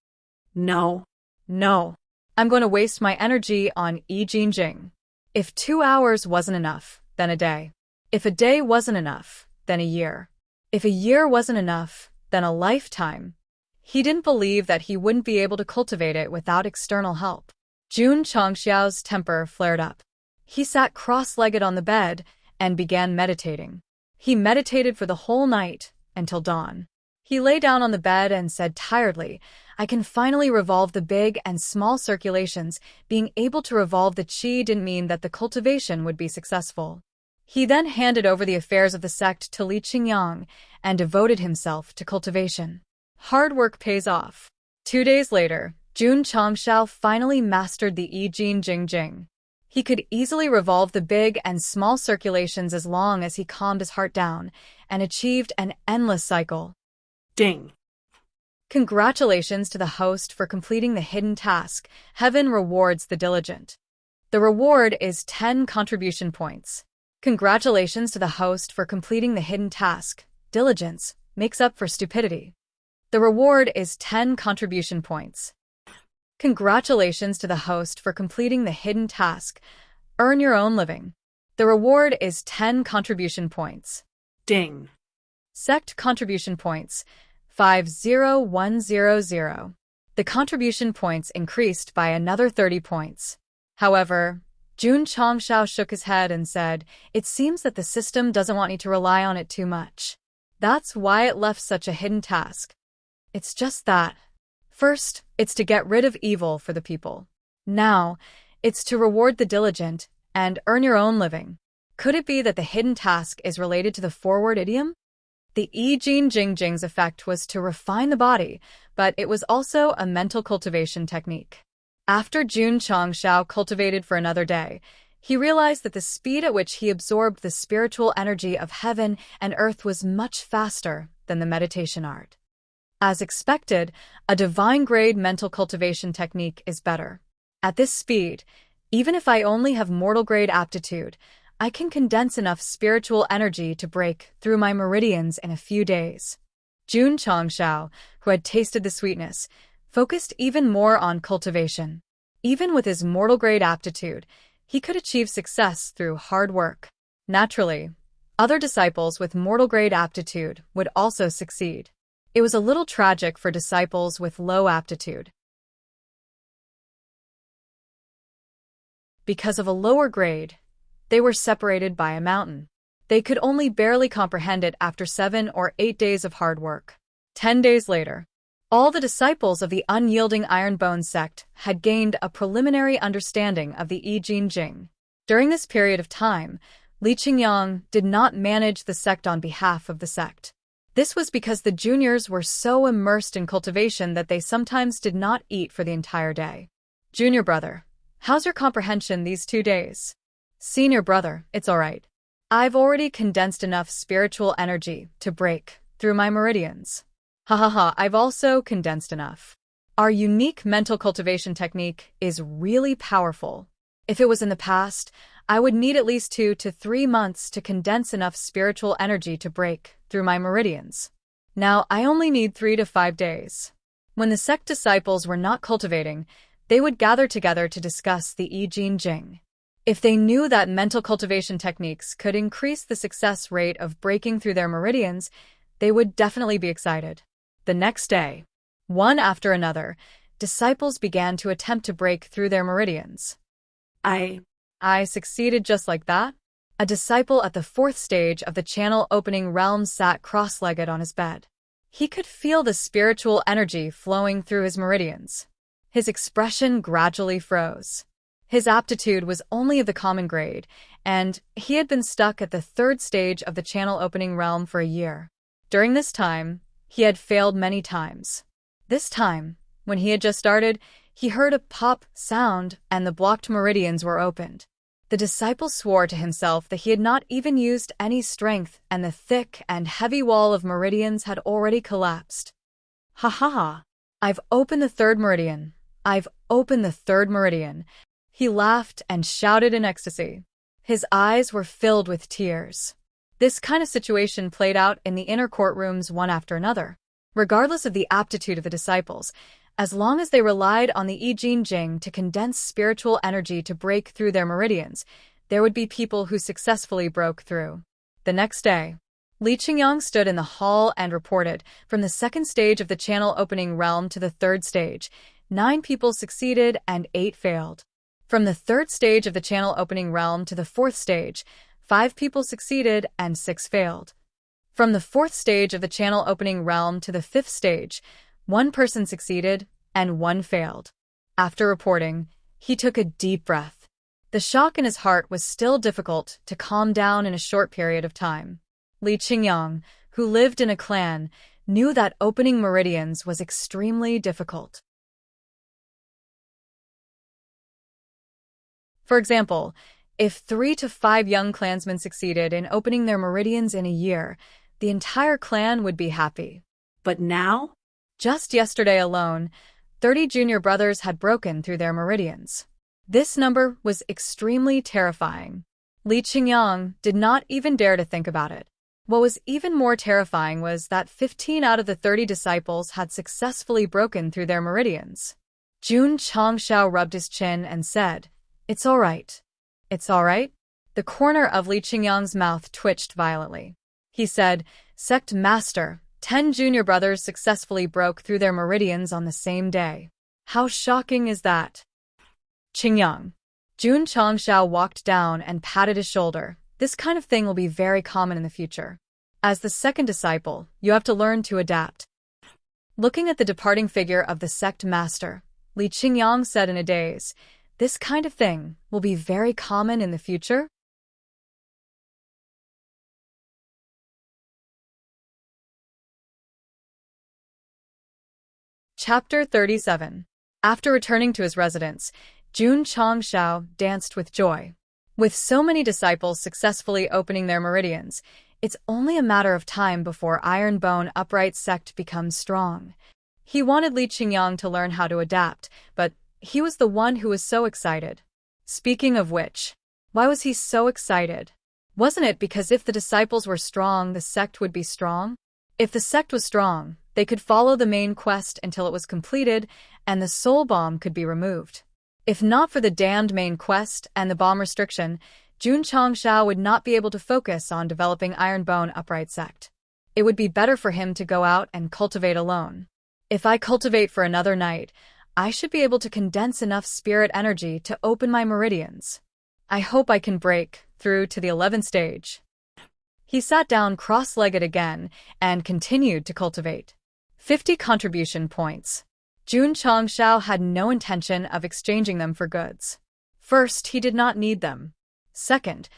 No. No. I'm going to waste my energy on I Jing Jing. If 2 hours wasn't enough, then a day. If a day wasn't enough, then a year. If a year wasn't enough, then a lifetime. He didn't believe that he wouldn't be able to cultivate it without external help. Jun Changxiao's temper flared up. He sat cross-legged on the bed and began meditating. He meditated for the whole night until dawn. He lay down on the bed and said tiredly, I can finally revolve the big and small circulations. Being able to revolve the qi didn't mean that the cultivation would be successful. He then handed over the affairs of the sect to Li Qingyang and devoted himself to cultivation. Hard work pays off. 2 days later, Jun Changxiao finally mastered the I Jing Jing. He could easily revolve the big and small circulations as long as he calmed his heart down and achieved an endless cycle. Ding. Congratulations to the host for completing the hidden task. Heaven rewards the diligent. The reward is 10 contribution points. Congratulations to the host for completing the hidden task. Diligence makes up for stupidity. The reward is 10 contribution points. Congratulations to the host for completing the hidden task. Earn your own living. The reward is 10 contribution points. Ding. Sect contribution points. 50100. The contribution points increased by another 30 points. However, Jun Changshao shook his head and said, "It seems that the system doesn't want you to rely on it too much. That's why it left such a hidden task. It's just that. First, it's to get rid of evil for the people. Now, it's to reward the diligent and earn your own living." Could it be that the hidden task is related to the forward idiom? The Yi Jin Jing Jing's effect was to refine the body, but it was also a mental cultivation technique. After Jun Changshao cultivated for another day, he realized that the speed at which he absorbed the spiritual energy of heaven and earth was much faster than the meditation art. As expected, a divine-grade mental cultivation technique is better. At this speed, even if I only have mortal-grade aptitude, I can condense enough spiritual energy to break through my meridians in a few days. Jun Changshao, who had tasted the sweetness, focused even more on cultivation. Even with his mortal-grade aptitude, he could achieve success through hard work. Naturally, other disciples with mortal-grade aptitude would also succeed. It was a little tragic for disciples with low aptitude. Because of a lower grade, they were separated by a mountain. They could only barely comprehend it after 7 or 8 days of hard work. 10 days later, all the disciples of the unyielding Ironbone sect had gained a preliminary understanding of the Yi Jin Jing. During this period of time, Li Qingyang did not manage the sect on behalf of the sect. This was because the juniors were so immersed in cultivation that they sometimes did not eat for the entire day. Junior brother, how's your comprehension these 2 days? Senior brother, it's all right. I've already condensed enough spiritual energy to break through my meridians. Ha ha ha, I've also condensed enough. Our unique mental cultivation technique is really powerful. If it was in the past, I would need at least 2 to 3 months to condense enough spiritual energy to break through my meridians. Now I only need 3 to 5 days. When the sect disciples were not cultivating, they would gather together to discuss the Yi Jin Jing. If they knew that mental cultivation techniques could increase the success rate of breaking through their meridians, they would definitely be excited. The next day, one after another, disciples began to attempt to break through their meridians. I succeeded just like that? A disciple at the 4th stage of the channel opening realm sat cross-legged on his bed. He could feel the spiritual energy flowing through his meridians. His expression gradually froze. His aptitude was only of the common grade, and he had been stuck at the 3rd stage of the channel opening realm for a year. During this time, he had failed many times. This time, when he had just started, he heard a pop sound and the blocked meridians were opened. The disciple swore to himself that he had not even used any strength and the thick and heavy wall of meridians had already collapsed. Ha ha ha! I've opened the 3rd meridian. I've opened the 3rd meridian. He laughed and shouted in ecstasy. His eyes were filled with tears. This kind of situation played out in the inner courtrooms one after another. Regardless of the aptitude of the disciples, as long as they relied on the Yi Jin Jing to condense spiritual energy to break through their meridians, there would be people who successfully broke through. The next day, Li Qingyang stood in the hall and reported, from the 2nd stage of the channel opening realm to the 3rd stage, 9 people succeeded and 8 failed. From the 3rd stage of the channel opening realm to the 4th stage, 5 people succeeded and 6 failed. From the 4th stage of the channel opening realm to the 5th stage, 1 person succeeded and 1 failed. After reporting, he took a deep breath. The shock in his heart was still difficult to calm down in a short period of time. Li Qingyang, who lived in a clan, knew that opening meridians was extremely difficult. For example, if 3 to 5 young clansmen succeeded in opening their meridians in a year, the entire clan would be happy. But now? Just yesterday alone, 30 junior brothers had broken through their meridians. This number was extremely terrifying. Li Qingyang did not even dare to think about it. What was even more terrifying was that 15 out of the 30 disciples had successfully broken through their meridians. Jun Changshao rubbed his chin and said, "It's all right. It's all right?" The corner of Li Qingyang's mouth twitched violently. He said, "Sect Master, 10 junior brothers successfully broke through their meridians on the same day. How shocking is that? Qingyang. Jun Changxiao walked down and patted his shoulder. This kind of thing will be very common in the future. As the second disciple, you have to learn to adapt. Looking at the departing figure of the sect master, Li Qingyang said in a daze, this kind of thing will be very common in the future? Chapter 37. After returning to his residence, Jun Changxiao danced with joy. With so many disciples successfully opening their meridians, it's only a matter of time before Iron Bone Upright Sect becomes strong. He wanted Li Qingyang to learn how to adapt, but he was the one who was so excited. Speaking of which, why was he so excited? Wasn't it because if the disciples were strong, the sect would be strong? If the sect was strong, they could follow the main quest until it was completed and the soul bomb could be removed. If not for the damned main quest and the bomb restriction, Jun Changxiao would not be able to focus on developing Iron Bone Upright Sect. It would be better for him to go out and cultivate alone. If I cultivate for another night, I should be able to condense enough spirit energy to open my meridians. I hope I can break through to the 11th stage. He sat down cross-legged again and continued to cultivate. 50 contribution points. Jun Changxiao had no intention of exchanging them for goods. First, he did not need them. Second,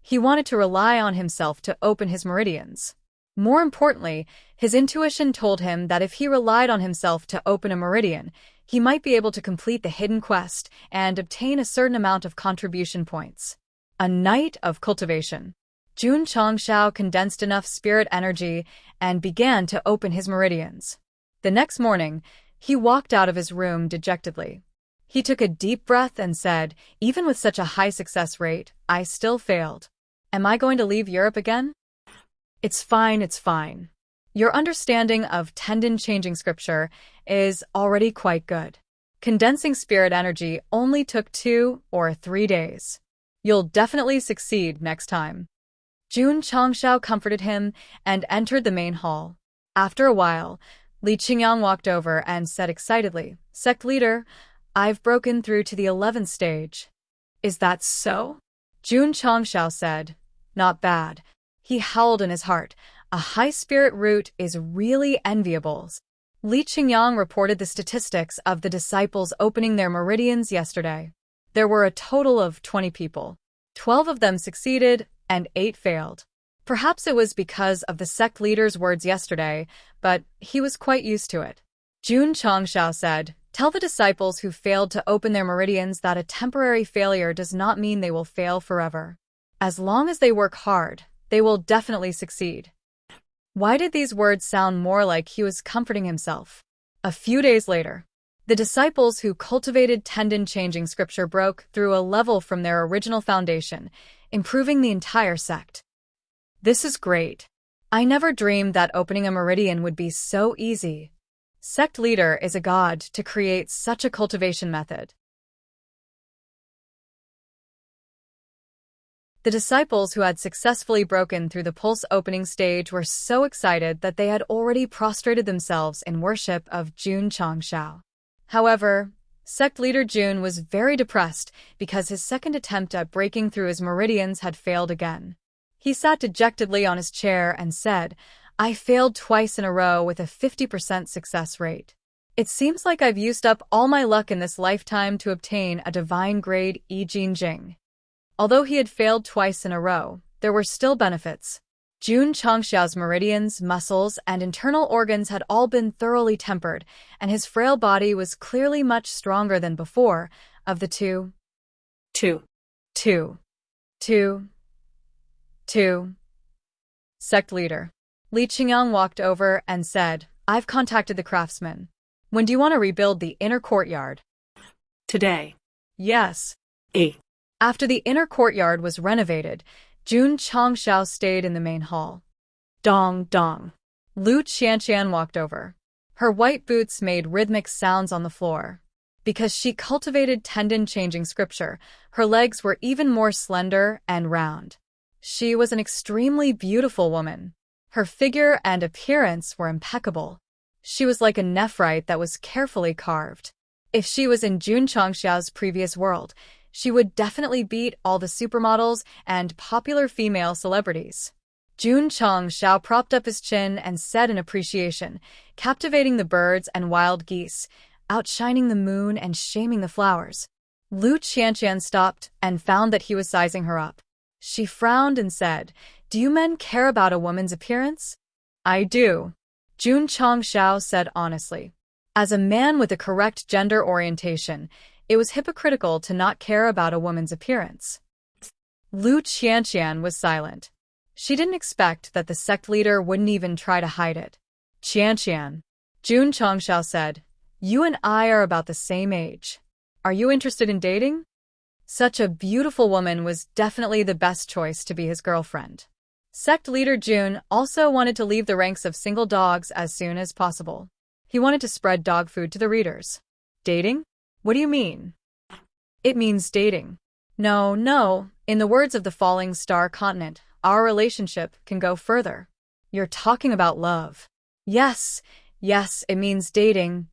he wanted to rely on himself to open his meridians. More importantly, his intuition told him that if he relied on himself to open a meridian, he might be able to complete the hidden quest and obtain a certain amount of contribution points. A night of cultivation. Jun Changxiao condensed enough spirit energy and began to open his meridians. The next morning, he walked out of his room dejectedly. He took a deep breath and said, even with such a high success rate, I still failed. Am I going to leave Europe again? It's fine, it's fine. Your understanding of tendon-changing scripture is already quite good. Condensing spirit energy only took 2 or 3 days. You'll definitely succeed next time. Jun Changxiao comforted him and entered the main hall. After a while, Li Qingyang walked over and said excitedly, Sect leader, I've broken through to the 11th stage. Is that so? Jun Changxiao said, not bad. He howled in his heart. A high spirit root is really enviable. Li Qingyang reported the statistics of the disciples opening their meridians yesterday. There were a total of 20 people. 12 of them succeeded and 8 failed. Perhaps it was because of the sect leader's words yesterday, but he was quite used to it. Jun Changxiao said, tell the disciples who failed to open their meridians that a temporary failure does not mean they will fail forever. As long as they work hard, they will definitely succeed. Why did these words sound more like he was comforting himself? A few days later, the disciples who cultivated tendon-changing scripture broke through a level from their original foundation, improving the entire sect. This is great. I never dreamed that opening a meridian would be so easy. Sect leader is a god to create such a cultivation method. The disciples who had successfully broken through the pulse opening stage were so excited that they had already prostrated themselves in worship of Jun Changxiao. However, sect leader Jun was very depressed because his second attempt at breaking through his meridians had failed again. He sat dejectedly on his chair and said, I failed twice in a row with a 50% success rate. It seems like I've used up all my luck in this lifetime to obtain a divine grade Yi Jin Jing. Although he had failed twice in a row, there were still benefits. Jun Changxiao's meridians, muscles, and internal organs had all been thoroughly tempered, and his frail body was clearly much stronger than before. Of the two. Sect leader. Li Qingyang walked over and said, I've contacted the craftsman. When do you want to rebuild the inner courtyard? Today. Yes. A. After the inner courtyard was renovated, Jun Changxiao stayed in the main hall. Dong, dong. Lu Qianqian walked over. Her white boots made rhythmic sounds on the floor. Because she cultivated tendon-changing scripture, her legs were even more slender and round. She was an extremely beautiful woman. Her figure and appearance were impeccable. She was like a nephrite that was carefully carved. If she was in Jun Changxiao's previous world, she would definitely beat all the supermodels and popular female celebrities. Jun Changxiao propped up his chin and said in appreciation, captivating the birds and wild geese, outshining the moon and shaming the flowers. Lu Qianqian stopped and found that he was sizing her up. She frowned and said, "Do you men care about a woman's appearance?" "I do," Jun Changxiao said honestly. As a man with a correct gender orientation, it was hypocritical to not care about a woman's appearance. Lu Qianqian was silent. She didn't expect that the sect leader wouldn't even try to hide it. "Qianqian," Jun Changxiao said, "you and I are about the same age. Are you interested in dating?" Such a beautiful woman was definitely the best choice to be his girlfriend. Sect leader Jun also wanted to leave the ranks of single dogs as soon as possible. He wanted to spread dog food to the readers. "Dating? What do you mean?" "It means dating." No, in the words of the falling star continent, our relationship can go further. "You're talking about love." Yes, it means dating.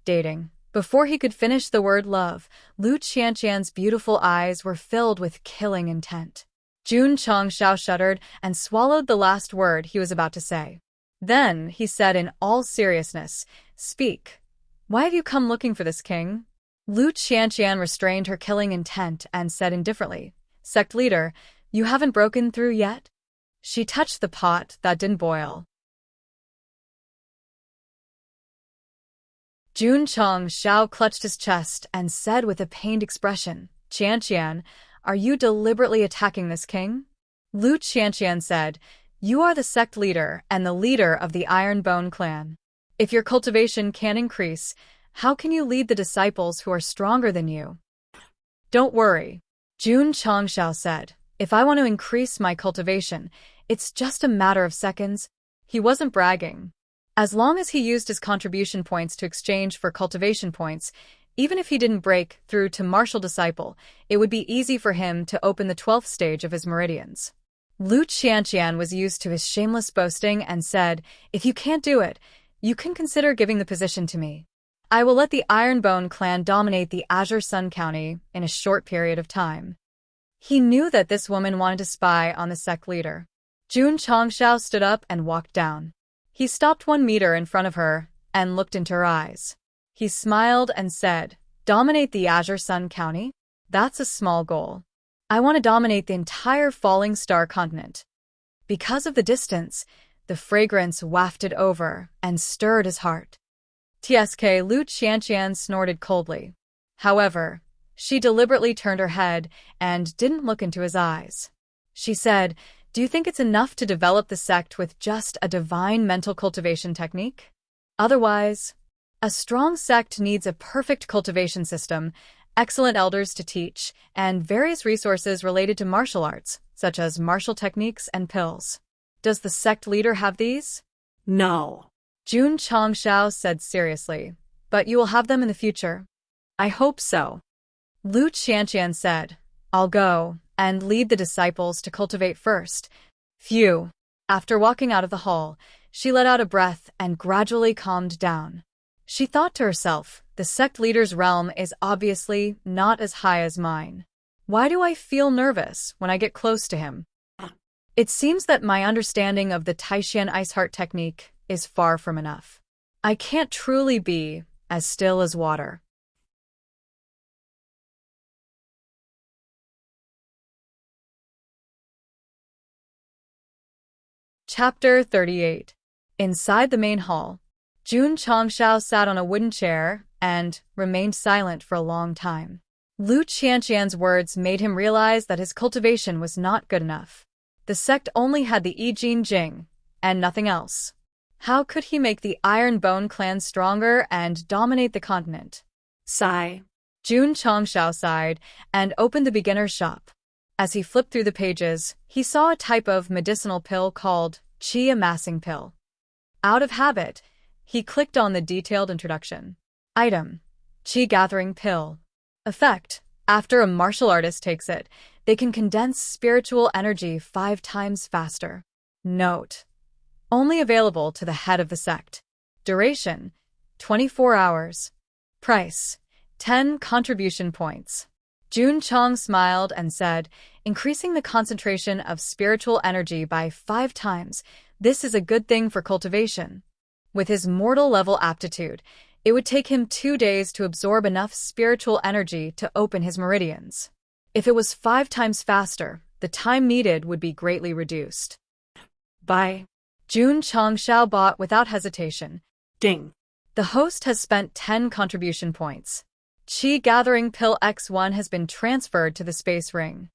Before he could finish the word love, Lu Qianqian's beautiful eyes were filled with killing intent. Jun Changxiao shuddered and swallowed the last word he was about to say. Then he said in all seriousness, "Speak. Why have you come looking for this king?" Lu Qianqian restrained her killing intent and said indifferently, "Sect leader, you haven't broken through yet?" She touched the pot that didn't boil. Jun Changxiao clutched his chest and said with a pained expression, "Qianqian, are you deliberately attacking this king?" Lu Qianqian said, "You are the sect leader and the leader of the Ironbone clan. If your cultivation can't increase, how can you lead the disciples who are stronger than you?" "Don't worry," Jun Changxiao said. "If I want to increase my cultivation, it's just a matter of seconds." He wasn't bragging. As long as he used his contribution points to exchange for cultivation points, even if he didn't break through to martial disciple, it would be easy for him to open the 12th stage of his meridians. Lu Qianqian was used to his shameless boasting and said, "If you can't do it, you can consider giving the position to me. I will let the Ironbone clan dominate the Azure Sun County in a short period of time." He knew that this woman wanted to spy on the sect leader. Jun Changxiao stood up and walked down. He stopped 1 meter in front of her and looked into her eyes. He smiled and said, "Dominate the Azure Sun County? That's a small goal. I want to dominate the entire falling star continent." Because of the distance, the fragrance wafted over and stirred his heart. Tsk Lu Qianqian snorted coldly. However, she deliberately turned her head and didn't look into his eyes. She said, "Do you think it's enough to develop the sect with just a divine mental cultivation technique? Otherwise, a strong sect needs a perfect cultivation system, excellent elders to teach, and various resources related to martial arts, such as martial techniques and pills. Does the sect leader have these?" "No," Jun Changxiao said seriously, "but you will have them in the future." "I hope so," Lu Qianqian said. "I'll go and lead the disciples to cultivate first." Phew. After walking out of the hall, she let out a breath and gradually calmed down. She thought to herself, the sect leader's realm is obviously not as high as mine. Why do I feel nervous when I get close to him? It seems that my understanding of the Taishan Ice Heart technique is far from enough. I can't truly be as still as water. Chapter 38. Inside the main hall, Jun Changxiao sat on a wooden chair and remained silent for a long time. Lu Qianqian's words made him realize that his cultivation was not good enough. The sect only had the Yi Jin Jing, and nothing else. How could he make the Ironbone clan stronger and dominate the continent? Sigh. Jun Changxiao sighed and opened the beginner's shop. As he flipped through the pages, he saw a type of medicinal pill called Qi Amassing Pill. Out of habit, he clicked on the detailed introduction. Item: Qi Gathering Pill. Effect: after a martial artist takes it, they can condense spiritual energy 5 times faster. Note: Only available to the head of the sect. Duration: 24 hours. Price: 10 contribution points. Jun Chong smiled and said, increasing the concentration of spiritual energy by 5 times. This is a good thing for cultivation. With his mortal level aptitude, it would take him 2 days to absorb enough spiritual energy to open his meridians. If it was 5 times faster, the time needed would be greatly reduced. Buy. Jun Chongshao bought without hesitation. Ding. The host has spent 10 contribution points. Qi Gathering Pill X1 has been transferred to the space ring.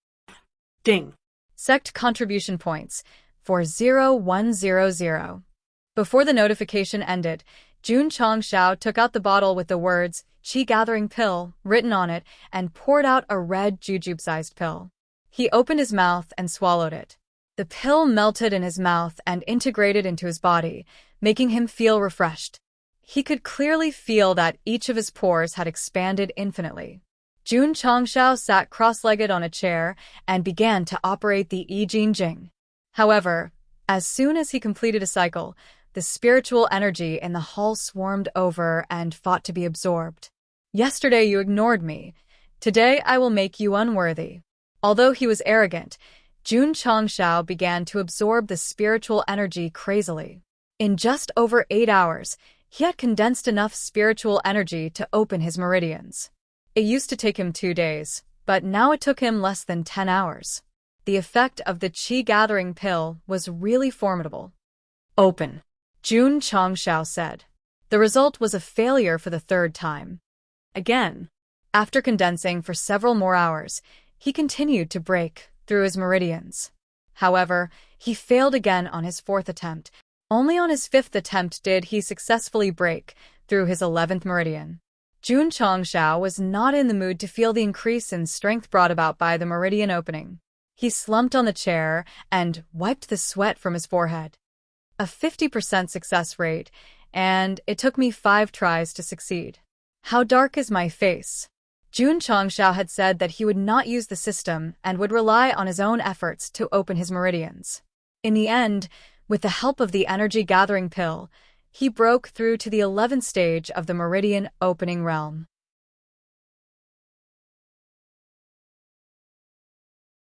Ding. Sect contribution points: 40100. Before the notification ended, Jun Chongshao took out the bottle with the words Qi Gathering Pill written on it and poured out a red jujube-sized pill. He opened his mouth and swallowed it. The pill melted in his mouth and integrated into his body, making him feel refreshed. He could clearly feel that each of his pores had expanded infinitely. Jun Chongshao sat cross-legged on a chair and began to operate the I Jin Jing. However, as soon as he completed a cycle, the spiritual energy in the hall swarmed over and fought to be absorbed. Yesterday you ignored me. Today I will make you unworthy. Although he was arrogant, Jun Chongshao began to absorb the spiritual energy crazily. In just over 8 hours, he had condensed enough spiritual energy to open his meridians. It used to take him 2 days, but now it took him less than 10 hours. The effect of the Qi Gathering Pill was really formidable. Open, Jun Chongshao said. The result was a failure for the 3rd time. Again, after condensing for several more hours, he continued to break through his meridians. However, he failed again on his 4th attempt. Only on his 5th attempt did he successfully break through his 11th meridian. Jun Chongshao was not in the mood to feel the increase in strength brought about by the meridian opening. He slumped on the chair and wiped the sweat from his forehead. A 50% success rate, and it took me 5 tries to succeed. How dark is my face? Jun Chongshao had said that he would not use the system and would rely on his own efforts to open his meridians. In the end, with the help of the energy gathering pill, he broke through to the 11th stage of the meridian opening realm.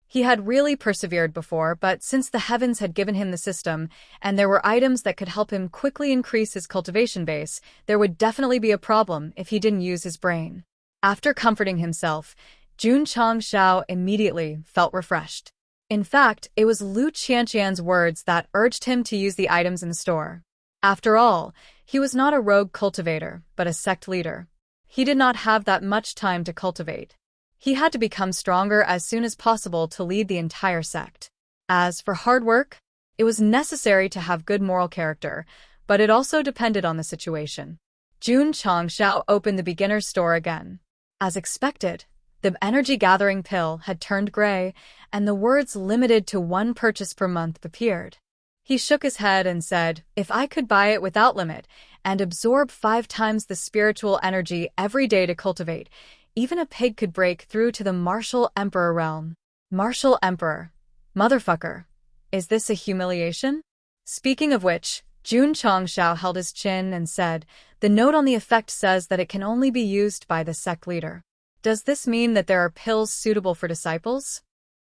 He had really persevered before, but since the heavens had given him the system, and there were items that could help him quickly increase his cultivation base, there would definitely be a problem if he didn't use his brain. After comforting himself, Jun Chongshao immediately felt refreshed. In fact, it was Lu Qianqian's words that urged him to use the items in the store. After all, he was not a rogue cultivator, but a sect leader. He did not have that much time to cultivate. He had to become stronger as soon as possible to lead the entire sect. As for hard work, it was necessary to have good moral character, but it also depended on the situation. Jun Chongshao opened the beginner's store again. As expected, the energy gathering pill had turned gray, and the words limited to 1 purchase per month appeared. He shook his head and said, if I could buy it without limit and absorb 5 times the spiritual energy every day to cultivate, even a pig could break through to the Martial Emperor realm. Martial Emperor. Motherfucker. Is this a humiliation? Speaking of which, Jun Chongshao held his chin and said, the note on the effect says that it can only be used by the sect leader. Does this mean that there are pills suitable for disciples?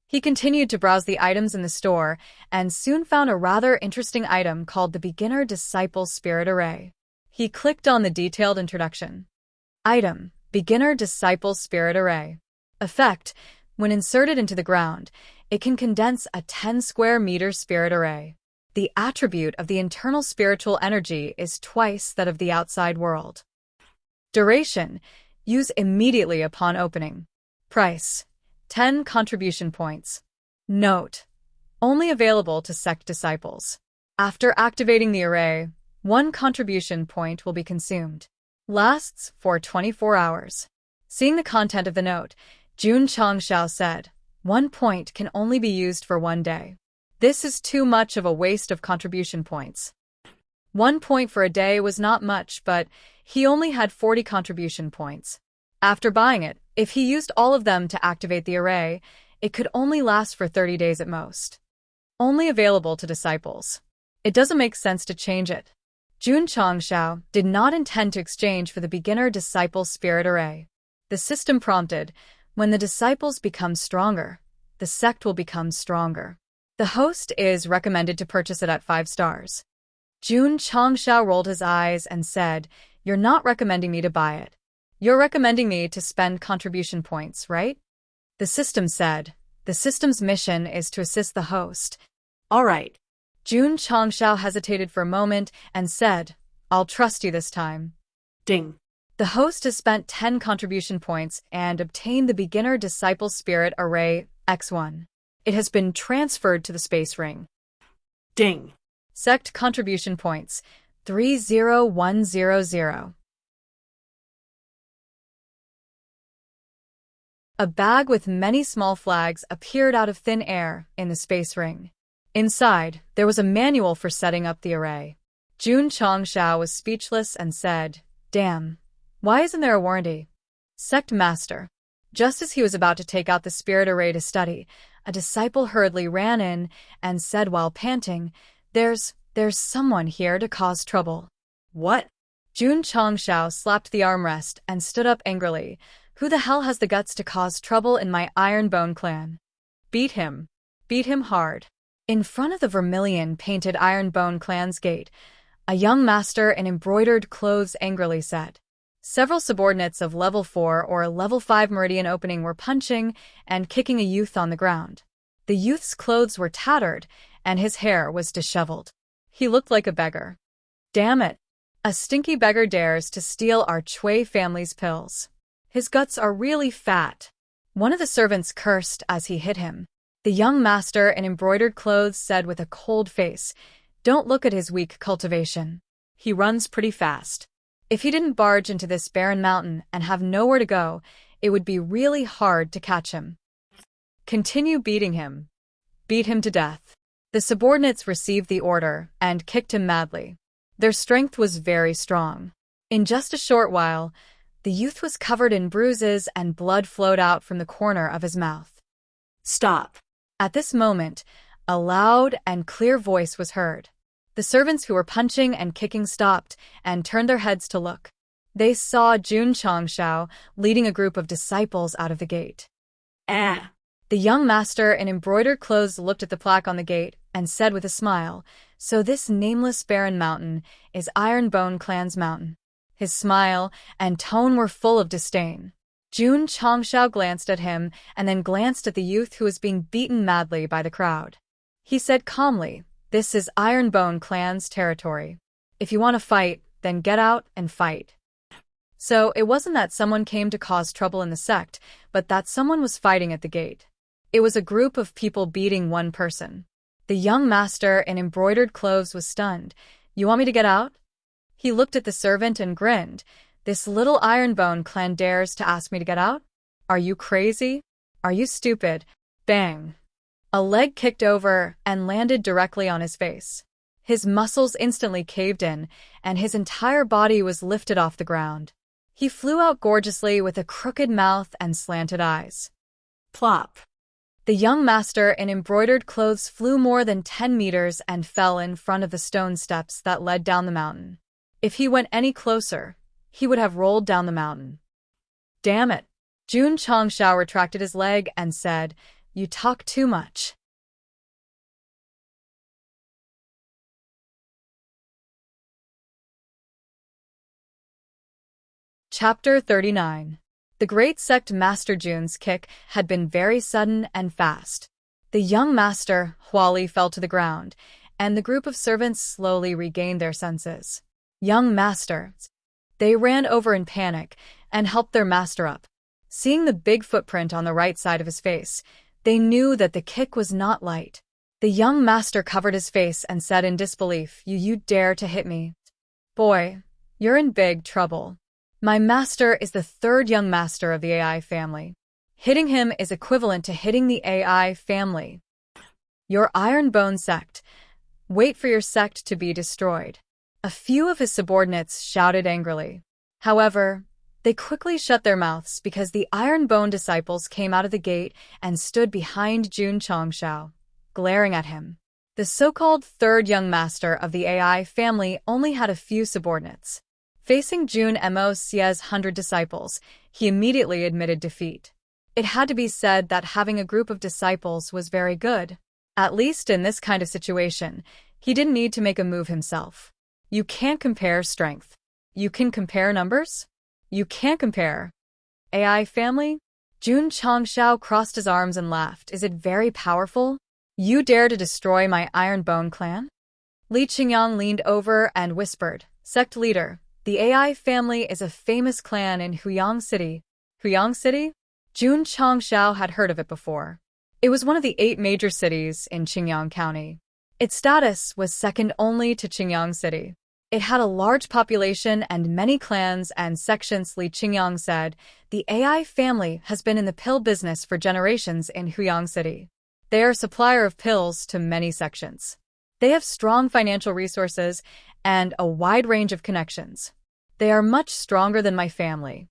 He continued to browse the items in the store and soon found a rather interesting item called the Beginner Disciple Spirit Array. He clicked on the detailed introduction. Item: Beginner Disciple Spirit Array. Effect: when inserted into the ground, it can condense a 10 square meter spirit array. The attribute of the internal spiritual energy is twice that of the outside world. Duration: use immediately upon opening. Price: 10 contribution points. Note: only available to sect disciples. After activating the array, 1 contribution point will be consumed. Lasts for 24 hours. Seeing the content of the note, Jun Chongshao said, 1 point can only be used for 1 day. This is too much of a waste of contribution points. 1 point for a day was not much, but he only had 40 contribution points. After buying it, if he used all of them to activate the array, it could only last for 30 days at most. Only available to disciples. It doesn't make sense to change it. Jun Changshao did not intend to exchange for the beginner disciple spirit array. The system prompted, when the disciples become stronger, the sect will become stronger. The host is recommended to purchase it at 5 stars. Jun Changshao rolled his eyes and said, "You're not recommending me to buy it. You're recommending me to spend contribution points, right?" The system said, "The system's mission is to assist the host." All right. Jun Changshao hesitated for a moment and said, "I'll trust you this time." Ding. The host has spent 10 contribution points and obtained the beginner disciple spirit array X1. It has been transferred to the space ring. Ding. Sect contribution points 30100. A bag with many small flags appeared out of thin air in the space ring. Inside, there was a manual for setting up the array. Jun Changshao was speechless and said, "Damn. Why isn't there a warranty?" Sect Master. Just as he was about to take out the spirit array to study, a disciple hurriedly ran in and said while panting, There's someone here to cause trouble." What? Jun Changshao slapped the armrest and stood up angrily. "Who the hell has the guts to cause trouble in my Ironbone clan?" "Beat him. Beat him hard." In front of the vermilion-painted Ironbone clan's gate, a young master in embroidered clothes angrily said. Several subordinates of level 4 or level 5 meridian opening were punching and kicking a youth on the ground. The youth's clothes were tattered, and his hair was disheveled. He looked like a beggar. "Damn it! A stinky beggar dares to steal our Chui family's pills. His guts are really fat." One of the servants cursed as he hit him. The young master in embroidered clothes said with a cold face, "Don't look at his weak cultivation. He runs pretty fast. If he didn't barge into this barren mountain and have nowhere to go, it would be really hard to catch him. Continue beating him. Beat him to death." The subordinates received the order and kicked him madly. Their strength was very strong. In just a short while, the youth was covered in bruises and blood flowed out from the corner of his mouth. "Stop." At this moment, a loud and clear voice was heard. The servants who were punching and kicking stopped and turned their heads to look. They saw Jun Changshao leading a group of disciples out of the gate. Ah. The young master in embroidered clothes looked at the plaque on the gate and said with a smile, "So this nameless barren mountain is Ironbone clan's mountain." His smile and tone were full of disdain. Jun Changshao glanced at him and then glanced at the youth who was being beaten madly by the crowd. He said calmly, "This is Ironbone clan's territory. If you want to fight, then get out and fight." So it wasn't that someone came to cause trouble in the sect, but that someone was fighting at the gate. It was a group of people beating one person. The young master in embroidered clothes was stunned. "You want me to get out?" He looked at the servant and grinned. "This little Ironbone clan dares to ask me to get out? Are you crazy? Are you stupid?" Bang! A leg kicked over and landed directly on his face. His muscles instantly caved in, and his entire body was lifted off the ground. He flew out gorgeously with a crooked mouth and slanted eyes. Plop. The young master in embroidered clothes flew more than 10 meters and fell in front of the stone steps that led down the mountain. If he went any closer, he would have rolled down the mountain. "Damn it!" Jun Changshao retracted his leg and said, "You talk too much." Chapter 39. The great sect Master Jun's kick had been very sudden and fast. The young master, Huali, fell to the ground, and the group of servants slowly regained their senses. "Young master." They ran over in panic and helped their master up. Seeing the big footprint on the right side of his face, they knew that the kick was not light. The young master covered his face and said in disbelief, You dare to hit me? Boy, you're in big trouble. My master is the third young master of the AI family. Hitting him is equivalent to hitting the AI family. Your Ironbone sect. Wait for your sect to be destroyed." A few of his subordinates shouted angrily. However, they quickly shut their mouths because the Ironbone disciples came out of the gate and stood behind Jun Changshao, glaring at him. The so-called third young master of the AI family only had a few subordinates. Facing Jun Mo's 100 disciples, he immediately admitted defeat. It had to be said that having a group of disciples was very good. At least in this kind of situation, he didn't need to make a move himself. You can't compare strength. You can compare numbers? You can't compare. AI family? Jun Changshao crossed his arms and laughed. Is it very powerful? You dare to destroy my Iron Bone clan? Li Qingyang leaned over and whispered, Sect leader, the AI family is a famous clan in Huyang City. Huyang City? Jun Changshao had heard of it before. It was one of the 8 major cities in Qingyang County. Its status was second only to Qingyang City. It had a large population and many clans and sections. Li Qingyang said, the AI family has been in the pill business for generations in Huyang City. They are a supplier of pills to many sections. They have strong financial resources and a wide range of connections. They are much stronger than my family.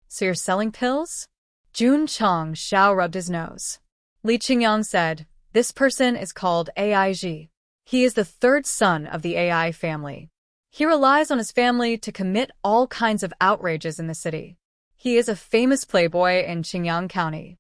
So you're selling pills? Jun Changshao rubbed his nose. Li Qingyang said, this person is called AIG. He is the third son of the AI family. He relies on his family to commit all kinds of outrages in the city. He is a famous playboy in Qingyang County.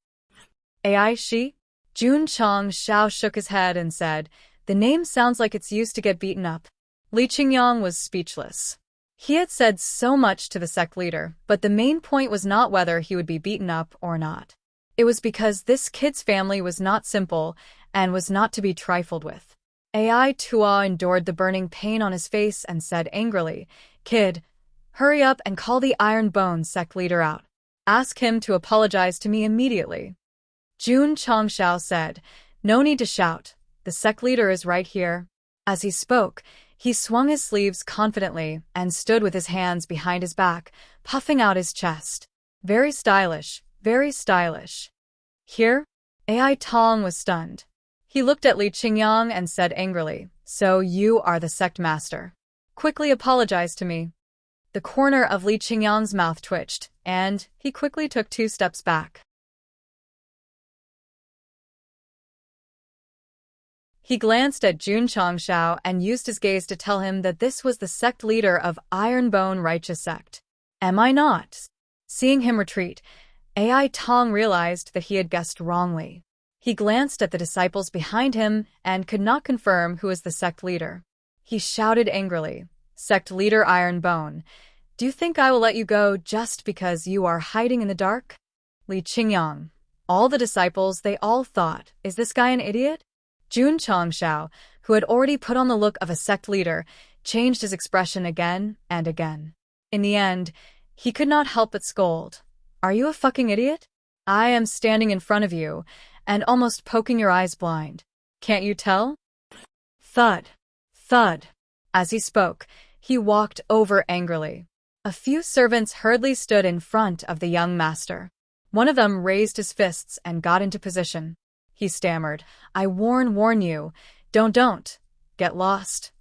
AIG? Jun Changshao shook his head and said, the name sounds like it's used to get beaten up. Li Qingyang was speechless. He had said so much to the sect leader, but the main point was not whether he would be beaten up or not. It was because this kid's family was not simple and was not to be trifled with. AI Tua endured the burning pain on his face and said angrily, Kid, hurry up and call the Iron Bone sect leader out. Ask him to apologize to me immediately. Jun Changshao said, no need to shout. The sect leader is right here. As he spoke, he swung his sleeves confidently and stood with his hands behind his back, puffing out his chest. Very stylish, very stylish. Here? AI Tong was stunned. He looked at Li Qingyang and said angrily, so you are the sect master. Quickly apologize to me. The corner of Li Qingyang's mouth twitched, and he quickly took 2 steps back. He glanced at Jun Changshao and used his gaze to tell him that this was the sect leader of Iron Bone Righteous Sect. Am I not? Seeing him retreat, AI Tong realized that he had guessed wrongly. He glanced at the disciples behind him and could not confirm who was the sect leader. He shouted angrily, Sect leader Iron Bone, do you think I will let you go just because you are hiding in the dark? Li Qingyang. All the disciples, they all thought, is this guy an idiot? Jun Changshao, who had already put on the look of a sect leader, changed his expression again and again. In the end, he could not help but scold. Are you a fucking idiot? I am standing in front of you and almost poking your eyes blind. Can't you tell? Thud. Thud. As he spoke, he walked over angrily. A few servants hurriedly stood in front of the young master. One of them raised his fists and got into position. He stammered, I warn you, don't, get lost.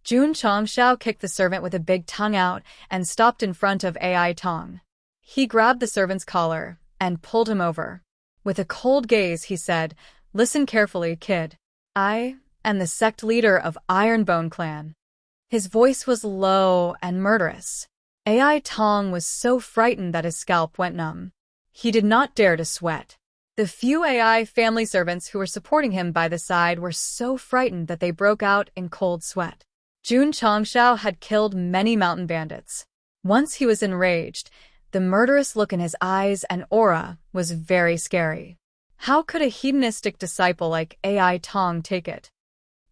Jun Changshao kicked the servant with a big tongue out and stopped in front of AI Tong. He grabbed the servant's collar and pulled him over. With a cold gaze, he said, listen carefully, kid. I am the sect leader of Iron Bone clan. His voice was low and murderous. AI Tong was so frightened that his scalp went numb. He did not dare to sweat. The few AI family servants who were supporting him by the side were so frightened that they broke out in cold sweat. Jun Changshao had killed many mountain bandits. Once he was enraged, the murderous look in his eyes and aura was very scary. How could a hedonistic disciple like AI Tong take it?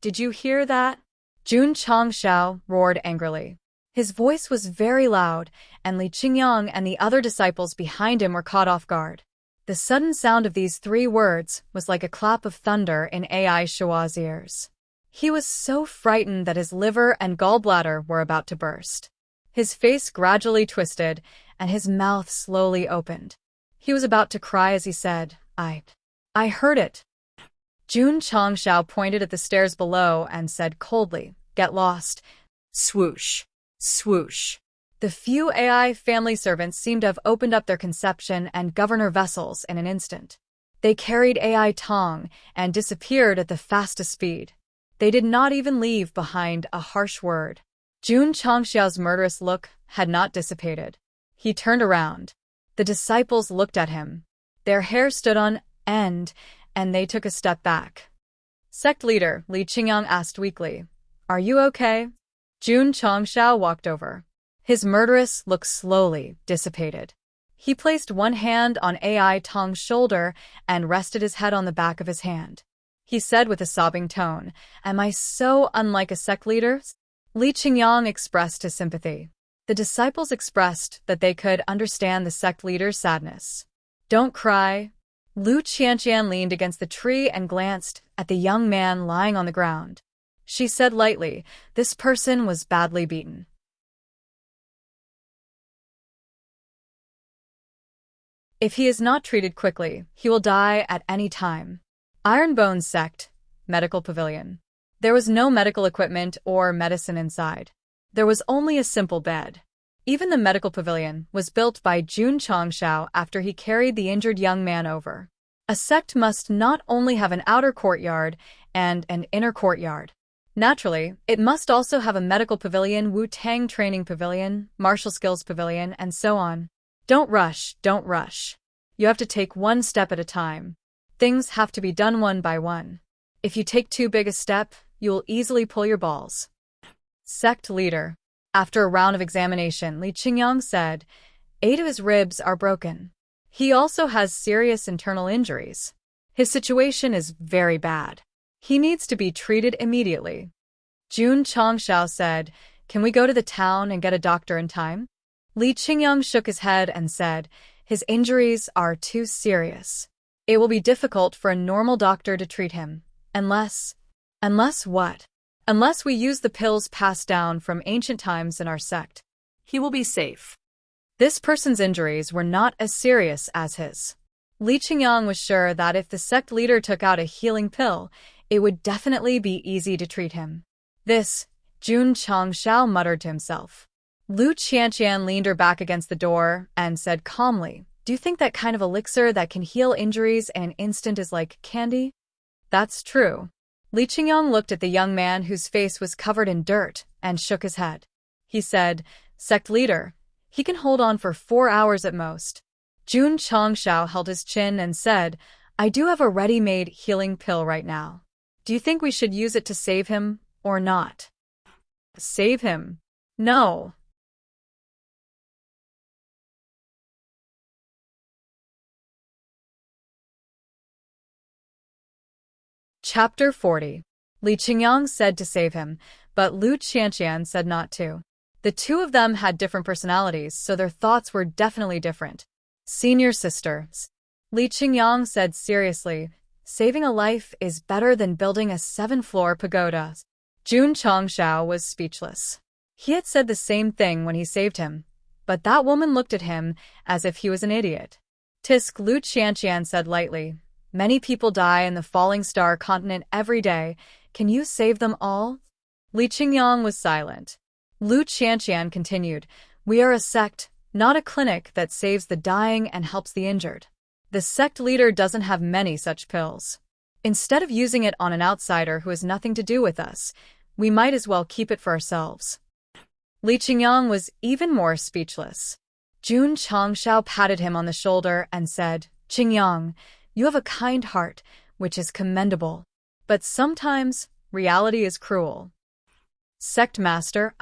Did you hear that? Jun Changshao roared angrily. His voice was very loud, and Li Qingyang and the other disciples behind him were caught off guard. The sudden sound of these 3 words was like a clap of thunder in AI Shua's ears. He was so frightened that his liver and gallbladder were about to burst. His face gradually twisted, and his mouth slowly opened. He was about to cry as he said, I heard it. Jun Changshao pointed at the stairs below and said coldly, get lost. Swoosh, swoosh. The few AI family servants seemed to have opened up their conception and governor vessels in an instant. They carried AI Tong and disappeared at the fastest speed. They did not even leave behind a harsh word. Jun Changxiao's murderous look had not dissipated. He turned around. The disciples looked at him. Their hair stood on end, and they took a step back. Sect leader Li Qingyang asked weakly, "Are you okay?" Jun Changxiao walked over. His murderous look slowly dissipated. He placed one hand on Ai Tong's shoulder and rested his head on the back of his hand. He said with a sobbing tone, "Am I so unlike a sect leader?" Li Qingyang expressed his sympathy. The disciples expressed that they could understand the sect leader's sadness. "Don't cry." Lu Qianqian leaned against the tree and glanced at the young man lying on the ground. She said lightly, "This person was badly beaten. If he is not treated quickly, he will die at any time." Ironbone's Sect, Medical Pavilion. There was no medical equipment or medicine inside. There was only a simple bed. Even the medical pavilion was built by Jun Changxiao after he carried the injured young man over. A sect must not only have an outer courtyard and an inner courtyard. Naturally, it must also have a medical pavilion, Wu-Tang training pavilion, martial skills pavilion, and so on. Don't rush, don't rush. You have to take one step at a time. Things have to be done one by one. If you take too big a step, you will easily pull your balls. Sect leader. After a round of examination, Li Qingyang said, 8 of his ribs are broken. He also has serious internal injuries. His situation is very bad. He needs to be treated immediately. Jun Changxiao said, "Can we go to the town and get a doctor in time?" Li Qingyang shook his head and said, "His injuries are too serious. It will be difficult for a normal doctor to treat him. Unless what? Unless we use the pills passed down from ancient times in our sect. He will be safe." This person's injuries were not as serious as his. Li Qingyang was sure that if the sect leader took out a healing pill, it would definitely be easy to treat him. This, Jun Changxiao muttered to himself. Lu Qianqian leaned her back against the door and said calmly, "Do you think that kind of elixir that can heal injuries in an instant is like candy?" "That's true." Li Qingyang looked at the young man whose face was covered in dirt and shook his head. He said, "Sect leader, he can hold on for 4 hours at most." Jun Changxiao held his chin and said, "I do have a ready-made healing pill right now. Do you think we should use it to save him or not?" "Save him? No." Chapter 40. Li Qingyang said to save him, but Lu Qianqian said not to. The two of them had different personalities, so their thoughts were definitely different. "Senior sisters," Li Qingyang said seriously, "saving a life is better than building a 7-floor pagoda." Jun Changxiao was speechless. He had said the same thing when he saved him, but that woman looked at him as if he was an idiot. "Tisk," Lu Qianqian said lightly. "Many people die in the Falling Star continent every day. Can you save them all?" Li Qingyang was silent. Lu Qianqian continued, "We are a sect, not a clinic that saves the dying and helps the injured. The sect leader doesn't have many such pills. Instead of using it on an outsider who has nothing to do with us, we might as well keep it for ourselves." Li Qingyang was even more speechless. Jun Changxiao patted him on the shoulder and said, "Qingyang, you have a kind heart, which is commendable. But sometimes, reality is cruel." "Sect master,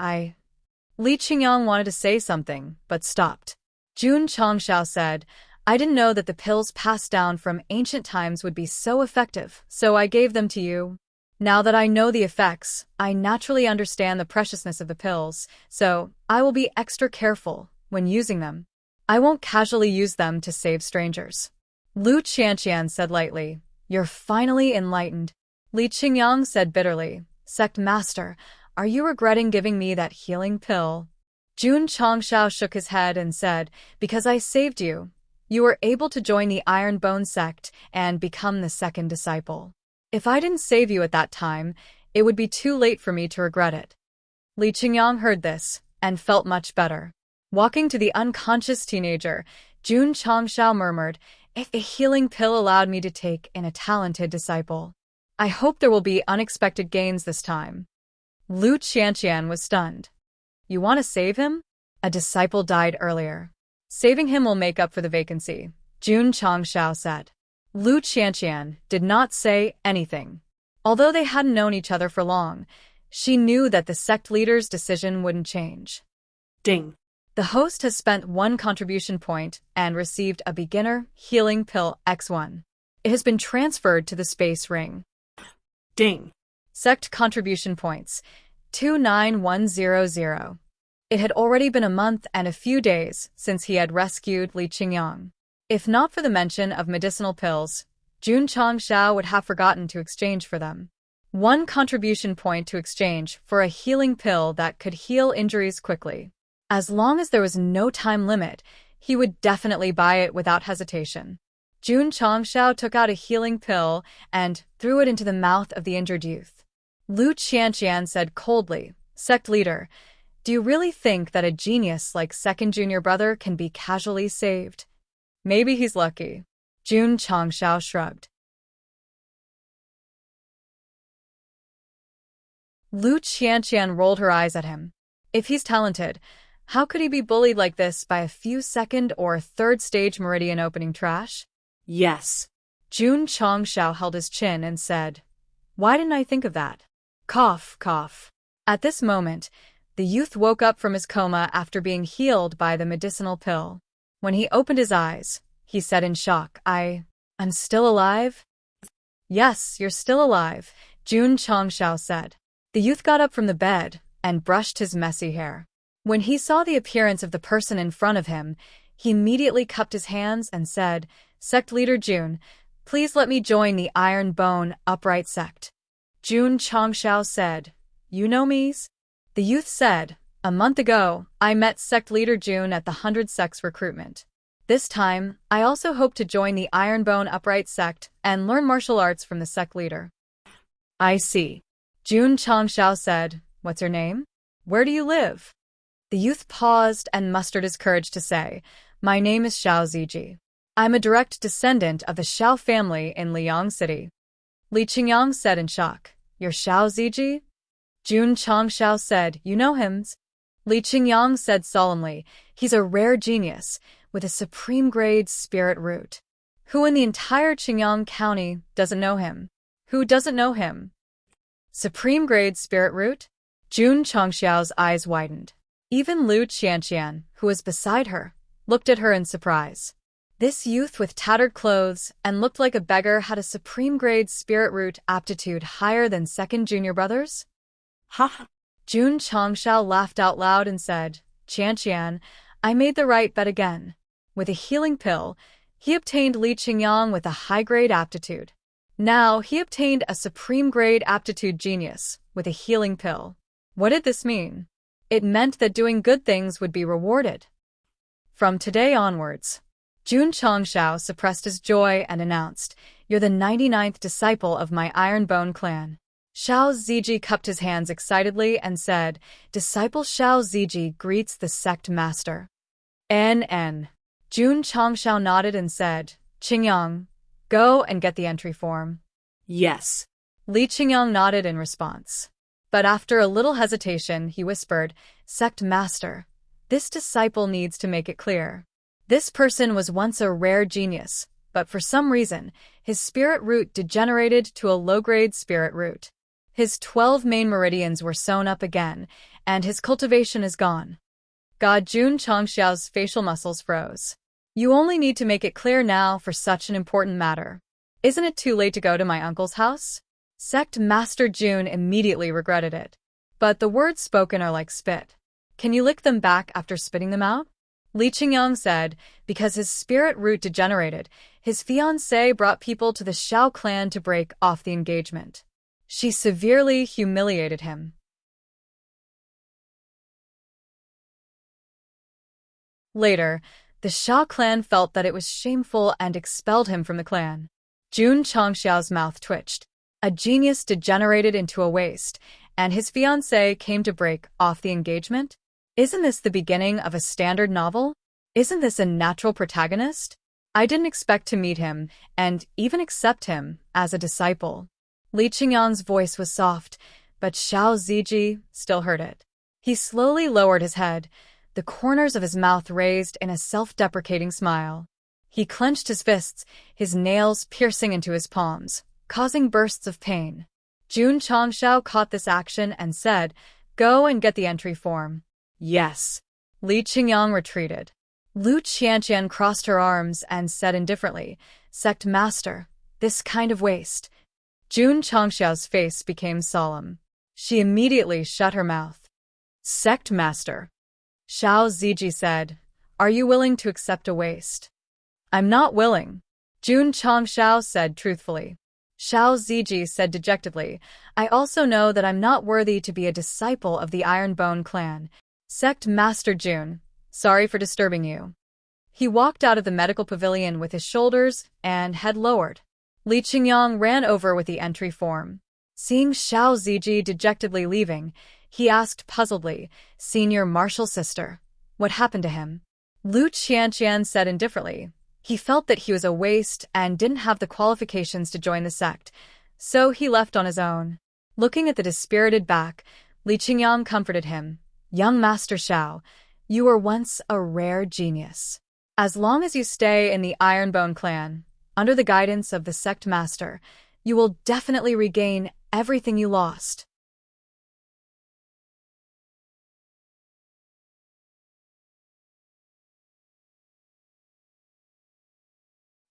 Li Qingyang wanted to say something, but stopped. Jun Changxiao said, "I didn't know that the pills passed down from ancient times would be so effective, so I gave them to you. Now that I know the effects, I naturally understand the preciousness of the pills, so I will be extra careful when using them. I won't casually use them to save strangers." Lu Qianqian said lightly, "You're finally enlightened." Li Qingyang said bitterly, "Sect master, are you regretting giving me that healing pill?" Jun Changxiao shook his head and said, "Because I saved you. You were able to join the Ironbone Sect and become the second disciple. If I didn't save you at that time, it would be too late for me to regret it." Li Qingyang heard this and felt much better. Walking to the unconscious teenager, Jun Changxiao murmured, "If a healing pill allowed me to take in a talented disciple, I hope there will be unexpected gains this time. Lu Qianqian was stunned. You want to save him? A disciple died earlier. Saving him will make up for the vacancy, Jun Changshao said. Lu Qianqian did not say anything. Although they hadn't known each other for long, she knew that the sect leader's decision wouldn't change. Ding. The host has spent 1 contribution point and received a beginner healing pill X1. It has been transferred to the space ring. Ding. Sect contribution points 29100. It had already been a month and a few days since he had rescued Li Qingyang. If not for the mention of medicinal pills, Jun Changshao would have forgotten to exchange for them. 1 contribution point to exchange for a healing pill that could heal injuries quickly. As long as there was no time limit, he would definitely buy it without hesitation. Jun Changshao took out a healing pill and threw it into the mouth of the injured youth. Lu Qianqian said coldly, Sect leader, do you really think that a genius like second junior brother can be casually saved? Maybe he's lucky. Jun Changshao shrugged. Lu Qianqian rolled her eyes at him. If he's talented, how could he be bullied like this by a few second or third stage meridian opening trash? Yes. Jun Changshao held his chin and said, Why didn't I think of that? Cough, cough. At this moment, the youth woke up from his coma after being healed by the medicinal pill. When he opened his eyes, he said in shock, I'm still alive? Yes, you're still alive, Jun Changshao said. The youth got up from the bed and brushed his messy hair. When he saw the appearance of the person in front of him, he immediately cupped his hands and said, Sect leader Jun, please let me join the Iron Bone Upright Sect. Jun Changshao said, You know me? The youth said, A month ago, I met Sect leader Jun at the 100 Sects recruitment. This time, I also hope to join the Iron Bone Upright Sect and learn martial arts from the sect leader. I see. Jun Changshao said, What's your name? Where do you live? The youth paused and mustered his courage to say, My name is Xiao Ziji. I'm a direct descendant of the Xiao family in Liang City. Li Qingyang said in shock, You're Xiao Ziji? Jun Changshao said, You know him. Li Qingyang said solemnly, He's a rare genius with a supreme grade spirit root. Who in the entire Qingyang County doesn't know him? Who doesn't know him? Supreme grade spirit root? Jun Changshao's eyes widened. Even Lu Qianqian, who was beside her, looked at her in surprise. This youth with tattered clothes and looked like a beggar had a supreme grade spirit root aptitude higher than second junior brothers? Ha! Jun Changshao laughed out loud and said, Qianqian, I made the right bet again. With a healing pill, he obtained Li Qingyang with a high-grade aptitude. Now he obtained a supreme-grade aptitude genius with a healing pill. What did this mean? It meant that doing good things would be rewarded. From today onwards, Jun Changshao suppressed his joy and announced, You're the 99th disciple of my Iron Bone clan. Xiao Ziji cupped his hands excitedly and said, Disciple Xiao Ziji greets the sect master. NN. Jun Changshao nodded and said, Qingyang, go and get the entry form. Yes. Li Qingyang nodded in response. But after a little hesitation, he whispered, Sect master, this disciple needs to make it clear. This person was once a rare genius, but for some reason, his spirit root degenerated to a low-grade spirit root. His 12 main meridians were sewn up again, and his cultivation is gone. God Jun Changshao's facial muscles froze. You only need to make it clear now for such an important matter. Isn't it too late to go to my uncle's house? Sect Master Jun immediately regretted it. But the words spoken are like spit. Can you lick them back after spitting them out? Li Qingyang said, because his spirit root degenerated, his fiancée brought people to the Xiao clan to break off the engagement. She severely humiliated him. Later, the Xiao clan felt that it was shameful and expelled him from the clan. Jun Changshao's mouth twitched. A genius degenerated into a waste, and his fiancée came to break off the engagement? Isn't this the beginning of a standard novel? Isn't this a natural protagonist? I didn't expect to meet him, and even accept him, as a disciple. Li Qingyang's voice was soft, but Xiao Ziji still heard it. He slowly lowered his head, the corners of his mouth raised in a self-deprecating smile. He clenched his fists, his nails piercing into his palms, causing bursts of pain. Jun Changshao caught this action and said, "Go and get the entry form." Yes. Li Qingyang retreated. Lu Qianqian crossed her arms and said indifferently, "Sect Master, this kind of waste." Jun Changshao's face became solemn. She immediately shut her mouth. "Sect Master," Xiao Ziji said, "are you willing to accept a waste?" "I'm not willing," Jun Changshao said truthfully. Xiao Ziji said dejectedly, "I also know that I'm not worthy to be a disciple of the Ironbone clan. Sect Master Jun, sorry for disturbing you." He walked out of the medical pavilion with his shoulders and head lowered. Li Qingyang ran over with the entry form. Seeing Xiao Ziji dejectedly leaving, he asked puzzledly, "Senior Martial Sister, what happened to him?" Lu Qianqian said indifferently. He felt that he was a waste and didn't have the qualifications to join the sect, so he left on his own. Looking at the dispirited back, Li Qingyang comforted him. "Young Master Xiao, you were once a rare genius. As long as you stay in the Ironbone clan, under the guidance of the sect master, you will definitely regain everything you lost."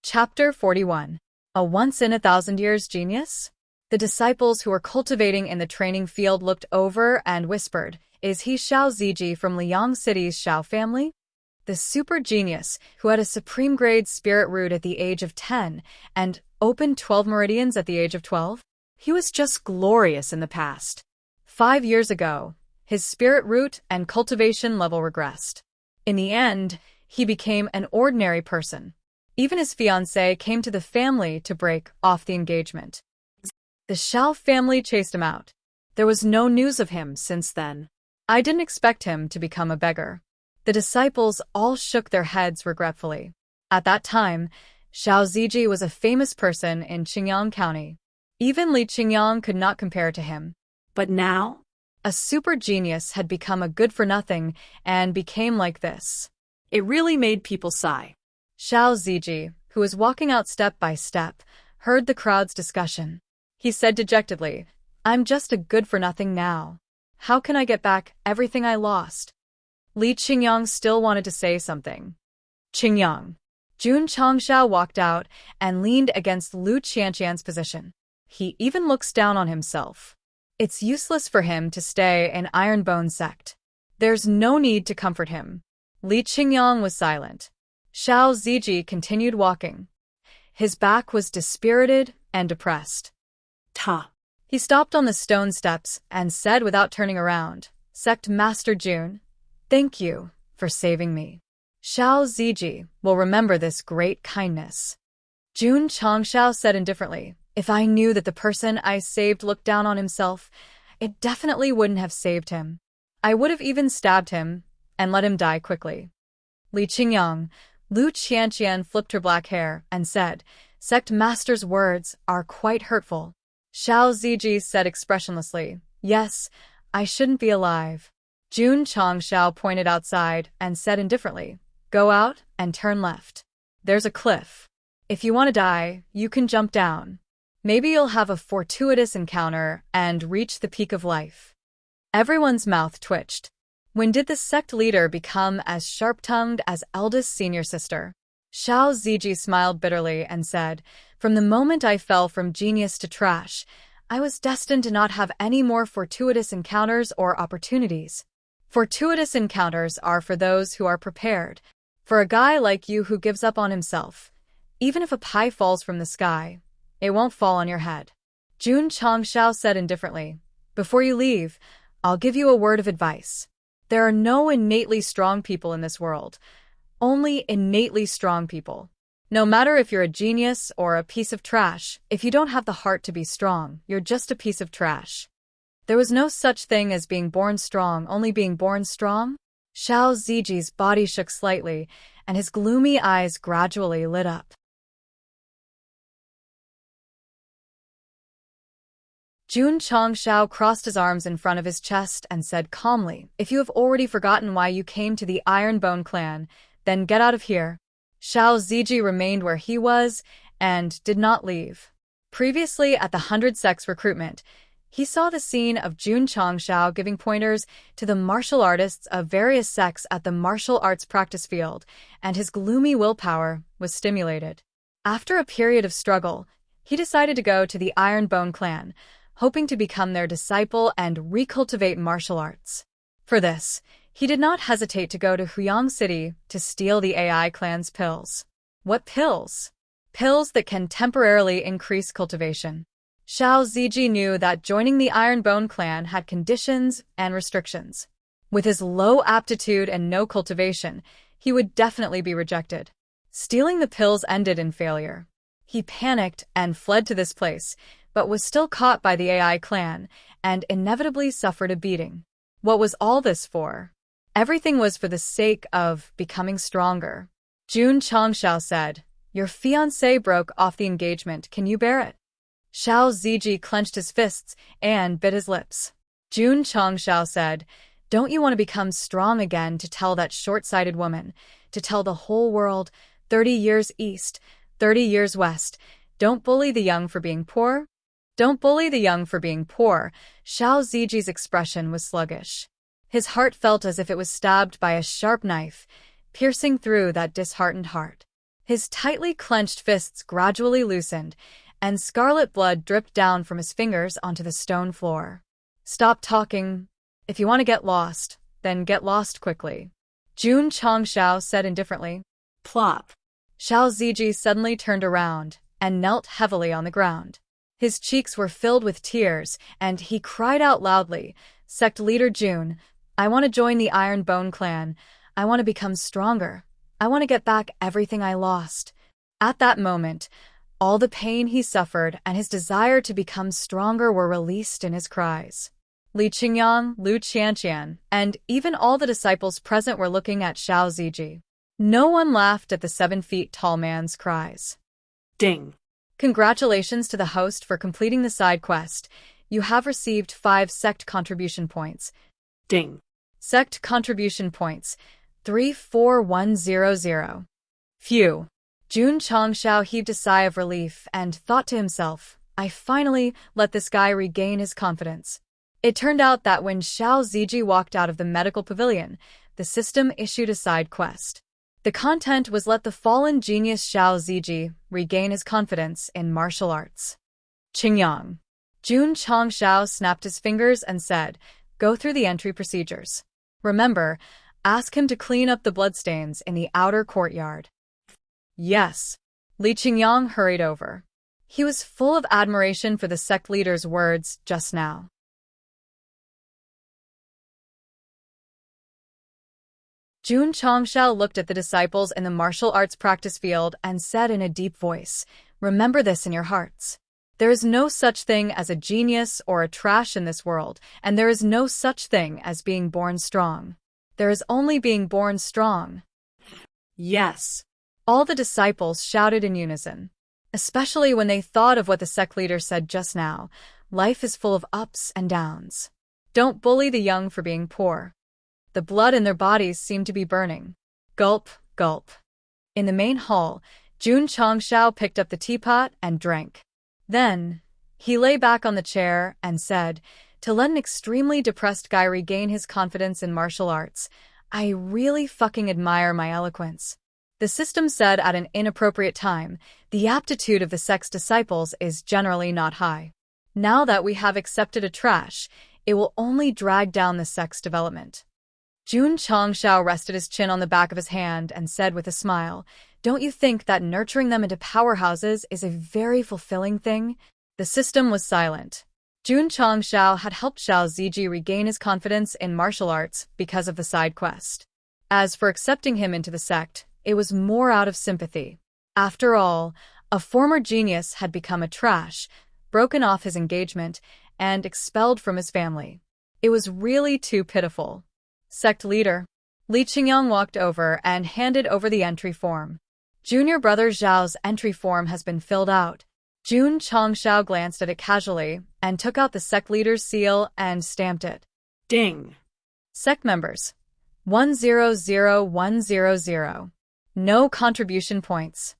Chapter 41. A once-in-a-thousand-years genius? The disciples who were cultivating in the training field looked over and whispered, "Is he Xiao Ziji from Liang City's Xiao family?" The super genius who had a supreme grade spirit root at the age of 10 and opened 12 meridians at the age of 12? He was just glorious in the past. 5 years ago, his spirit root and cultivation level regressed. In the end, he became an ordinary person. Even his fiancée came to the family to break off the engagement. The Xiao family chased him out. There was no news of him since then. I didn't expect him to become a beggar. The disciples all shook their heads regretfully. At that time, Xiao Ziji was a famous person in Qingyang County. Even Li Qingyang could not compare to him. But now? A super genius had become a good-for-nothing and became like this. It really made people sigh. Xiao Ziji, who was walking out step by step, heard the crowd's discussion. He said dejectedly, "I'm just a good-for-nothing now. How can I get back everything I lost?" Li Qingyang still wanted to say something. "Qingyang." Jun Changshao walked out and leaned against Lu Qianqian's position. He even looks down on himself. It's useless for him to stay in Ironbone sect. There's no need to comfort him. Li Qingyang was silent. Xiao Ziji continued walking. His back was dispirited and depressed. Ta. He stopped on the stone steps and said without turning around, "Sect Master Jun, thank you for saving me. Xiao Ziji will remember this great kindness." Jun Changshao said indifferently, "If I knew that the person I saved looked down on himself, it definitely wouldn't have saved him. I would have even stabbed him and let him die quickly." Li Qingyang, Lu Qianqian flipped her black hair and said, "Sect Master's words are quite hurtful." Xiao Ziji said expressionlessly, "Yes, I shouldn't be alive." Jun Changshao pointed outside and said indifferently, "Go out and turn left. There's a cliff. If you want to die, you can jump down. Maybe you'll have a fortuitous encounter and reach the peak of life." Everyone's mouth twitched. When did the sect leader become as sharp-tongued as eldest senior sister? Xiao Ziji smiled bitterly and said, "From the moment I fell from genius to trash, I was destined to not have any more fortuitous encounters or opportunities. Fortuitous encounters are for those who are prepared. For a guy like you who gives up on himself, even if a pie falls from the sky, it won't fall on your head." Jun Changshao said indifferently, "Before you leave, I'll give you a word of advice. There are no innately strong people in this world, only innately strong people. No matter if you're a genius or a piece of trash, if you don't have the heart to be strong, you're just a piece of trash. There was no such thing as being born strong, only being born strong." Xiao Ziji's body shook slightly, and his gloomy eyes gradually lit up. Jun Changshao crossed his arms in front of his chest and said calmly, "If you have already forgotten why you came to the Ironbone clan, then get out of here." Xiao Ziji remained where he was and did not leave. Previously at the 100 Sects recruitment, he saw the scene of Jun Changshao giving pointers to the martial artists of various sects at the martial arts practice field, and his gloomy willpower was stimulated. After a period of struggle, he decided to go to the Ironbone clan, hoping to become their disciple and recultivate martial arts. For this, he did not hesitate to go to Huyang City to steal the AI clan's pills. What pills? Pills that can temporarily increase cultivation. Xiao Ziji knew that joining the Ironbone clan had conditions and restrictions. With his low aptitude and no cultivation, he would definitely be rejected. Stealing the pills ended in failure. He panicked and fled to this place, but was still caught by the AI clan and inevitably suffered a beating. What was all this for? Everything was for the sake of becoming stronger. Jun Changshao said, "Your fiancé broke off the engagement. Can you bear it?" Xiao Ziji clenched his fists and bit his lips. Jun Changshao said, "Don't you want to become strong again to tell that short-sighted woman, to tell the whole world, 30 years east, 30 years west, don't bully the young for being poor?" Don't bully the young for being poor. Xiao Ziji's expression was sluggish. His heart felt as if it was stabbed by a sharp knife, piercing through that disheartened heart. His tightly clenched fists gradually loosened, and scarlet blood dripped down from his fingers onto the stone floor. "Stop talking. If you want to get lost, then get lost quickly," Jun Changshao said indifferently. Plop. Xiao Ziji suddenly turned around and knelt heavily on the ground. His cheeks were filled with tears, and he cried out loudly, "Sect leader Jun, I want to join the Ironbone clan. I want to become stronger. I want to get back everything I lost." At that moment, all the pain he suffered and his desire to become stronger were released in his cries. Li Qingyang, Lu Qianqian, and even all the disciples present were looking at Xiao Ziji. No one laughed at the 7-feet-tall man's cries. Ding. Congratulations to the host for completing the side quest. You have received 5 Sect contribution points. Ding. Sect contribution points, 34100. Phew. Jun Changshao heaved a sigh of relief and thought to himself, "I finally let this guy regain his confidence." It turned out that when Xiao Ziji walked out of the medical pavilion, the system issued a side quest. The content was let the fallen genius Xiao Ziji regain his confidence in martial arts. Qingyang. Jun Changshao snapped his fingers and said, "Go through the entry procedures. Remember, ask him to clean up the bloodstains in the outer courtyard." "Yes." Li Qingyang hurried over. He was full of admiration for the sect leader's words just now. Jun Changshao looked at the disciples in the martial arts practice field and said in a deep voice, "Remember this in your hearts. There is no such thing as a genius or a trash in this world, and there is no such thing as being born strong. There is only being born strong." Yes. All the disciples shouted in unison. Especially when they thought of what the sect leader said just now, life is full of ups and downs. Don't bully the young for being poor. The blood in their bodies seemed to be burning. Gulp, gulp. In the main hall, Jun Changshao picked up the teapot and drank. Then, he lay back on the chair and said, "To let an extremely depressed guy regain his confidence in martial arts, I really fucking admire my eloquence." The system said at an inappropriate time, "The aptitude of the sect's disciples is generally not high. Now that we have accepted a trash, it will only drag down the sect's development." Jun Changshao rested his chin on the back of his hand and said with a smile, "Don't you think that nurturing them into powerhouses is a very fulfilling thing?" The system was silent. Jun Changshao had helped Xiao Ziji regain his confidence in martial arts because of the side quest. As for accepting him into the sect, it was more out of sympathy. After all, a former genius had become a trash, broken off his engagement, and expelled from his family. It was really too pitiful. Sect leader. Li Qingyang walked over and handed over the entry form. Junior brother Zhao's entry form has been filled out. Jun Chongxiao glanced at it casually and took out the sect leader's seal and stamped it. Ding. Sect members. 100100. No contribution points.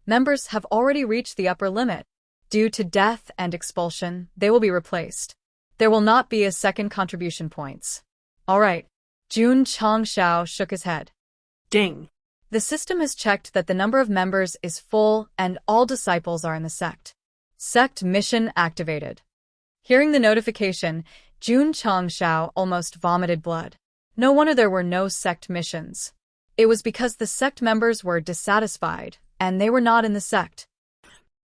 Members have already reached the upper limit. Due to death and expulsion, they will be replaced. There will not be a second contribution points. All right. Jun Chongxiao shook his head. Ding. The system has checked that the number of members is full and all disciples are in the sect. Sect mission activated. Hearing the notification, Jun Chongxiao almost vomited blood. No wonder there were no sect missions. It was because the sect members were dissatisfied, and they were not in the sect.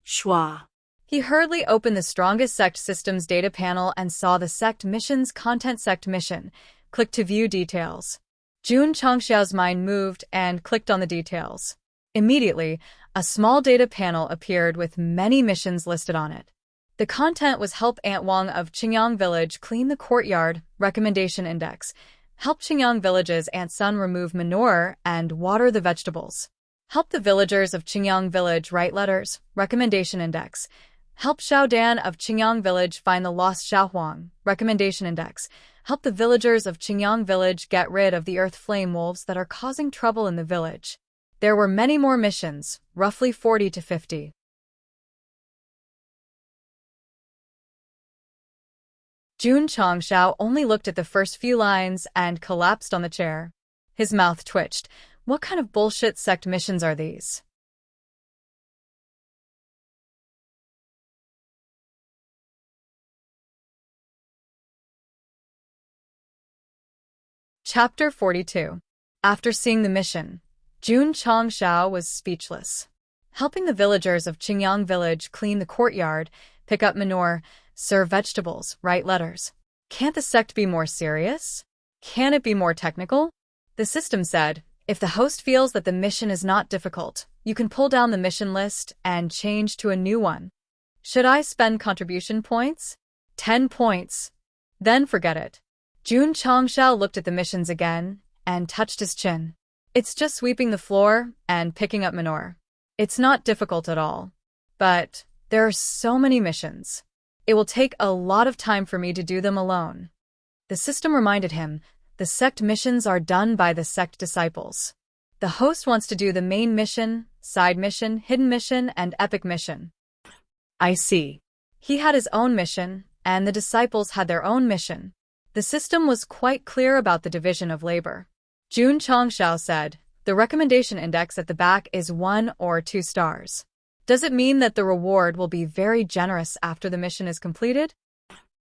Schwa. He hurriedly opened the strongest sect system's data panel and saw the sect mission's content. Sect mission. Click to view details. Jun Chongxiao's mind moved and clicked on the details. Immediately, a small data panel appeared with many missions listed on it. The content was help Aunt Wang of Qingyang Village clean the courtyard, recommendation index. Help Qingyang Village's Aunt Sun remove manure and water the vegetables. Help the villagers of Qingyang Village write letters, recommendation index. Help Xiao Dan of Qingyang Village find the lost Xiaohuang, recommendation index. Help the villagers of Qingyang Village get rid of the earth flame wolves that are causing trouble in the village. There were many more missions, roughly 40 to 50. Jun Chongxiao only looked at the first few lines and collapsed on the chair. His mouth twitched. What kind of bullshit sect missions are these? Chapter 42. After seeing the mission, Jun Chongxiao was speechless. Helping the villagers of Qingyang Village clean the courtyard, pick up manure, serve vegetables, write letters. Can't the sect be more serious? Can it be more technical? The system said, if the host feels that the mission is not difficult, you can pull down the mission list and change to a new one. Should I spend contribution points? 10 points. Then forget it. Jun Chongxiao looked at the missions again and touched his chin. It's just sweeping the floor and picking up manure. It's not difficult at all. But there are so many missions. It will take a lot of time for me to do them alone. The system reminded him, the sect missions are done by the sect disciples. The host wants to do the main mission, side mission, hidden mission, and epic mission. I see. He had his own mission, and the disciples had their own mission. The system was quite clear about the division of labor. Jun Chongxiao said, the recommendation index at the back is 1 or 2 stars. Does it mean that the reward will be very generous after the mission is completed?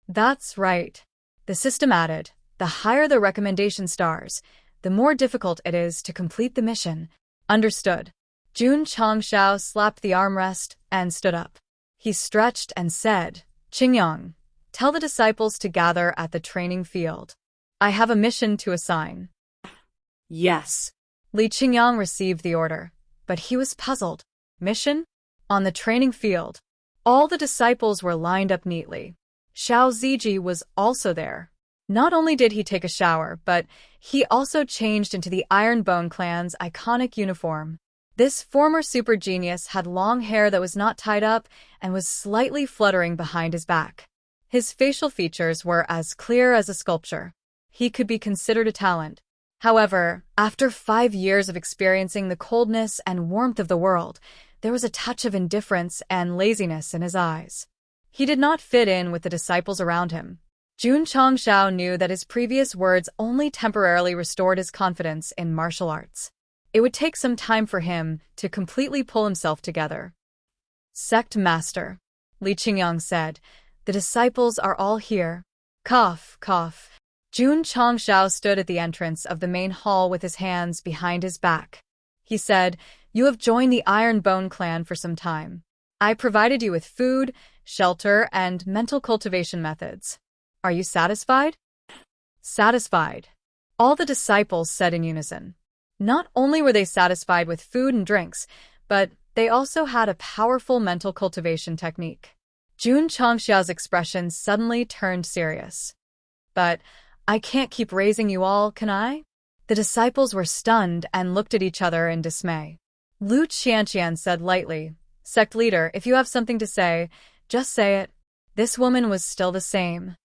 That's right. The system added, the higher the recommendation stars, the more difficult it is to complete the mission. Understood. Jun Chongxiao slapped the armrest and stood up. He stretched and said, Qingyang, tell the disciples to gather at the training field. I have a mission to assign. Yes. Li Qingyang received the order, but he was puzzled. Mission? On the training field. All the disciples were lined up neatly. Xiao Ziji was also there. Not only did he take a shower, but he also changed into the Iron Bone clan's iconic uniform. This former super genius had long hair that was not tied up and was slightly fluttering behind his back. His facial features were as clear as a sculpture. He could be considered a talent. However, after 5 years of experiencing the coldness and warmth of the world, there was a touch of indifference and laziness in his eyes. He did not fit in with the disciples around him. Jun Chongxiao knew that his previous words only temporarily restored his confidence in martial arts. It would take some time for him to completely pull himself together. Sect Master, Li Qingyang said, the disciples are all here. Cough, cough. Jun Chongxiao stood at the entrance of the main hall with his hands behind his back. He said, you have joined the Iron Bone clan for some time. I provided you with food, shelter, and mental cultivation methods. Are you satisfied? Satisfied. All the disciples said in unison. Not only were they satisfied with food and drinks, but they also had a powerful mental cultivation technique. Jun Chongxiao's expression suddenly turned serious. But I can't keep raising you all, can I? The disciples were stunned and looked at each other in dismay. Lu Qianqian said lightly, Sect leader, if you have something to say, just say it. This woman was still the same.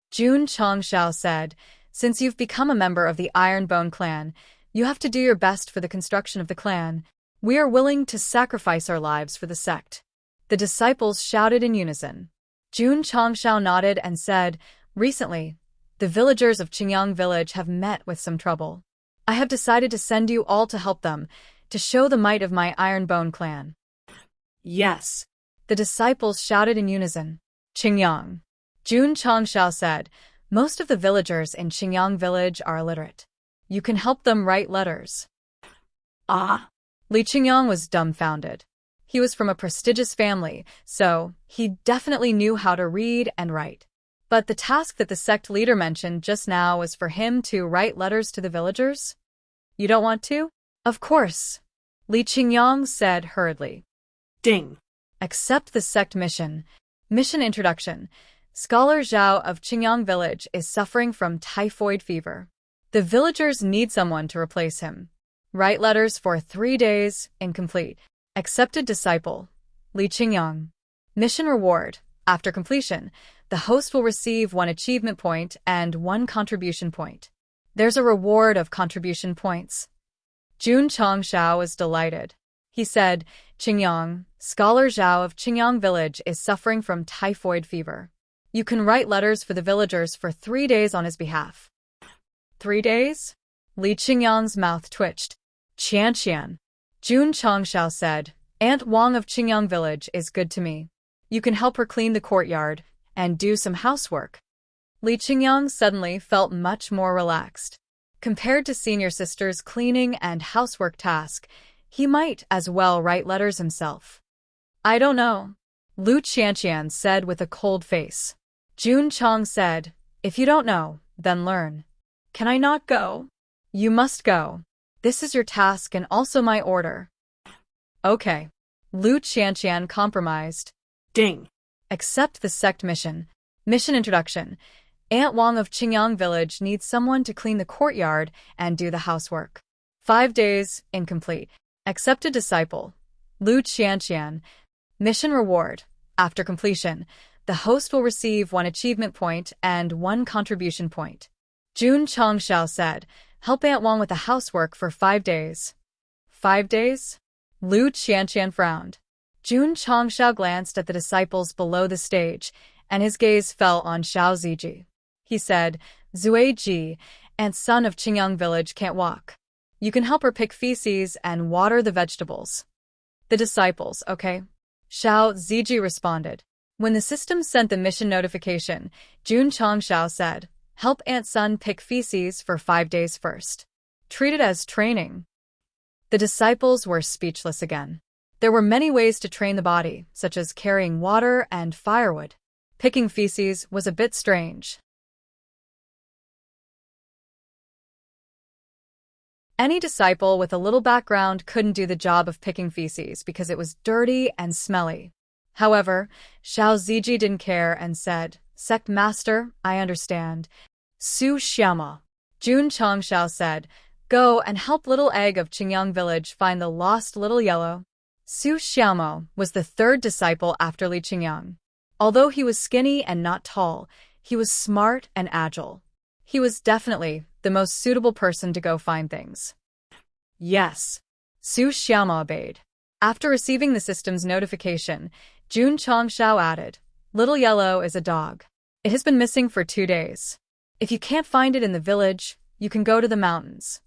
Jun Changshao said, since you've become a member of the Ironbone clan, you have to do your best for the construction of the clan. We are willing to sacrifice our lives for the sect. The disciples shouted in unison. Jun Changshao nodded and said, recently, the villagers of Qingyang village have met with some trouble. I have decided to send you all to help them, to show the might of my Ironbone clan. Yes. The disciples shouted in unison. Qingyang. Jun Changshao said, most of the villagers in Qingyang village are illiterate. You can help them write letters. Ah. Li Qingyang was dumbfounded. He was from a prestigious family, so he definitely knew how to read and write. But the task that the sect leader mentioned just now was for him to write letters to the villagers? You don't want to? Of course. Li Qingyang said hurriedly. Ding. Accept the sect mission. Mission introduction. Scholar Zhao of Qingyang village is suffering from typhoid fever. The villagers need someone to replace him. Write letters for 3 days, incomplete. Accepted disciple. Li Qingyang. Mission reward. After completion, the host will receive 1 achievement point and 1 contribution point. There's a reward of contribution points. Jun Changshao was delighted. He said, Qingyang, Scholar Zhao of Qingyang village is suffering from typhoid fever. You can write letters for the villagers for 3 days on his behalf. 3 days? Li Qingyang's mouth twitched. Qian. Jun Changshao said, Aunt Wang of Qingyang village is good to me. You can help her clean the courtyard and do some housework. Li Qingyang suddenly felt much more relaxed. Compared to senior sister's cleaning and housework task, he might as well write letters himself. I don't know. Lu Qianqian said with a cold face. Jun Chang said, if you don't know, then learn. Can I not go? You must go. This is your task and also my order. Okay. Lu Qianqian compromised. Ding. Accept the sect mission. Mission introduction. Aunt Wang of Qingyang village needs someone to clean the courtyard and do the housework. 5 days, incomplete. Accepted disciple. Lu Qianqian. Mission reward. After completion, the host will receive 1 achievement point and 1 contribution point. Jun Changshao said, help Aunt Wang with the housework for 5 days. 5 days? Lu Qianqian frowned. Jun Changshao glanced at the disciples below the stage, and his gaze fell on Xiao Ziji. He said, Zui Ji, Aunt Sun of Qingyang village can't walk. You can help her pick feces and water the vegetables. The disciples, okay? Xiao Ziji responded. When the system sent the mission notification, Jun Changshao said, help Aunt Sun pick feces for 5 days first. Treat it as training. The disciples were speechless again. There were many ways to train the body, such as carrying water and firewood. Picking feces was a bit strange. Any disciple with a little background couldn't do the job of picking feces because it was dirty and smelly. However, Xiao Ziji didn't care and said, Sect Master, I understand. Su Xiama. Jun Changshao said, go and help Little Egg of Qingyang village find the lost Little Yellow. Su Xiamo was the 3rd disciple after Li Qingyang. Although he was skinny and not tall, he was smart and agile. He was definitely the most suitable person to go find things. Yes. Su Xiama obeyed. After receiving the system's notification, Jun Changshao added, Little Yellow is a dog. It has been missing for 2 days. If you can't find it in the village, you can go to the mountains.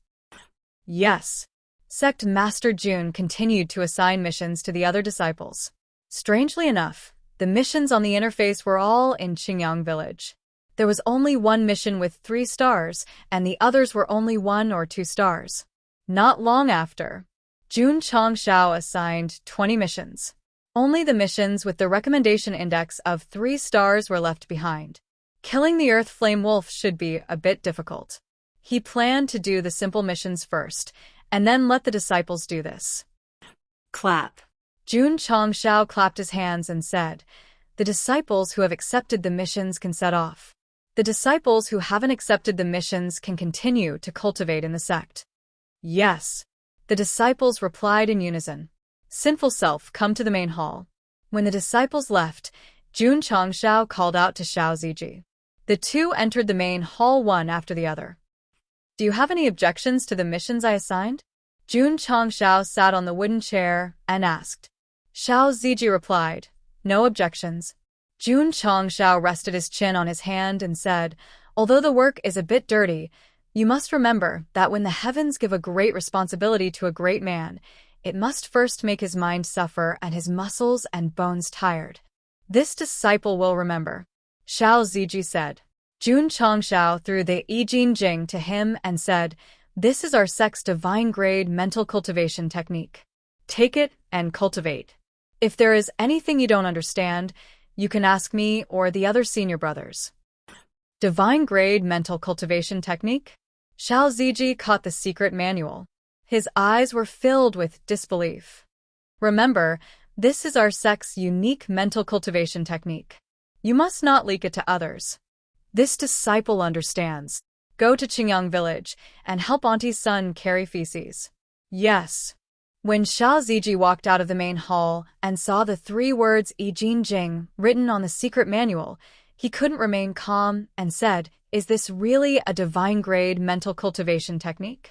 Yes. Sect Master Jun continued to assign missions to the other disciples. Strangely enough, the missions on the interface were all in Qingyang village. There was only 1 mission with 3 stars, and the others were only 1 or 2 stars. Not long after, Jun Changshao assigned 20 missions. Only the missions with the recommendation index of 3 stars were left behind. Killing the Earth Flame Wolf should be a bit difficult. He planned to do the simple missions first, and then let the disciples do this. Clap. Jun Changshao clapped his hands and said, the disciples who have accepted the missions can set off. The disciples who haven't accepted the missions can continue to cultivate in the sect. Yes. The disciples replied in unison. Sinful self, come to the main hall. When the disciples left, Jun Changshao called out to Xiao Ziji. The two entered the main hall one after the other. Do you have any objections to the missions I assigned? Jun Changshao sat on the wooden chair and asked. Xiao Ziji replied, no objections. Jun Changshao rested his chin on his hand and said, although the work is a bit dirty, you must remember that when the heavens give a great responsibility to a great man, it must first make his mind suffer and his muscles and bones tired. This disciple will remember. Xiao Ziji said. Jun Changshao threw the I Jing Jing to him and said, this is our sect's divine-grade mental cultivation technique. Take it and cultivate. If there is anything you don't understand, you can ask me or the other senior brothers. Divine-grade mental cultivation technique? Xiao Ziji caught the secret manual. His eyes were filled with disbelief. Remember, this is our sect's unique mental cultivation technique. You must not leak it to others. This disciple understands. Go to Qingyang village and help Auntie's son carry feces. Yes. When Xiao Ziji walked out of the main hall and saw the 3 words I Jing Jing written on the secret manual, he couldn't remain calm and said, is this really a divine-grade mental cultivation technique?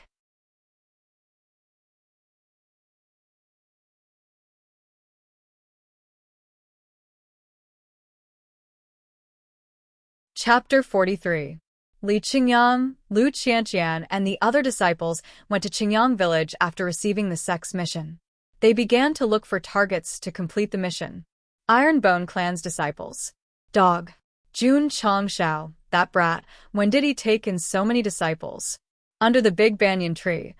Chapter 43. Li Qingyang, Lu Qianqian, and the other disciples went to Qingyang village after receiving the sect's mission. They began to look for targets to complete the mission. Ironbone clan's disciples. Dog. Jun Changshao, that brat, when did he take in so many disciples? Under the big banyan tree,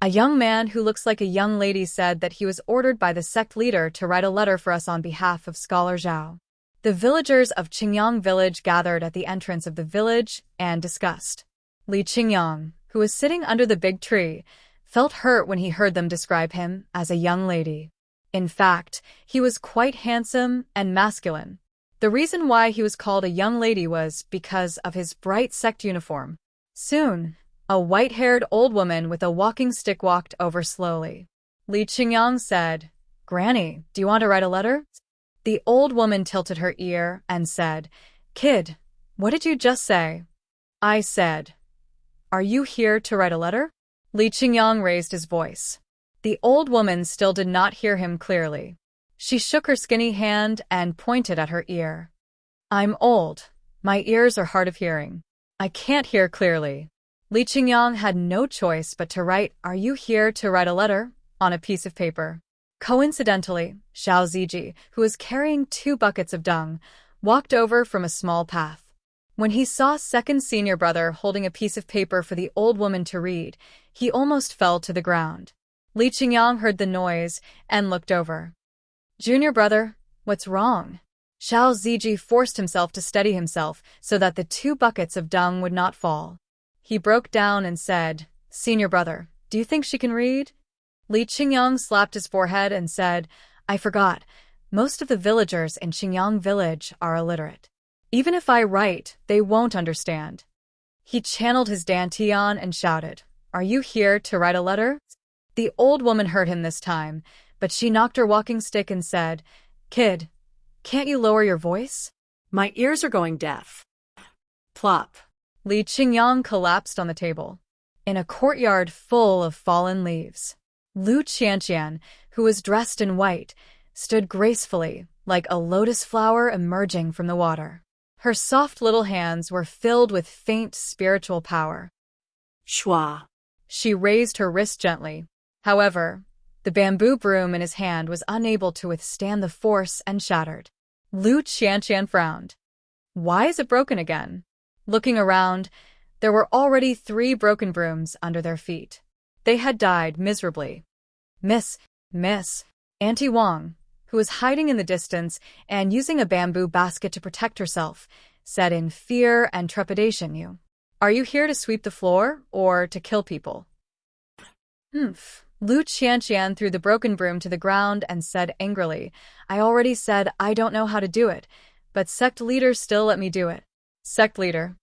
a young man who looks like a young lady said that he was ordered by the sect leader to write a letter for us on behalf of Scholar Zhao. The villagers of Qingyang village gathered at the entrance of the village and discussed. Li Qingyang, who was sitting under the big tree, felt hurt when he heard them describe him as a young lady. In fact, he was quite handsome and masculine. The reason why he was called a young lady was because of his bright sect uniform. Soon, a white-haired old woman with a walking stick walked over slowly. Li Qingyang said, Granny, do you want to write a letter? The old woman tilted her ear and said, Kid, what did you just say? I said, are you here to write a letter? Li Qingyang raised his voice. The old woman still did not hear him clearly. She shook her skinny hand and pointed at her ear. I'm old. My ears are hard of hearing. I can't hear clearly. Li Qingyang had no choice but to write, are you here to write a letter? On a piece of paper. Coincidentally, Xiao Ziji, who was carrying 2 buckets of dung, walked over from a small path. When he saw second senior brother holding a piece of paper for the old woman to read, he almost fell to the ground. Li Qingyang heard the noise and looked over. Junior brother, what's wrong? Xiao Ziji forced himself to steady himself so that the 2 buckets of dung would not fall. He broke down and said, Senior brother, do you think she can read? Li Qingyang slapped his forehead and said, I forgot. Most of the villagers in Qingyang village are illiterate. Even if I write, they won't understand. He channeled his dantian and shouted, Are you here to write a letter? The old woman heard him this time, but she knocked her walking stick and said, Kid, can't you lower your voice? My ears are going deaf. Plop. Li Qingyang collapsed on the table. In a courtyard full of fallen leaves, Lu Qianqian, who was dressed in white, stood gracefully, like a lotus flower emerging from the water. Her soft little hands were filled with faint spiritual power. Schwa. She raised her wrist gently. However, the bamboo broom in his hand was unable to withstand the force and shattered. Lu Qianqian frowned. Why is it broken again? Looking around, there were already 3 broken brooms under their feet. They had died miserably. Miss, Auntie Wang, who was hiding in the distance and using a bamboo basket to protect herself, said in fear and trepidation, Are you here to sweep the floor or to kill people? Lu Qianqian threw the broken broom to the ground and said angrily, I already said I don't know how to do it, but sect leader still let me do it. Sect leader.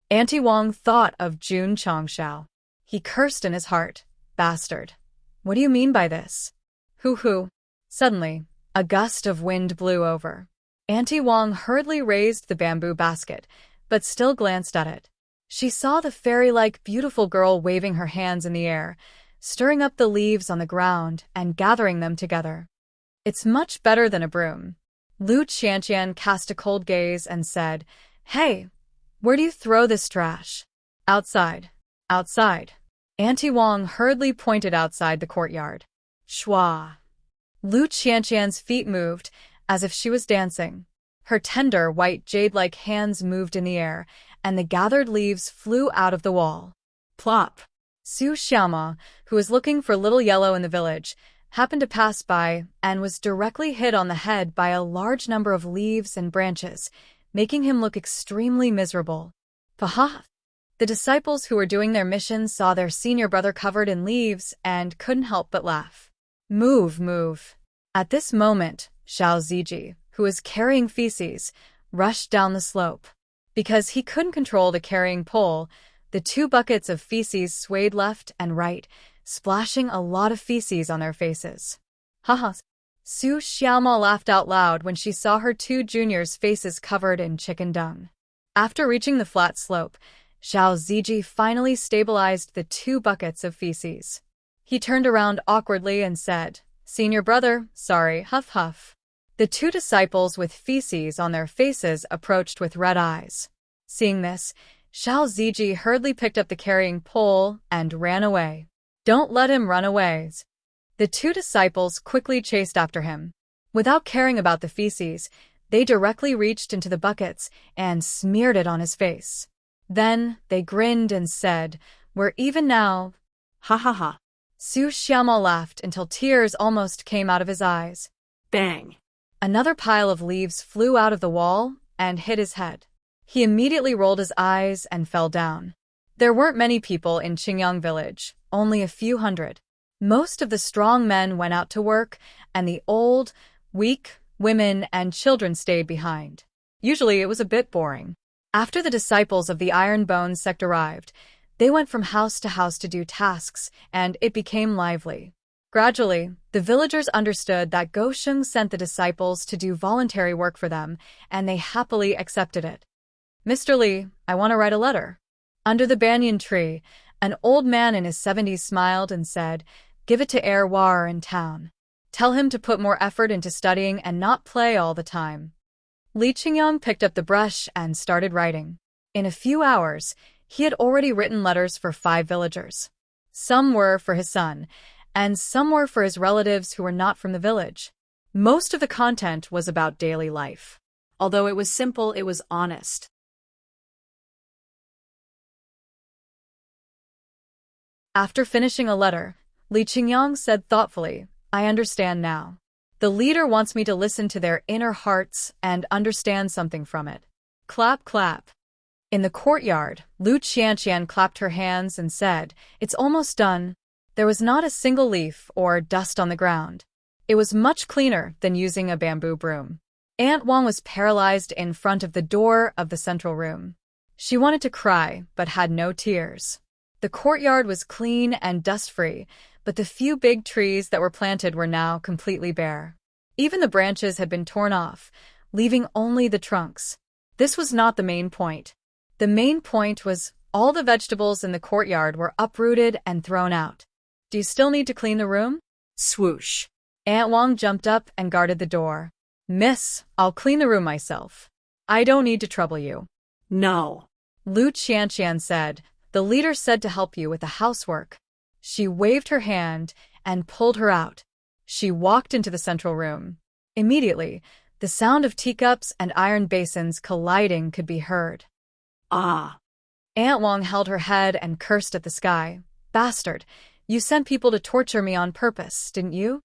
Auntie Wang thought of Jun Chongxiao. He cursed in his heart. Bastard. What do you mean by this? Hoo. Suddenly, a gust of wind blew over. Auntie Wang hurriedly raised the bamboo basket, but still glanced at it. She saw the fairy-like beautiful girl waving her hands in the air, stirring up the leaves on the ground and gathering them together. It's much better than a broom. Lu Qianqian cast a cold gaze and said, Hey, where do you throw this trash? Outside. Outside. Auntie Wang hurriedly pointed outside the courtyard. Shwa. Lu Qianqian's feet moved, as if she was dancing. Her tender, white jade-like hands moved in the air, and the gathered leaves flew out of the wall. Plop. Su Xiaoma, who was looking for Little Yellow in the village, happened to pass by and was directly hit on the head by a large number of leaves and branches, making him look extremely miserable. Paha! The disciples who were doing their mission saw their senior brother covered in leaves and couldn't help but laugh. Move. At this moment, Xiao Ziji, who was carrying feces, rushed down the slope. Because he couldn't control the carrying pole, the 2 buckets of feces swayed left and right, splashing a lot of feces on their faces. Haha. Su Xiaoma laughed out loud when she saw her 2 juniors' faces covered in chicken dung. After reaching the flat slope, Xiao Ziji finally stabilized the 2 buckets of feces. He turned around awkwardly and said, Senior brother, sorry, huff. The 2 disciples with feces on their faces approached with red eyes. Seeing this, Xiao Ziji hurriedly picked up the carrying pole and ran away. Don't let him run away. The 2 disciples quickly chased after him. Without caring about the feces, they directly reached into the buckets and smeared it on his face. Then they grinned and said, We're even now. Ha. Su Xiaoma laughed until tears almost came out of his eyes. Bang. Another pile of leaves flew out of the wall and hit his head. He immediately rolled his eyes and fell down. There weren't many people in Qingyang village, only a few hundred. Most of the strong men went out to work, and the old, weak, women and children stayed behind. Usually it was a bit boring. After the disciples of the Iron Bones sect arrived, they went from house to house to do tasks, and it became lively. Gradually, the villagers understood that Go Sheng sent the disciples to do voluntary work for them, and they happily accepted it. Mr. Li, I want to write a letter. Under the banyan tree, an old man in his 70s smiled and said, Give it to Heir War in town. Tell him to put more effort into studying and not play all the time. Li Qingyang picked up the brush and started writing. In a few hours, he had already written letters for 5 villagers. Some were for his son, and some were for his relatives who were not from the village. Most of the content was about daily life. Although it was simple, it was honest. After finishing a letter, Li Qingyang said thoughtfully, I understand now. The leader wants me to listen to their inner hearts and understand something from it. Clap, clap. In the courtyard, Lu Qianqian clapped her hands and said, It's almost done. There was not a single leaf or dust on the ground. It was much cleaner than using a bamboo broom. Aunt Wang was paralyzed in front of the door of the central room. She wanted to cry, but had no tears. The courtyard was clean and dust-free, but the few big trees that were planted were now completely bare. Even the branches had been torn off, leaving only the trunks. This was not the main point. The main point was all the vegetables in the courtyard were uprooted and thrown out. Do you still need to clean the room? Swoosh. Aunt Wang jumped up and guarded the door. Miss, I'll clean the room myself. I don't need to trouble you. No. Lu Qianqian said, The leader said to help you with the housework. She waved her hand and pulled her out. She walked into the central room. Immediately, the sound of teacups and iron basins colliding could be heard. Ah. Aunt Wang held her head and cursed at the sky. Bastard, you sent people to torture me on purpose, didn't you?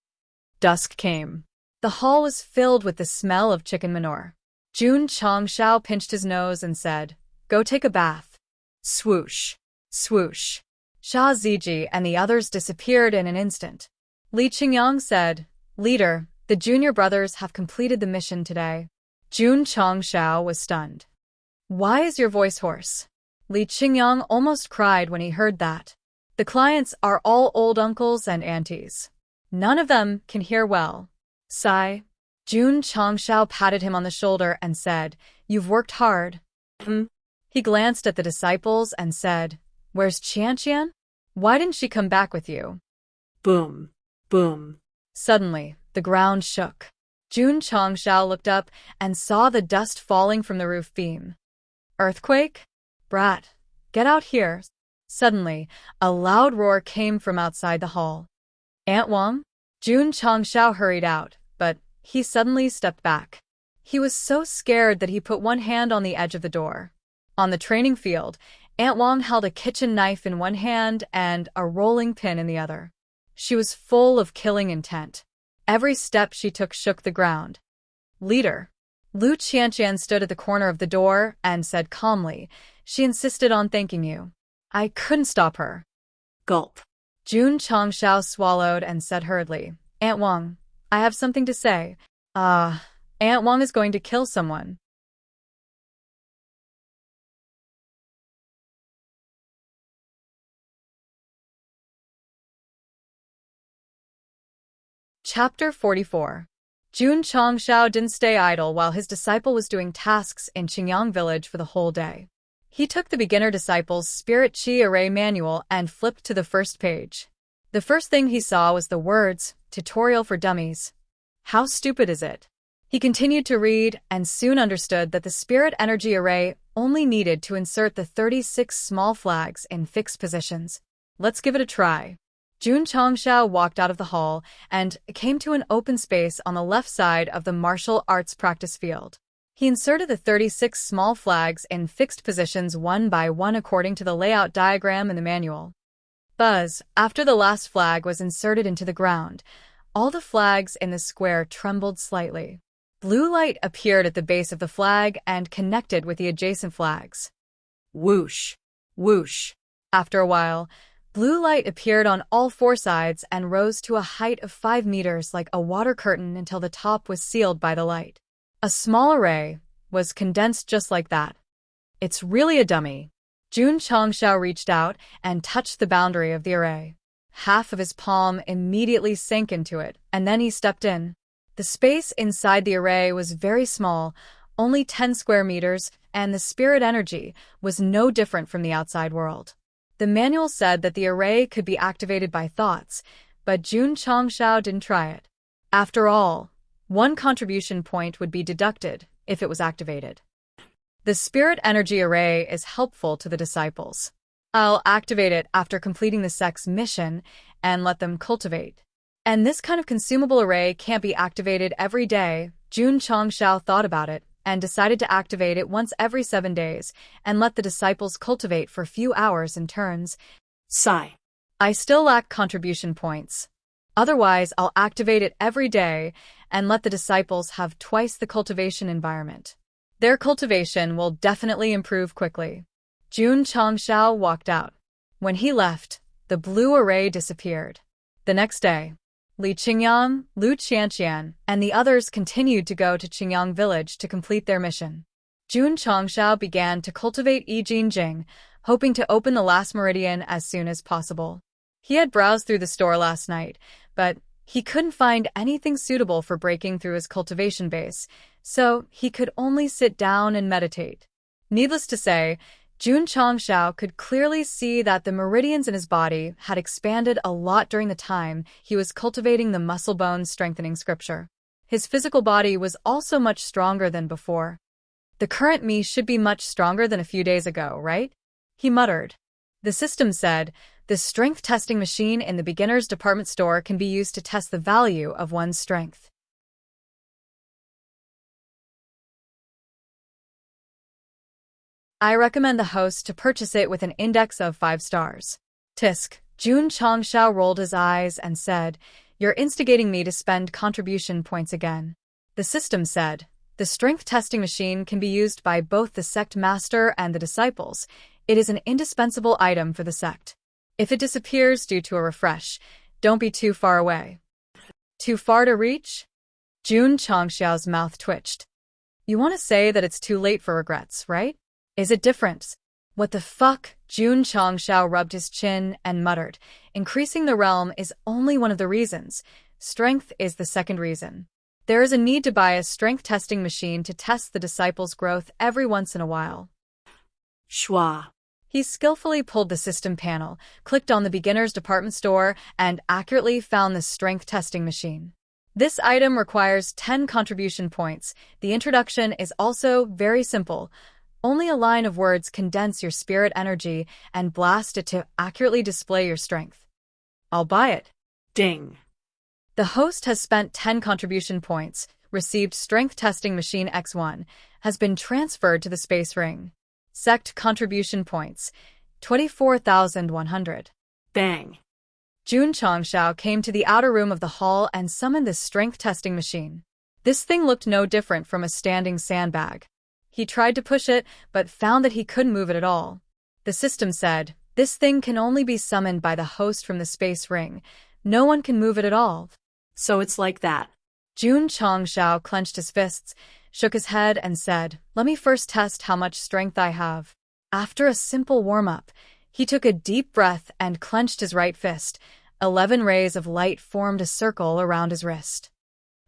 Dusk came. The hall was filled with the smell of chicken manure. Jun Chongxiao pinched his nose and said, Go take a bath. Swoosh. Swoosh. Xiao Ziji and the others disappeared in an instant. Li Qingyang said, Leader, the junior brothers have completed the mission today. Jun Chongxiao was stunned. Why is your voice hoarse? Li Qingyang almost cried when he heard that. The clients are all old uncles and aunties. None of them can hear well. Sigh. Jun Changshao patted him on the shoulder and said, "You've worked hard." He glanced at the disciples and said, "Where's Qianqian? Why didn't she come back with you?" Boom. Boom. Suddenly, the ground shook. Jun Changshao looked up and saw the dust falling from the roof beam. "Earthquake? Brat, get out here." Suddenly, a loud roar came from outside the hall. "Aunt Wang?" Jun Changshao hurried out, but he suddenly stepped back. He was so scared that he put one hand on the edge of the door. On the training field, Aunt Wang held a kitchen knife in one hand and a rolling pin in the other. She was full of killing intent. Every step she took shook the ground. "Leader." Lu Qianqian stood at the corner of the door and said calmly, "She insisted on thanking you. I couldn't stop her." Gulp. Jun Changshao swallowed and said hurriedly, "Aunt Wang, I have something to say. Aunt Wang is going to kill someone." Chapter 44. Jun Changshao didn't stay idle while his disciple was doing tasks in Qingyang village for the whole day. He took the beginner disciple's Spirit Qi Array manual and flipped to the first page. The first thing he saw was the words, "Tutorial for Dummies." How stupid is it? He continued to read and soon understood that the Spirit Energy Array only needed to insert the 36 small flags in fixed positions. Let's give it a try. Jun Changshao walked out of the hall and came to an open space on the left side of the martial arts practice field. He inserted the 36 small flags in fixed positions one by one according to the layout diagram in the manual. Buzz, after the last flag was inserted into the ground, all the flags in the square trembled slightly. Blue light appeared at the base of the flag and connected with the adjacent flags. Whoosh. Whoosh. After a while, blue light appeared on all four sides and rose to a height of 5 meters like a water curtain until the top was sealed by the light. A small array was condensed just like that. It's really a dummy. Jun Changshao reached out and touched the boundary of the array. Half of his palm immediately sank into it, and then he stepped in. The space inside the array was very small, only 10 square meters, and the spirit energy was no different from the outside world. The manual said that the array could be activated by thoughts, but Jun Changshao didn't try it. After all, 1 contribution point would be deducted if it was activated. The spirit energy array is helpful to the disciples. I'll activate it after completing the Sect's mission and let them cultivate. And this kind of consumable array can't be activated every day. Jun Changshao thought about it and decided to activate it once every 7 days and let the disciples cultivate for a few hours in turns. Sigh. I still lack contribution points. Otherwise, I'll activate it every day and let the disciples have twice the cultivation environment. Their cultivation will definitely improve quickly. Jun Changshao walked out. When he left, the blue array disappeared. The next day, Li Qingyang, Lu Qianqian, and the others continued to go to Qingyang village to complete their mission. Jun Changshao began to cultivate Yi Jinjing, hoping to open the last meridian as soon as possible. He had browsed through the store last night, but he couldn't find anything suitable for breaking through his cultivation base, so he could only sit down and meditate. Needless to say, Jun Changshao could clearly see that the meridians in his body had expanded a lot during the time he was cultivating the muscle bone strengthening scripture. His physical body was also much stronger than before. The current me should be much stronger than a few days ago, right? He muttered. The system said, the strength testing machine in the beginner's department store can be used to test the value of one's strength. I recommend the host to purchase it with an index of 5 stars. Tisk. Jun Changshao rolled his eyes and said, "You're instigating me to spend contribution points again." The system said, the strength testing machine can be used by both the sect master and the disciples. It is an indispensable item for the sect. If it disappears due to a refresh, don't be too far away. Too far to reach? Jun Changshao's mouth twitched. You want to say that it's too late for regrets, right? Is it different? What the fuck? Jun Changshao rubbed his chin and muttered, increasing the realm is only one of the reasons. Strength is the second reason. There is a need to buy a strength testing machine to test the disciples' growth every once in a while. Schwa. He skillfully pulled the system panel, clicked on the beginner's department store, and accurately found the strength testing machine. This item requires 10 contribution points. The introduction is also very simple. Only a line of words condense your spirit energy and blast it to accurately display your strength. I'll buy it. Ding. The host has spent 10 contribution points, received Strength Testing Machine X1, has been transferred to the Space Ring. Sect contribution points, 24,100. Bang. Jun Changshao came to the outer room of the hall and summoned the strength testing machine. This thing looked no different from a standing sandbag. He tried to push it, but found that he couldn't move it at all. The system said, this thing can only be summoned by the host from the Space Ring. No one can move it at all. So it's like that. Jun Changshao clenched his fists, shook his head, and said, let me first test how much strength I have. After a simple warm-up, he took a deep breath and clenched his right fist. 11 rays of light formed a circle around his wrist.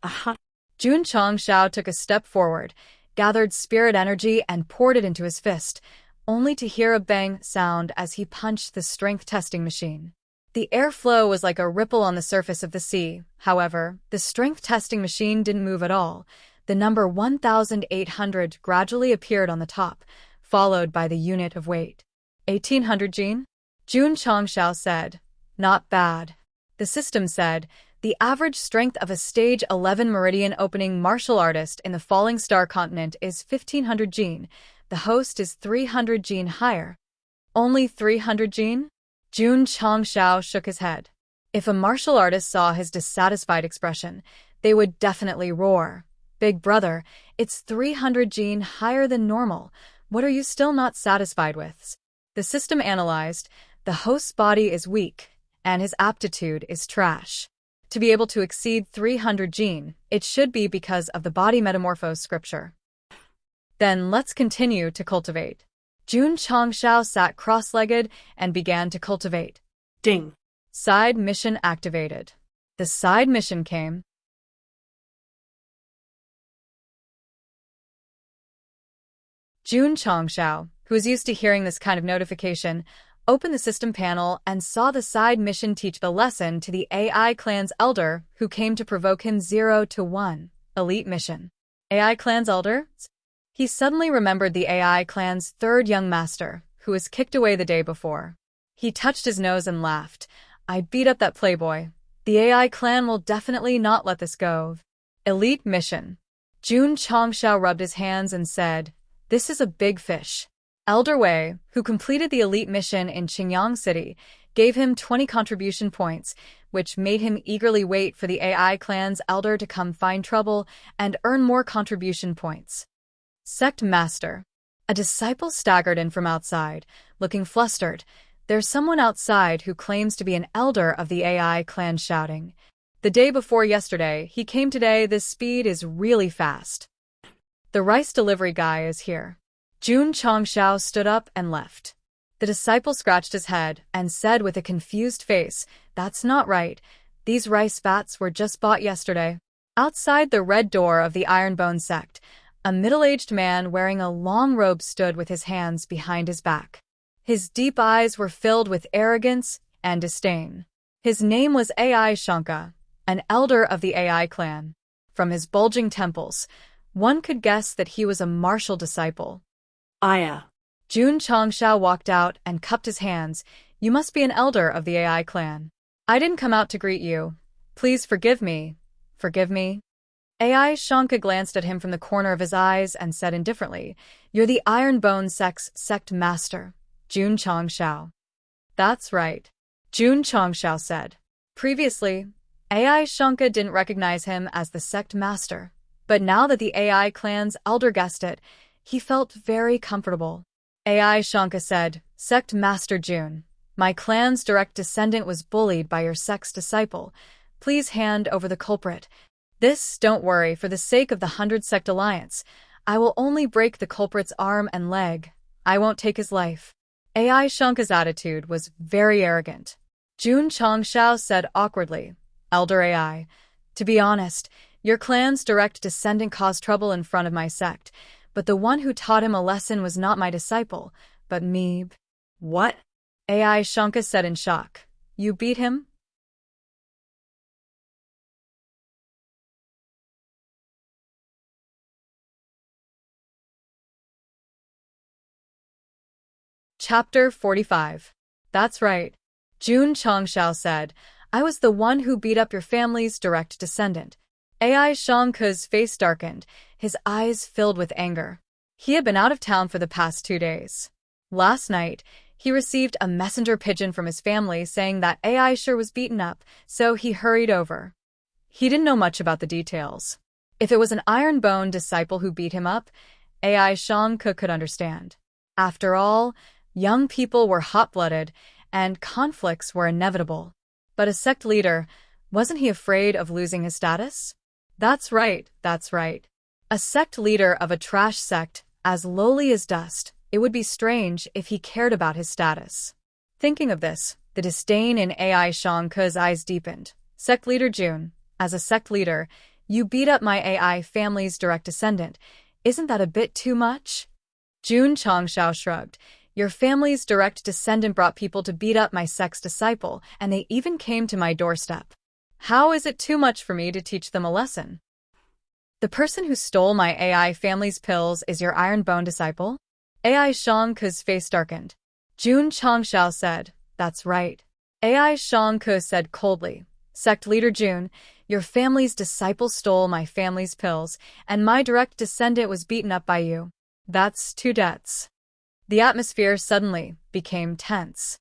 Aha. Jun Changshao took a step forward, gathered spirit energy and poured it into his fist, only to hear a bang sound as he punched the strength testing machine. The airflow was like a ripple on the surface of the sea. However, the strength testing machine didn't move at all. The number 1,800 gradually appeared on the top, followed by the unit of weight. 1,800 Jin? Jun Changshao said. Not bad. The system said, the average strength of a stage 11 meridian opening martial artist in the Falling Star continent is 1,500 Jin. The host is 300 Jin higher. Only 300 Jin? Jun Changshao shook his head. If a martial artist saw his dissatisfied expression, they would definitely roar. Big brother, it's 300 Jin higher than normal. What are you still not satisfied with? The system analyzed, the host's body is weak, and his aptitude is trash. To be able to exceed 300 Jin, it should be because of the body metamorphose scripture. Then let's continue to cultivate. Jun Changshao sat cross-legged and began to cultivate. Ding. Side mission activated. The side mission came. Jun Changshao, who was used to hearing this kind of notification, opened the system panel and saw the side mission teach the lesson to the AI clan's elder who came to provoke him 0 to 1. Elite mission. AI clan's elder? He suddenly remembered the AI clan's third young master, who was kicked away the day before. He touched his nose and laughed. I beat up that playboy. The AI clan will definitely not let this go. Elite mission. Jun Changshao rubbed his hands and said, this is a big fish. Elder Wei, who completed the elite mission in Qingyang City, gave him 20 contribution points, which made him eagerly wait for the AI clan's elder to come find trouble and earn more contribution points. Sect Master. A disciple staggered in from outside, looking flustered. There's someone outside who claims to be an elder of the AI clan shouting. The day before yesterday, he came today. This speed is really fast. The rice delivery guy is here. Jun Changshao stood up and left. The disciple scratched his head and said with a confused face, that's not right. These rice vats were just bought yesterday. Outside the red door of the Ironbone sect, a middle-aged man wearing a long robe stood with his hands behind his back. His deep eyes were filled with arrogance and disdain. His name was AI Shanka, an elder of the AI clan. From his bulging temples, one could guess that he was a martial disciple. Aya. Jun Changshao walked out and cupped his hands. You must be an elder of the AI clan. I didn't come out to greet you. Please forgive me. Forgive me. AI Shanka glanced at him from the corner of his eyes and said indifferently, you're the Ironbone Sect's sect master, Jun Changshao. That's right, Jun Changshao said. Previously, AI Shanka didn't recognize him as the sect master, but now that the AI clan's elder guessed it, he felt very comfortable. AI Shanka said, Sect Master Jun, my clan's direct descendant was bullied by your sect's disciple. Please hand over the culprit. This, don't worry, for the sake of the 100 Sect Alliance, I will only break the culprit's arm and leg. I won't take his life. AI Shanka's attitude was very arrogant. Jun Changshao said awkwardly, Elder AI, to be honest, your clan's direct descendant caused trouble in front of my sect, but the one who taught him a lesson was not my disciple, but me. What? AI Shanka said in shock. You beat him? Chapter 45. That's right. Jun Changshao said, I was the one who beat up your family's direct descendant. AI Shangke's face darkened, his eyes filled with anger. He had been out of town for the past 2 days. Last night, he received a messenger pigeon from his family saying that AI sure was beaten up, so he hurried over. He didn't know much about the details. If it was an iron-boned disciple who beat him up, AI Shangke could understand. After all, young people were hot-blooded, and conflicts were inevitable. But a sect leader, wasn't he afraid of losing his status? That's right. A sect leader of a trash sect, as lowly as dust, it would be strange if he cared about his status. Thinking of this, the disdain in AI Shangke's eyes deepened. Sect leader Jun, as a sect leader, you beat up my AI family's direct descendant. Isn't that a bit too much? Jun Changshao shrugged. Your family's direct descendant brought people to beat up my sect's disciple, and they even came to my doorstep. How is it too much for me to teach them a lesson? The person who stole my AI family's pills is your iron-bone disciple? AI Shangke's face darkened. Jun Changshao said, That's right. AI Shangke said coldly, Sect leader Jun, your family's disciple stole my family's pills, and my direct descendant was beaten up by you. That's 2 debts. The atmosphere suddenly became tense.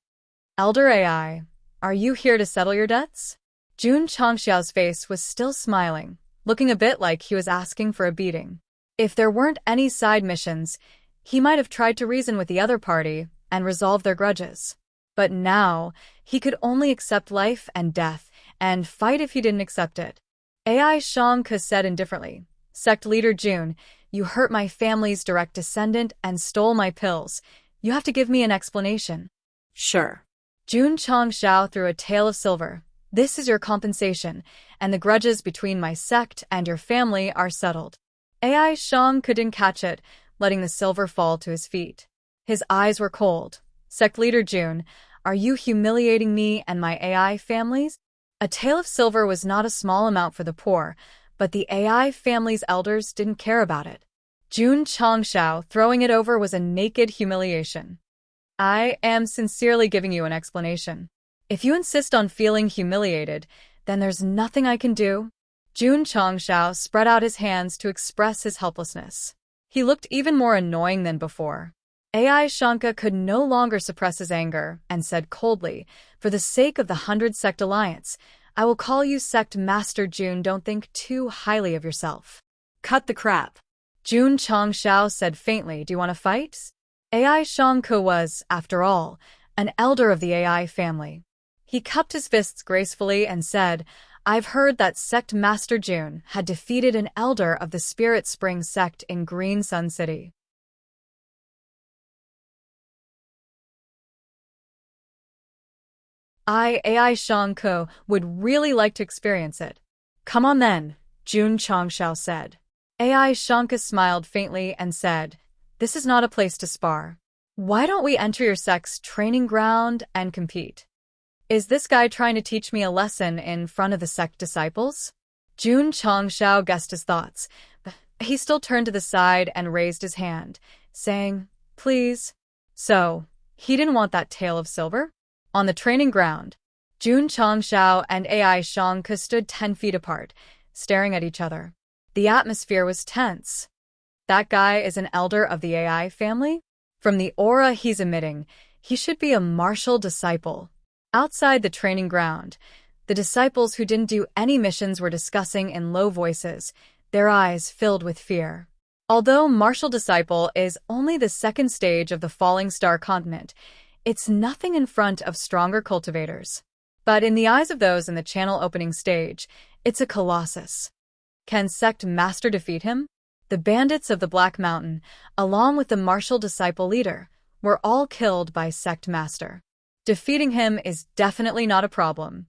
Elder AI, are you here to settle your debts? Jun Changxiao's face was still smiling, looking a bit like he was asking for a beating. If there weren't any side missions, he might have tried to reason with the other party and resolve their grudges. But now, he could only accept life and death, and fight if he didn't accept it. AI Shangke said indifferently, Sect leader Jun, you hurt my family's direct descendant and stole my pills. You have to give me an explanation. Sure. Jun Changshao threw a tail of silver. This is your compensation, and the grudges between my sect and your family are settled. AI Shang couldn't catch it, letting the silver fall to his feet. His eyes were cold. Sect leader Jun, are you humiliating me and my AI families? A tael of silver was not a small amount for the poor, but the AI family's elders didn't care about it. Jun Changshao throwing it over was a naked humiliation. I am sincerely giving you an explanation. If you insist on feeling humiliated, then there's nothing I can do. Jun Changshao spread out his hands to express his helplessness. He looked even more annoying than before. AI Shanka could no longer suppress his anger and said coldly, for the sake of the 100 Sect Alliance, I will call you Sect Master Jun. Don't think too highly of yourself. Cut the crap. Jun Changshao said faintly, do you want to fight? AI Shangke was, after all, an elder of the AI family. He cupped his fists gracefully and said, I've heard that Sect Master Jun had defeated an elder of the Spirit Spring sect in Green Sun City. AI Shangke would really like to experience it. Come on then, Jun Changshao said. AI Shangke smiled faintly and said, this is not a place to spar. Why don't we enter your sect's training ground and compete? Is this guy trying to teach me a lesson in front of the sect disciples? Jun Changshao guessed his thoughts, but he still turned to the side and raised his hand, saying, please. So, he didn't want that tail of silver? On the training ground, Jun Changshao and AI Shangke stood 10 feet apart, staring at each other. The atmosphere was tense. That guy is an elder of the AI family? From the aura he's emitting, he should be a martial disciple. Outside the training ground, the disciples who didn't do any missions were discussing in low voices, their eyes filled with fear. Although martial disciple is only the second stage of the falling star continent, it's nothing in front of stronger cultivators. But in the eyes of those in the channel opening stage, it's a colossus. Can Sect Master defeat him? The bandits of the Black Mountain, along with the martial disciple leader, were all killed by Sect Master. Defeating him is definitely not a problem.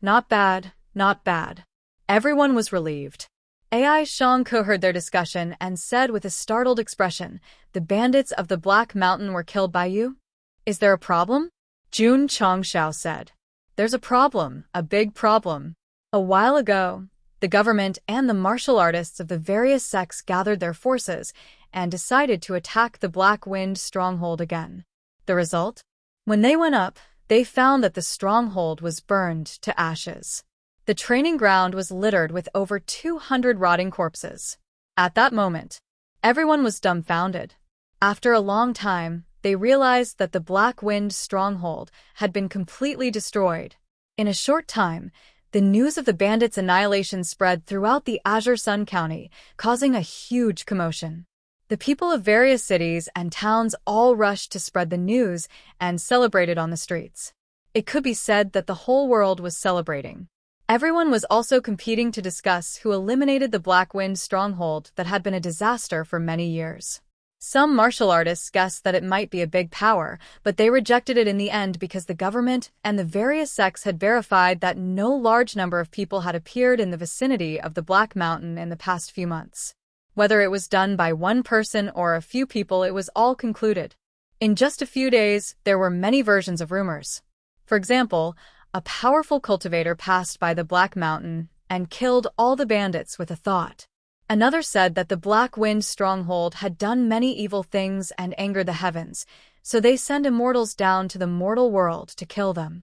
Not bad, not bad. Everyone was relieved. AI Shangke heard their discussion and said with a startled expression, "The bandits of the Black Mountain were killed by you? Is there a problem?" Jun Chongxiao said, "There's a problem, a big problem. A while ago, the government and the martial artists of the various sects gathered their forces and decided to attack the Black Wind stronghold again. The result? When they went up, they found that the stronghold was burned to ashes. The training ground was littered with over 200 rotting corpses. At that moment, everyone was dumbfounded. After a long time, they realized that the Black Wind stronghold had been completely destroyed. In a short time, the news of the bandits' annihilation spread throughout the Azure Sun County, causing a huge commotion. The people of various cities and towns all rushed to spread the news and celebrated on the streets. It could be said that the whole world was celebrating. Everyone was also competing to discuss who eliminated the Black Wind stronghold that had been a disaster for many years. Some martial artists guessed that it might be a big power, but they rejected it in the end because the government and the various sects had verified that no large number of people had appeared in the vicinity of the Black Mountain in the past few months. Whether it was done by one person or a few people, it was all concluded. In just a few days, there were many versions of rumors. For example, a powerful cultivator passed by the Black Mountain and killed all the bandits with a thought. Another said that the Black Wind stronghold had done many evil things and angered the heavens, so they send immortals down to the mortal world to kill them.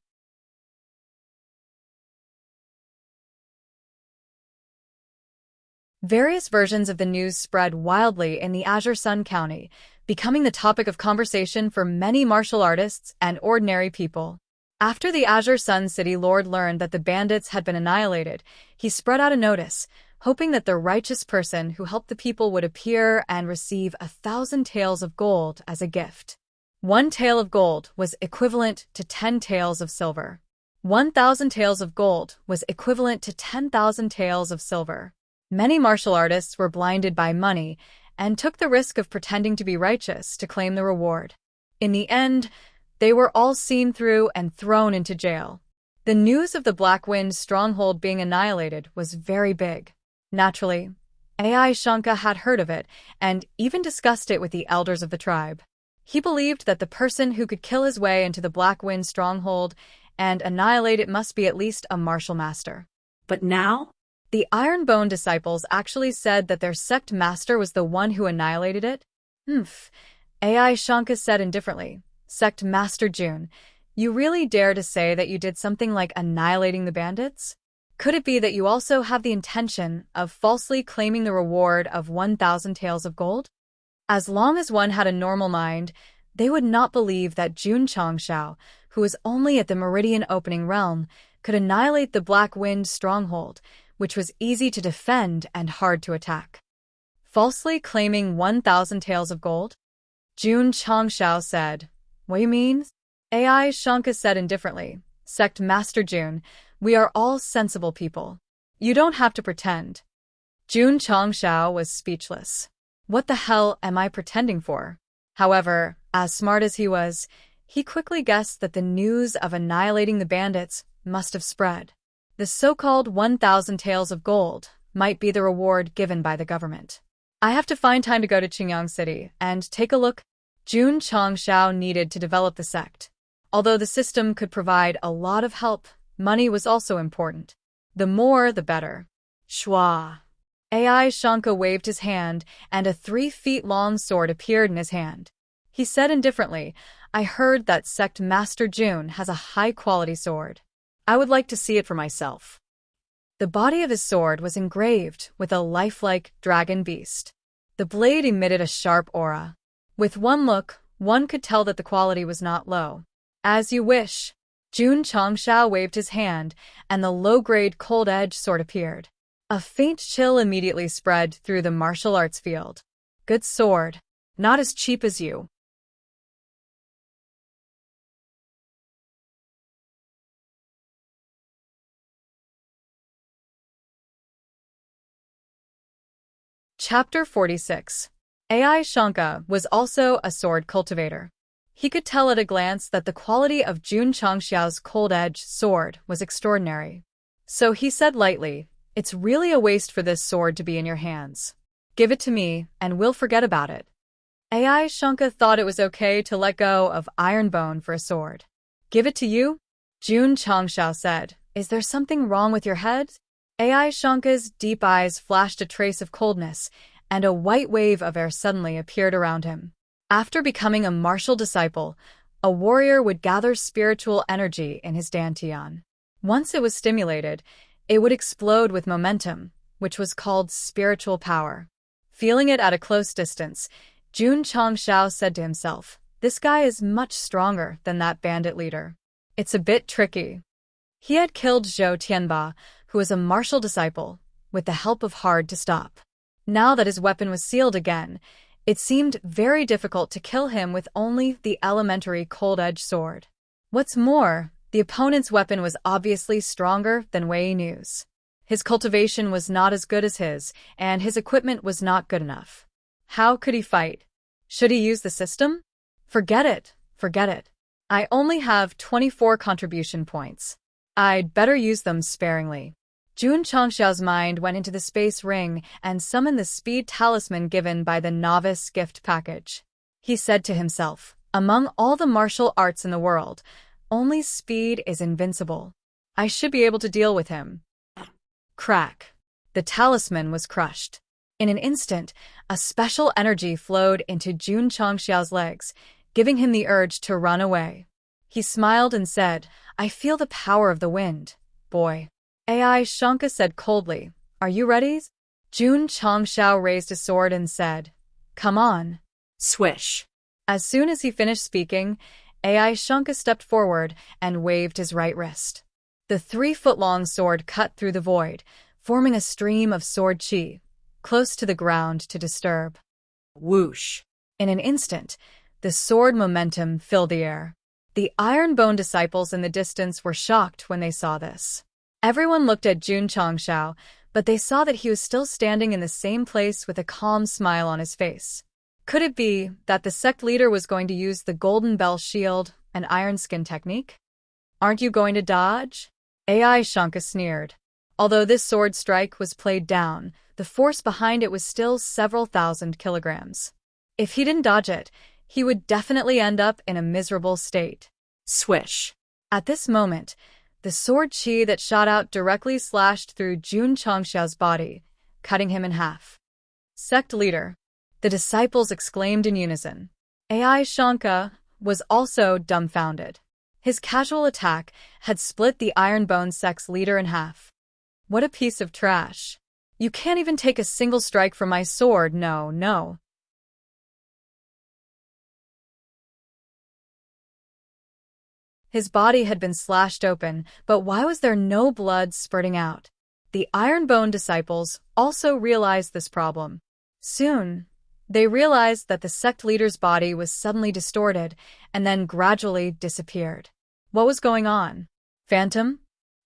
Various versions of the news spread wildly in the Azure Sun County, becoming the topic of conversation for many martial artists and ordinary people. After the Azure Sun City Lord learned that the bandits had been annihilated, he spread out a notice, hoping that the righteous person who helped the people would appear and receive 1,000 taels of gold as a gift. 1 tael of gold was equivalent to 10 taels of silver. 1,000 taels of gold was equivalent to 10,000 taels of silver. Many martial artists were blinded by money and took the risk of pretending to be righteous to claim the reward. In the end, they were all seen through and thrown into jail. The news of the Black Wind stronghold being annihilated was very big. Naturally, AI Shanka had heard of it and even discussed it with the elders of the tribe. He believed that the person who could kill his way into the Black Wind stronghold and annihilate it must be at least a martial master. But now? The Ironbone disciples actually said that their sect master was the one who annihilated it? AI Shanka said indifferently, "Sect Master Jun, you really dare to say that you did something like annihilating the bandits? Could it be that you also have the intention of falsely claiming the reward of 1,000 taels of gold?" As long as one had a normal mind, they would not believe that Jun Chongxiao, who was only at the Meridian Opening Realm, could annihilate the Black Wind stronghold, which was easy to defend and hard to attack. Falsely claiming 1,000 taels of gold? Jun Chongxiao said, "What do you mean?" AI Shanka said indifferently, "Sect Master Jun, we are all sensible people. You don't have to pretend." Jun Chongxiao was speechless. What the hell am I pretending for? However, as smart as he was, he quickly guessed that the news of annihilating the bandits must have spread. The so-called 1,000 taels of gold might be the reward given by the government. I have to find time to go to Qingyang City and take a look. Jun Chongxiao needed to develop the sect. Although the system could provide a lot of help, money was also important. The more, the better. Shua. AI Shanka waved his hand, and a 3-feet-long sword appeared in his hand. He said indifferently, "I heard that Sect Master Jun has a high-quality sword. I would like to see it for myself." The body of his sword was engraved with a lifelike dragon beast. The blade emitted a sharp aura. With one look, one could tell that the quality was not low. "As you wish." Jun Chongxiao waved his hand, and the low-grade cold-edged sword appeared. A faint chill immediately spread through the martial arts field. "Good sword. Not as cheap as you." Chapter 46. AI Shanka was also a sword cultivator. He could tell at a glance that the quality of Jun Changxiao's cold-edged sword was extraordinary. So he said lightly, "It's really a waste for this sword to be in your hands. Give it to me, and we'll forget about it." AI Shanka thought it was okay to let go of Ironbone for a sword. "Give it to you?" Jun Changxiao said. "Is there something wrong with your head?" AI Shanka's deep eyes flashed a trace of coldness, and a white wave of air suddenly appeared around him. After becoming a martial disciple, a warrior would gather spiritual energy in his dantian. Once it was stimulated, it would explode with momentum, which was called spiritual power. Feeling it at a close distance, Jun Changxiao said to himself, "This guy is much stronger than that bandit leader. It's a bit tricky." He had killed Zhou Tianba, who was a martial disciple, with the help of Hard to Stop. Now that his weapon was sealed again, it seemed very difficult to kill him with only the elementary cold-edged sword. What's more, the opponent's weapon was obviously stronger than Wei Nu's. His cultivation was not as good as his, and his equipment was not good enough. How could he fight? Should he use the system? Forget it, forget it. I only have 24 contribution points. I'd better use them sparingly. Jun Changxiao's mind went into the space ring and summoned the speed talisman given by the novice gift package. He said to himself, "Among all the martial arts in the world, only speed is invincible. I should be able to deal with him." Crack. The talisman was crushed. In an instant, a special energy flowed into Jun Changxiao's legs, giving him the urge to run away. He smiled and said, "I feel the power of the wind, boy." AI Shanka said coldly, "Are you ready?" Jun Changxiao raised his sword and said, "Come on." Swish. As soon as he finished speaking, AI Shanka stepped forward and waved his right wrist. The 3-foot-long sword cut through the void, forming a stream of sword chi, close to the ground to disturb. Whoosh. In an instant, the sword momentum filled the air. The Ironbone disciples in the distance were shocked when they saw this. Everyone looked at Jun Changxiao, but they saw that he was still standing in the same place with a calm smile on his face. Could it be that the sect leader was going to use the Golden Bell Shield and Iron Skin technique? "Aren't you going to dodge?" AI Shanka sneered. Although this sword strike was played down, the force behind it was still several thousand kilograms. If he didn't dodge it, he would definitely end up in a miserable state. Swish. At this moment, the sword chi that shot out directly slashed through Jun Changxiao's body, cutting him in half. "Sect leader," the disciples exclaimed in unison. AI Shanka was also dumbfounded. His casual attack had split the Ironbone sect's leader in half. "What a piece of trash. You can't even take a single strike from my sword, no. His body had been slashed open, but why was there no blood spurting out? The Ironbone disciples also realized this problem. Soon, they realized that the sect leader's body was suddenly distorted and then gradually disappeared. What was going on? Phantom?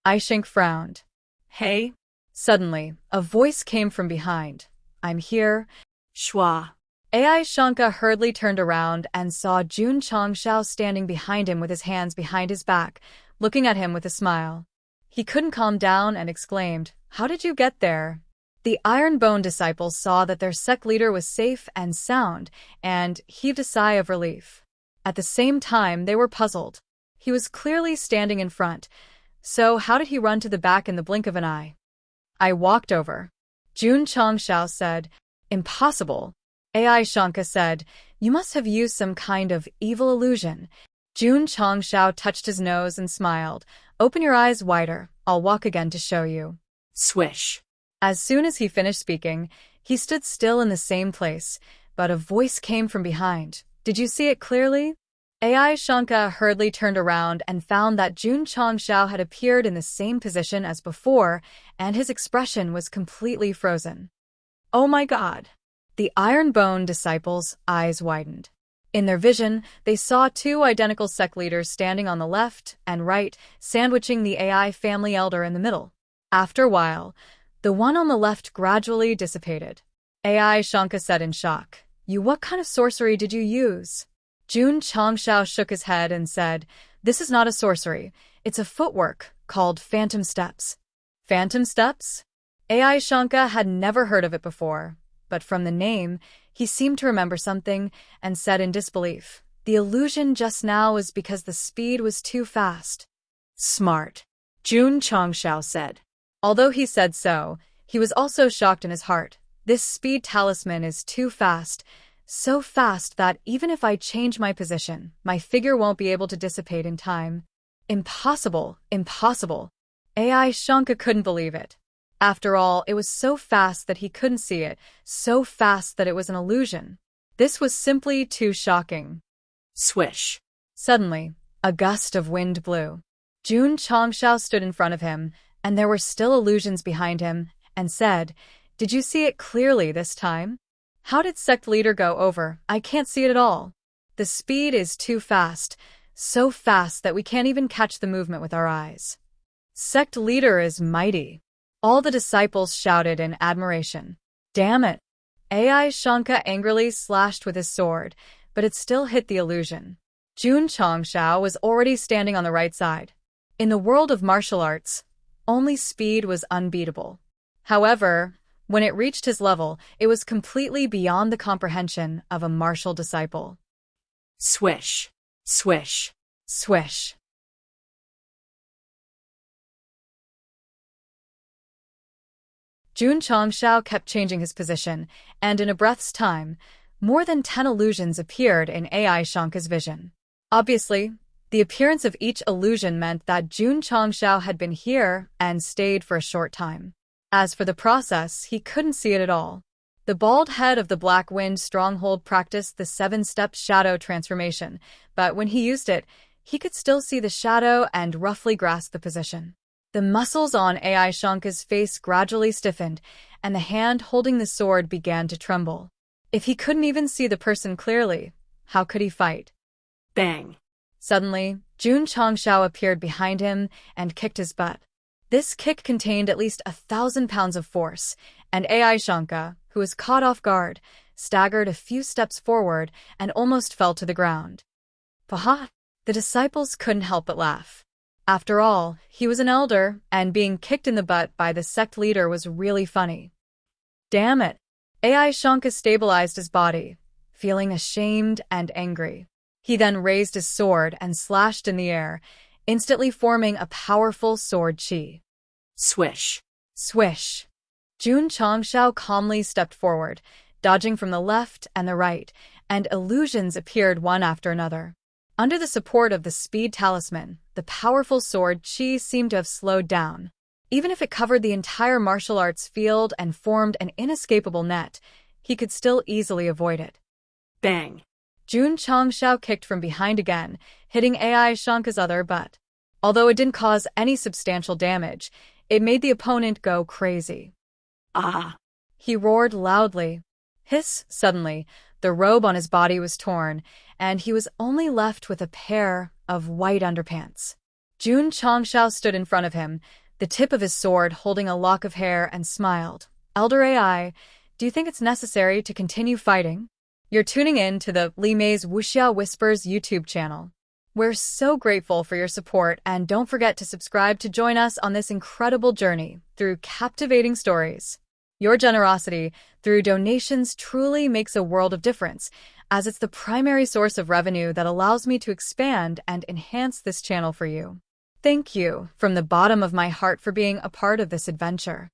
Aishink frowned. "Hey?" Suddenly, a voice came from behind. "I'm here." Schwa. AI Shanka hurriedly turned around and saw Jun Changxiao standing behind him with his hands behind his back, looking at him with a smile. He couldn't calm down and exclaimed, "How did you get there?" The Ironbone disciples saw that their sect leader was safe and sound, and heaved a sigh of relief. At the same time, they were puzzled. He was clearly standing in front, so how did he run to the back in the blink of an eye? "I walked over." Jun Changxiao said. "Impossible." AI Shanka said, "You must have used some kind of evil illusion." Jun Changxiao touched his nose and smiled. "Open your eyes wider, I'll walk again to show you." Swish. As soon as he finished speaking, he stood still in the same place, but a voice came from behind. "Did you see it clearly?" AI Shanka hurriedly turned around and found that Jun Changxiao had appeared in the same position as before, and his expression was completely frozen. "Oh my God!" The Ironbone disciples' eyes widened. In their vision, they saw 2 identical sect leaders standing on the left and right, sandwiching the AI family elder in the middle. After a while, the one on the left gradually dissipated. AI Shanka said in shock. What kind of sorcery did you use? Jun Changshao shook his head and said, This is not a sorcery. It's a footwork called Phantom Steps. Phantom Steps? AI Shanka had never heard of it before, but from the name, he seemed to remember something and said in disbelief, The illusion just now was because the speed was too fast. Smart, Jun Changshao said. Although he said so, he was also shocked in his heart. This speed talisman is too fast, so fast that even if I change my position, my figure won't be able to dissipate in time. Impossible, impossible. AI Shanka couldn't believe it. After all, it was so fast that he couldn't see it, so fast that it was an illusion. This was simply too shocking. Swish. Suddenly, a gust of wind blew. Jun Changshao stood in front of him, and there were still illusions behind him, and said, Did you see it clearly this time? How did Sect leader go over? I can't see it at all. The speed is too fast, so fast that we can't even catch the movement with our eyes. Sect leader is mighty. All the disciples shouted in admiration. Damn it! AI Shanka angrily slashed with his sword, but it still hit the illusion. Jun Changshao was already standing on the right side. In the world of martial arts, only speed was unbeatable. However, when it reached his level, it was completely beyond the comprehension of a martial disciple. Swish, swish, swish. Jun Changshao kept changing his position, and in a breath's time, more than 10 illusions appeared in AI Shanka's vision. Obviously, the appearance of each illusion meant that Jun Changshao had been here and stayed for a short time. As for the process, he couldn't see it at all. The bald head of the Black Wind stronghold practiced the 7-step shadow transformation, but when he used it, he could still see the shadow and roughly grasp the position. The muscles on AI Shanka's face gradually stiffened, and the hand holding the sword began to tremble. If he couldn't even see the person clearly, how could he fight? Bang! Suddenly, Jun Changshao appeared behind him and kicked his butt. This kick contained at least 1,000 pounds of force, and AI Shanka, who was caught off guard, staggered a few steps forward and almost fell to the ground. Paha! The disciples couldn't help but laugh. After all, he was an elder, and being kicked in the butt by the sect leader was really funny. Damn it! AI Shanka stabilized his body, feeling ashamed and angry. He then raised his sword and slashed in the air, instantly forming a powerful sword chi. Swish. Swish. Jun Changshao calmly stepped forward, dodging from the left and the right, and illusions appeared one after another. Under the support of the speed talisman, the powerful sword chi seemed to have slowed down. Even if it covered the entire martial arts field and formed an inescapable net, he could still easily avoid it. Bang! Jun Changshao kicked from behind again, hitting AI Shanka's other butt. Although it didn't cause any substantial damage, it made the opponent go crazy. Ah! He roared loudly. Hiss! Suddenly, the robe on his body was torn, and he was only left with a pair of white underpants. Jun Changshao stood in front of him, the tip of his sword holding a lock of hair, and smiled. Elder AI, do you think it's necessary to continue fighting? You're tuning in to the Li Mei's Wuxia Whispers YouTube channel. We're so grateful for your support, and don't forget to subscribe to join us on this incredible journey through captivating stories. Your generosity through donations truly makes a world of difference, as it's the primary source of revenue that allows me to expand and enhance this channel for you. Thank you from the bottom of my heart for being a part of this adventure.